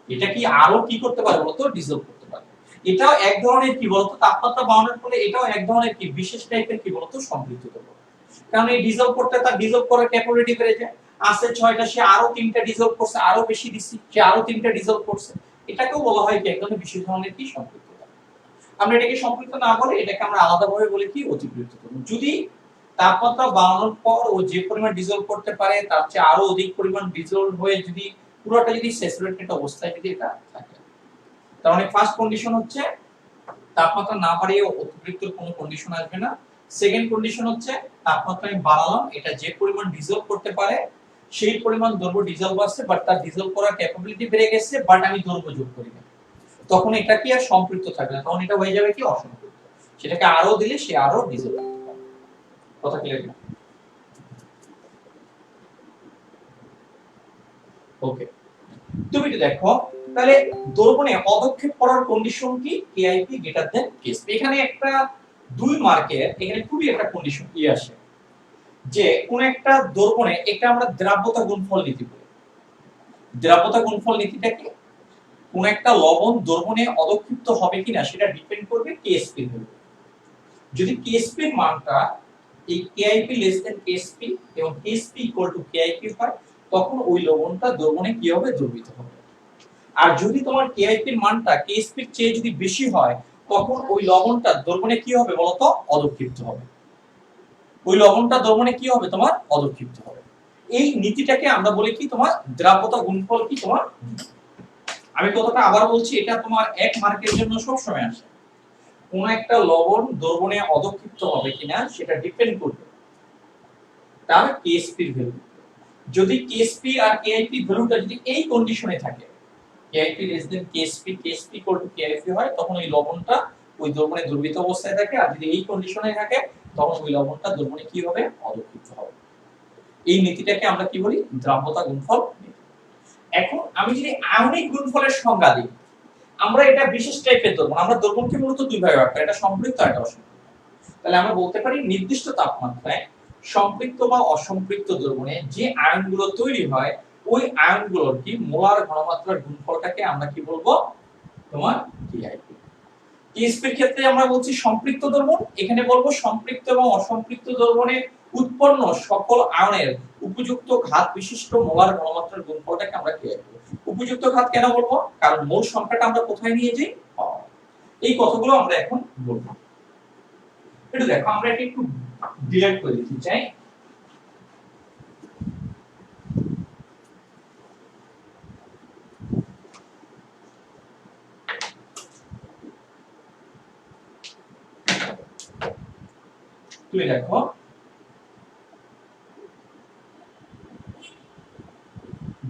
এটা কি আরো কি করতে পারে বলতো, ডিজলভ করতে পারে। এটাও এক ধরনের কি বলতো, তাপমাত্রা বাড়ানোর ফলে এটাও এক ধরনের কি বিশেষ টাইপের কি বলতো, সম্পৃক্ত দ্রবণ। কারণ এই ডিজলভ করতে তার ডিজলভ করার ক্যাপাবিলিটি বেড়ে যায়। আছে 6টা, সে আরো 3টা ডিজলভ করছে, আরো বেশি দিছি, সে আরো 3টা ডিজলভ করছে। এটাকেও বলা হয় কি একদম বিশেষ ধরনের কি সম্পৃক্ততা। আমরা এটাকে সম্পৃক্ত না বলে এটাকে আমরা আলাদাভাবে বলি কি অতিপৃক্ত দ্রবণ। যদি তাপমাত্রা বাড়ানোর পর ও যে পরিমাণ ডিজলভ করতে পারে তার চেয়ে আরো অধিক পরিমাণ ডিজলভ হয়ে যদি পুরোটা যদি স্যাচুরেটেড অবস্থায় যদি এটা থাকে, তার মানে ফার্স্ট কন্ডিশন হচ্ছে তাপমাত্রা না বাড়িয়ে অতিরিক্ত কোনো কন্ডিশন আসবে না। সেকেন্ড কন্ডিশন হচ্ছে তাপমাত্রা আমি বাড়ালাম, এটা যে পরিমাণ ডিজলভ করতে পারে সেই পরিমাণ দ্রব্য ডিজলভ আছে, বাট তার ডিজলভ করার ক্যাপাবিলিটি বেড়ে গেছে, বাট আমি দ্রব্য যোগ করি না, তখন এটা কি আর সম্পৃক্ত থাকবে না, তখন এটা হয়ে যাবে কি অসম্পৃক্ত। সেটাকে আরো দিলে সে আরো ডিজলভ করতে পারে। কথা ক্লিয়ার না? ওকে, তুমি কি দেখো তাহলে দ্রবণে অদক্ষেপ করার কন্ডিশন কি, কেআইপি গ্রেটার দেন কেএসপি। এখানে একটা 2 মার্কের এখানে খুবই একটা কন্ডিশন কি আসে যে কোন একটা দ্রবণে, এটা আমরা দ্রাব্যতা গুণফল নীতি বলি। দ্রাব্যতা গুণফল নীতিটা কি, কোন একটা লবণ দ্রবণে অদক্ষিপ্ত হবে কিনা সেটা ডিপেন্ড করবে কেএসপি এর উপর। যদি কেএসপি এর মানটা এই কেআইপি লেস দেন কেএসপি এবং কেএসপি ইকুয়াল টু কেআইপি হয়, তখন ওই লবণটা দ্রবণে কি হবে, দ্রবীভূত হবে। আর যদি তোমার কেআইপি এর মানটা কেএসপি এর চেয়ে যদি বেশি হয়, তখন ওই লবণটা দ্রবণে কি হবে বলতো, অদক্ষিপ্ত হবে। ওই লবণটা দ্রবণে কি হবে তোমার, অদক্ষিপ্ত হবে। এই নীতিটাকে আমরা বলি কি তোমার দ্রাব্যতা গুণফল কি তোমার। আমি কথাটা আবার বলছি, এটা তোমার 1 মার্কের জন্য সব সময় আসে। কোন একটা লবণ দ্রবণে অদক্ষিপ্ত হবে কিনা সেটা ডিপেন্ড করবে তার কেএসপি এর ভ্যালু। যদি কেএসপি আর কেআইপি ভ্যালুটা যদি এই কন্ডিশনে থাকে, KIP less than KSP, KSP equal to KIP হয়, তখন ওই লবণটা ওই দ্রবণে দ্রবীভূত অবস্থায় থাকে। আর যদি এই কন্ডিশনে থাকে তখন ওই লবণটা দ্রবণে কি হবে, অদক্ষিপ্ত হবে। এই নীতিটাকে আমরা কি বলি, দ্রাব্যতা গুণফল নীতি। এখন আমি যদি আয়নিক গুণফলের সংজ্ঞা দিই, আমরা এটা বিশেষ টাইপের দ্রবণ, আমরা দ্রবণকে মূলত দুই ভাগে ভাগ করি, এটা সম্পৃক্ত আর এটা অসম্পৃক্ত। তাহলে আমরা বলতে পারি নির্দিষ্ট তাপমাত্রায় সম্পৃক্ত বা অসম্পৃক্ত দ্রবণে যে আয়নগুলো তৈরি হয়, ওই আয়নগুলোর কি মোলার ঘনমাত্রার গুণফলটাকে আমরা কি বলবো, তোমার কেআইপি। কেএসপি এর ক্ষেত্রে আমরা বলছি সম্পৃক্ত দ্রবণ, এখানে বলবো সম্পৃক্ত এবং অসম্পৃক্ত দ্রবণে উৎপন্ন সকল আয়নের উপযুক্ত ঘাত বিশিষ্ট মোলার ঘনমাত্রার গুণফলটাকে আমরা কেআইপি। উপযুক্ত ঘাত কেন বলবো, কারণ মোল সংখ্যাটা আমরা কোথায় নিয়ে যাই, এই কথাগুলো আমরা এখন বলবো। এটা দেখো আমরা এটা একটু ডিলেট করে দিতে চাই। তুমি দেখো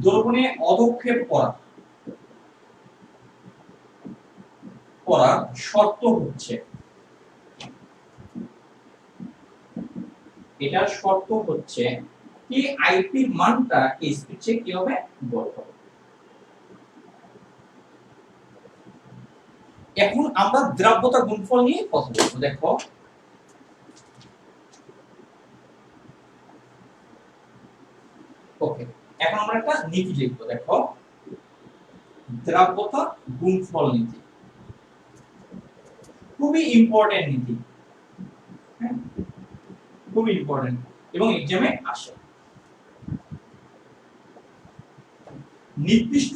দ্রবণে অদক্ষেপ করার শর্ত হচ্ছে, এটার শর্ত হচ্ছে কি আইপি মানটা কেএসপি এর চেয়ে কি হবে, বড় হবে। এখন আমরা দ্রাব্যতা গুণফল নিয়ে কথা বলবো। দেখো নীতি লিখবো, দেখো দ্রাব্যতা গুণফল নীতি, খুবই ইম্পর্টেন্ট নীতি, খুবই ইম্পর্টেন্ট এবং এক্সামে আসে। নির্দিষ্ট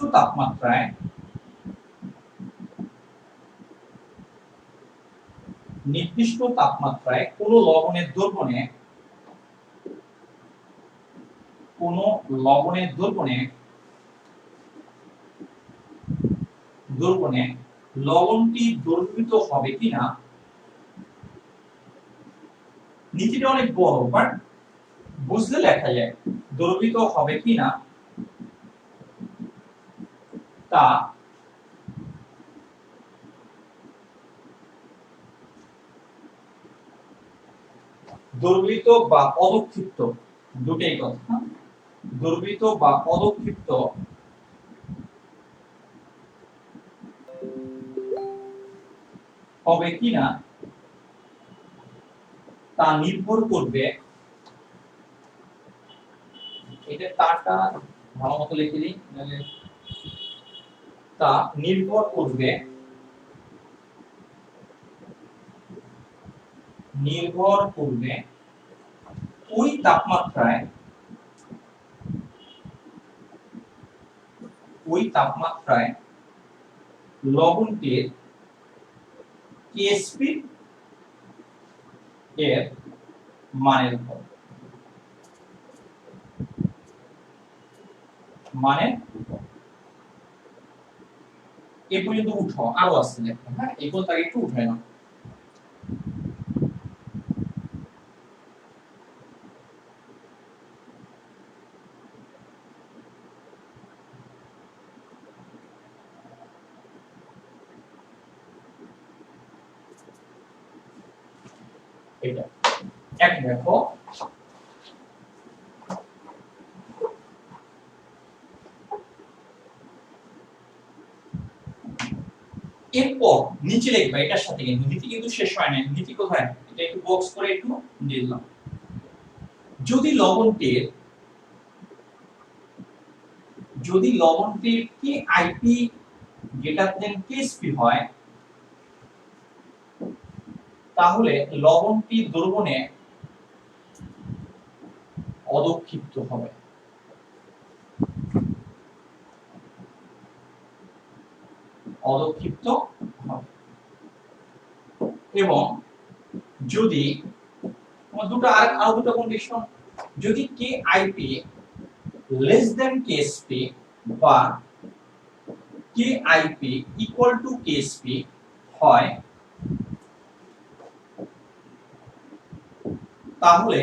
তাপমাত্রায় কোন লবণের দ্রবণে লবণটি দ্রবীভূত হবে কিনা, নীতিটা অনেক বড় বাট বুঝলে লেখা যায়, দ্রবীভূত হবে কিনা তা দ্রবীভূত বা অদক্ষিপ্ত, দুটোই কথা, দ্রবীভূত বা অদক্ষিপ্ত হবে কিনা তা নির্ভর করবে, এটা তাটা ভালো মতো লিখে দিই, তা নির্ভর করবে ওই তাপমাত্রায় লবণটির কেএসপি এর মানের উপর, এ পর্যন্ত উঠো, আরো আছে দেখো, হ্যাঁ এই পর্যন্ত একটু উঠে না। এটা এক দেখো, এরপর নিচে লিখবা, এটার সাথে কিন্তু নীতি কিন্তু শেষ হয় না, নীতি কোথায়, এটা একটু বক্স করে একটু দিলাম। যদি লবণটির কি আইপি গ্রেটার দেন কেএসপি হয়, তাহলে লবণটি দ্রবণে অদক্ষিপ্ত হবে, এবং যদি আরো দুটো কন্ডিশন, যদি কে আইপি লেস দেন কেএসপি বা কে আইপি ইকুয়াল টু কেএসপি হয়, তাহলে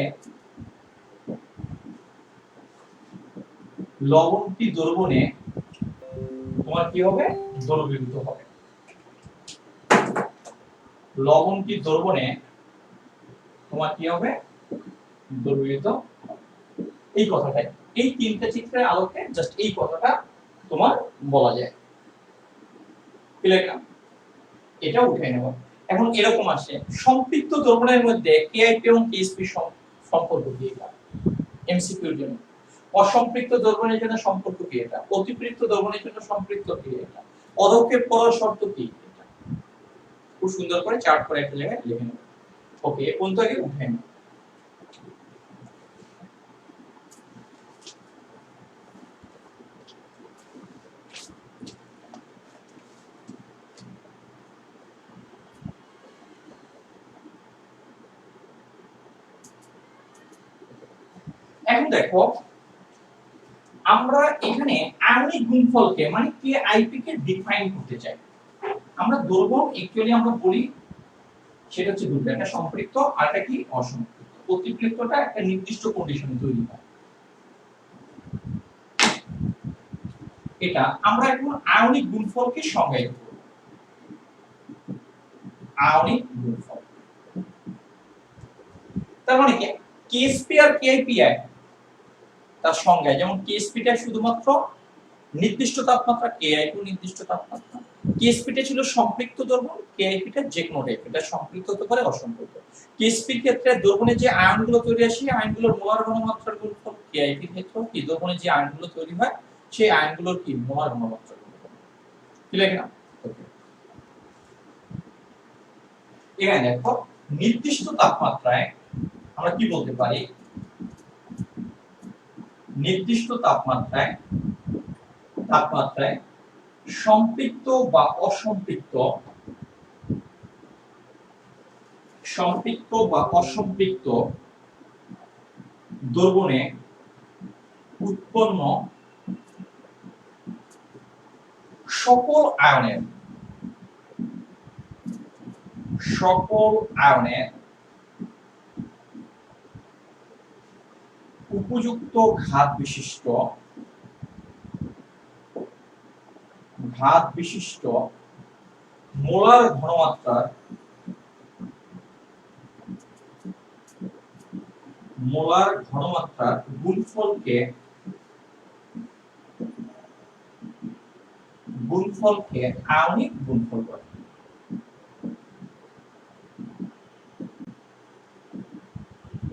লবণটি দ্রবণে তোমার কি হবে, দ্রবীভূত হবে, লবণটি দ্রবণে তোমার কি হবে, দ্রবীভূত। এই কথাটাই, এই তিনটা চিত্রের আলোকে জাস্ট এই কথাটা তোমার বলা যায়, ক্লিয়ার না? এটা উঠে নেব। এখন এরকম আসে, সম্পৃক্ত দ্রবণের মধ্যে কেআইপি এবং কেএসপি সম্পর্ক কি, এটা এমসিকিউর জন্য। অসম্পৃক্ত দ্রবণের জন্য সম্পর্ক কি এটা, অতিপৃক্ত দ্রবণের জন্য সম্পৃক্ত কি এটা, অদক্ষেপ করার শর্ত কি এটা, খুব সুন্দর করে চার্ট করে একটা জায়গায় লিখে নেব। ওকে, এই পর্যন্ত আগে উঠে নেব। এখন দেখো, আমরা এখানে আণবিক গুণফলকে মানে কে আইপি কে ডিফাইন করতে চাই। আমরা দ্রবণ অ্যাকচুয়ালি আমরা বলি সেটা হচ্ছে দুটো, একটা সম্পৃক্ত আর একটা কি অসম্পৃক্ত। অতিপৃক্তটা একটা নির্দিষ্ট কন্ডিশনে তৈরি হয়, এটা আমরা এখন আয়নিক গুণফলকে সংজ্ঞায়িত করব। আয়নিক গুণফল তার মানে কি, কেএসপি আর কেআইপিআই তার সংজ্ঞায়, যেমন কেএসপিটা শুধুমাত্র নির্দিষ্ট তাপমাত্রা, কেআইপি নির্দিষ্ট তাপমাত্রা। কেএসপিটা ছিল সম্পৃক্ত দ্রবণ, কেআইপিটা যে কোনো টাইপ, এটা সম্পৃক্ত হতে পারে অসম্পৃক্ত। কেএসপির ক্ষেত্রে দ্রবণে যে আয়নগুলো তৈরি হয় সেই আয়নগুলোর মোলার ঘনমাত্রার গুণফল, কেআইপির ক্ষেত্রে কি দ্রবণে যে আয়নগুলো তৈরি হয় সেই আয়নগুলোর কি মোলার ঘনমাত্রা কি লেখে না। এখানে দেখো নির্দিষ্ট তাপমাত্রায় আমরা কি বলতে পারি, নির্দিষ্ট তাপমাত্রায় সম্পৃক্ত বা অসম্পৃক্ত দ্রবণে উৎপন্ন সকল আয়নের উপযুক্ত ঘাত বিশিষ্ট মোলার ঘনমাত্রার গুণফলকে আয়নিক গুণফল বলে।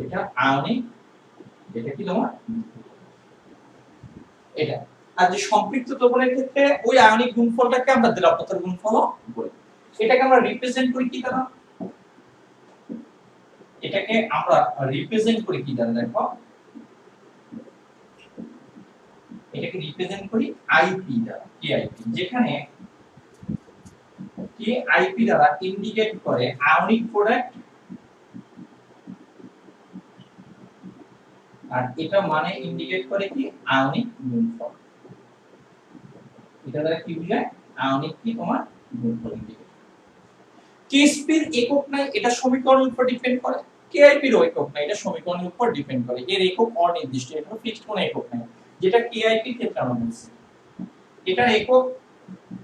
এটা আয়নিক, এটা কি তোমার এটা। আর যে সম্পৃক্ত দ্রবণের ক্ষেত্রে ওই আয়নিক গুণফলটাকে আমরা দ্রবণতার গুণফল বলি। এটাকে আমরা রিপ্রেজেন্ট করি কি দ্বারা, দেখো এটাকে রিপ্রেজেন্ট করি আইপি দ্বারা, কেআইপি, যেখানে কেআইপি দ্বারা ইন্ডিকেট করে আয়নিক প্রোডাক্ট, আর এটা মানে ইন্ডিকেট করে কি আয়নিক গুণফল। এটা দ্বারা কি বোঝায়, আয়নিক কি তোমার গুণফল ইন্ডিকেট। কেএসপি এর একক নাই, এটা সমীকরণের উপর ডিপেন্ড করে। কেআইপি এর একক নাই, এটা সমীকরণের উপর ডিপেন্ড করে। এর একক অনির্দিষ্ট, এটা ফিক্সড কোনো একক নাই, যেটা কেআইপি এর ক্ষেত্রে আমরা বলছি। এটার একক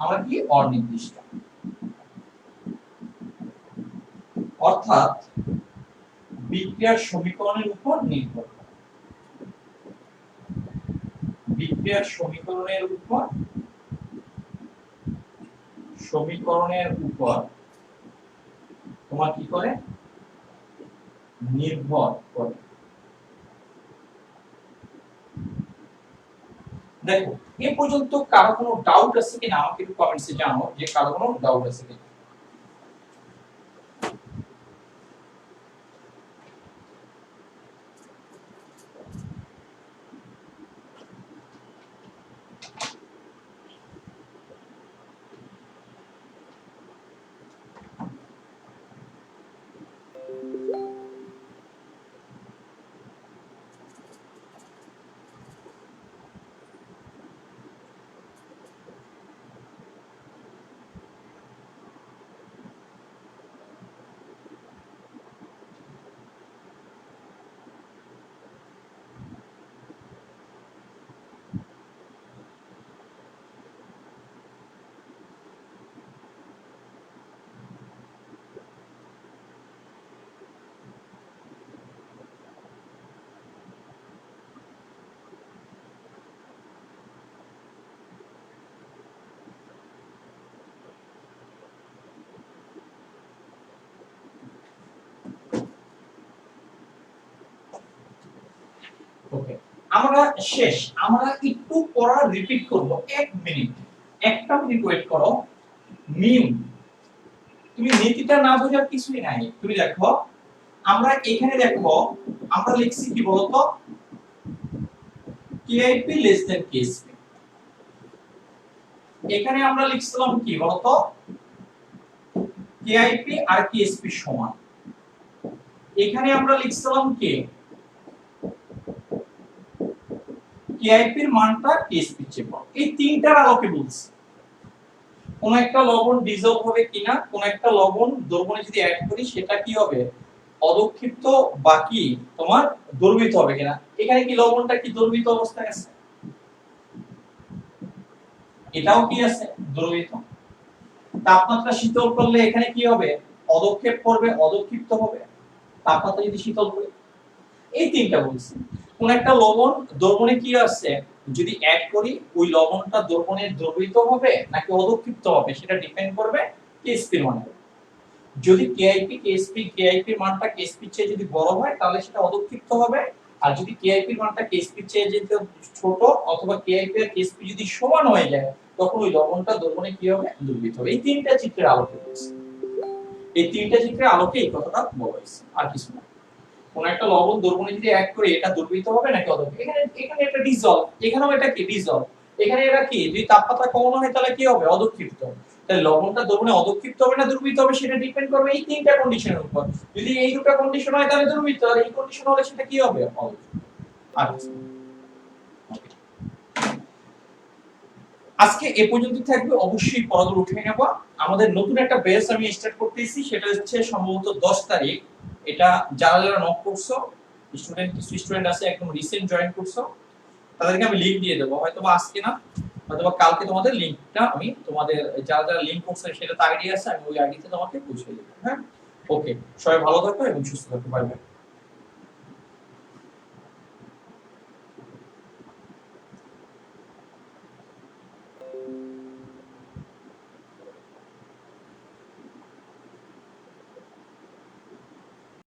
আমরা কি অনির্দিষ্ট, অর্থাৎ বিক্রিয়ার সমীকরণের উপর নির্ভর করে। বিক্রিয়ার সমীকরণের উপর তোমার কি করে, নির্ভর করে। দেখো এ পর্যন্ত কারো কোনো ডাউট আছে কিনা আমাকে একটু কমেন্টসে জানাও, যে কারো কোনো ডাউট আছে কিনা। ওকে, আমরা শেষ। আমরা একটু পড়া রিপিট করব 1 মিনিট, একটা মিনিট ওয়েট করো। মিউ, তুমি নীতিটা না বোঝার কিছুই নাই। তুমি দেখো আমরা এখানে দেখো আমরা লিখছি কি বলতো, কেআইপি লেস দ্যান কেএসপি। এখানে আমরা লিখছিলাম কি বলতো, কেআইপি আর কেএসপি সমান। এখানে আমরা লিখছিলাম কি কেআইপি এর মানটা কেএসপি এর চেয়ে বড়। এই তিনটার আলোকে বলছি কোন একটা লবণ ডিজলভ হবে কিনা, কোন একটা লবণ দ্রবণে যদি অ্যাড করি সেটা কি হবে, অদক্ষিপ্ত বাকি তোমার দ্রবীভূত হবে কিনা। এখানে কি লবণটা কি দ্রবীভূত অবস্থায় আছে, এটাও কি আছে দ্রবীভূত। তাপমাত্রা শীতল করলে এখানে কি হবে, অদক্ষেপ করবে, অদক্ষিপ্ত হবে। তাপমাত্রা যদি শীতল করি, এই তিনটা বলছি। কোন একটা লবণ দ্রবণে কি আছে যদি অ্যাড করি, ওই লবণটা দ্রবণে দ্রবীভূত হবে নাকি অদক্ষিপ্ত হবে সেটা ডিপেন্ড করবে কেএসপি এর মানে। যদি কেআইপি কেএসপি, কেআইপি এর মানটা কেএসপি এর চেয়ে যদি বড় হয় তাহলে সেটা অদক্ষিপ্ত হবে, আর যদি কেআইপি এর মানটা কেএসপি চেয়ে যেতে ছোট অথবা কেআইপি আর কেএসপি যদি সমান হয়ে যায় তখন ওই লবণটা দ্রবণে কি হবে দ্রবীভূত হবে। এই তিনটা চিত্রের আলোকে বলছি, এই তিনটা চিত্রের আলোকে এই কথাটা বলা হয়েছে, আর কিছু না। কোন একটা লবণ দ্রবণে যদি অ্যাড করে এটা দ্রবীভূত হবে নাকি অদ্রবীভূত, এখানে এখানে এটা ডিসলভ, এখানেও এটা কি ডিসলভ, এখানে এটা কি যদি তাপমাত্রা কমানো হয় তাহলে কি হবে অদক্ষিপ্ত। তাহলে লবণটা দ্রবণে অদক্ষিপ্ত হবে না দ্রবীভূত হবে সেটা ডিপেন্ড করবে এই তিনটা কন্ডিশনের উপর। যদি এই দুটো কন্ডিশন হয় তাহলে দ্রবীভূত, আর এই কন্ডিশন হলে সেটা কি হবে অদক্ষিপ্ত। আচ্ছা আজকে এ পর্যন্ত থাকবে, অবশ্যই পড়াগুলো উঠে নেব। আমাদের নতুন একটা ব্যাচ আমি স্টার্ট করতেছি, সেটা হচ্ছে সম্ভবত 10 তারিখ। এটা যারা যারা নক করছো স্টুডেন্ট, কিছু স্টুডেন্ট আছে একদম রিসেন্ট জয়েন করছো, তাদেরকে আমি লিংক দিয়ে দেবো, হয়তো বা আজকে না হয়তো বা কালকে তোমাদের লিংকটা আমি তোমাদের যারা যারা লিংক করছে সেটা তো আইডি আছে, আমি ওই আইডিতে তোমাকে পৌঁছে দেবো। হ্যাঁ ওকে, সবাই ভালো থাকো এবং সুস্থ থাকো, বাই বাই।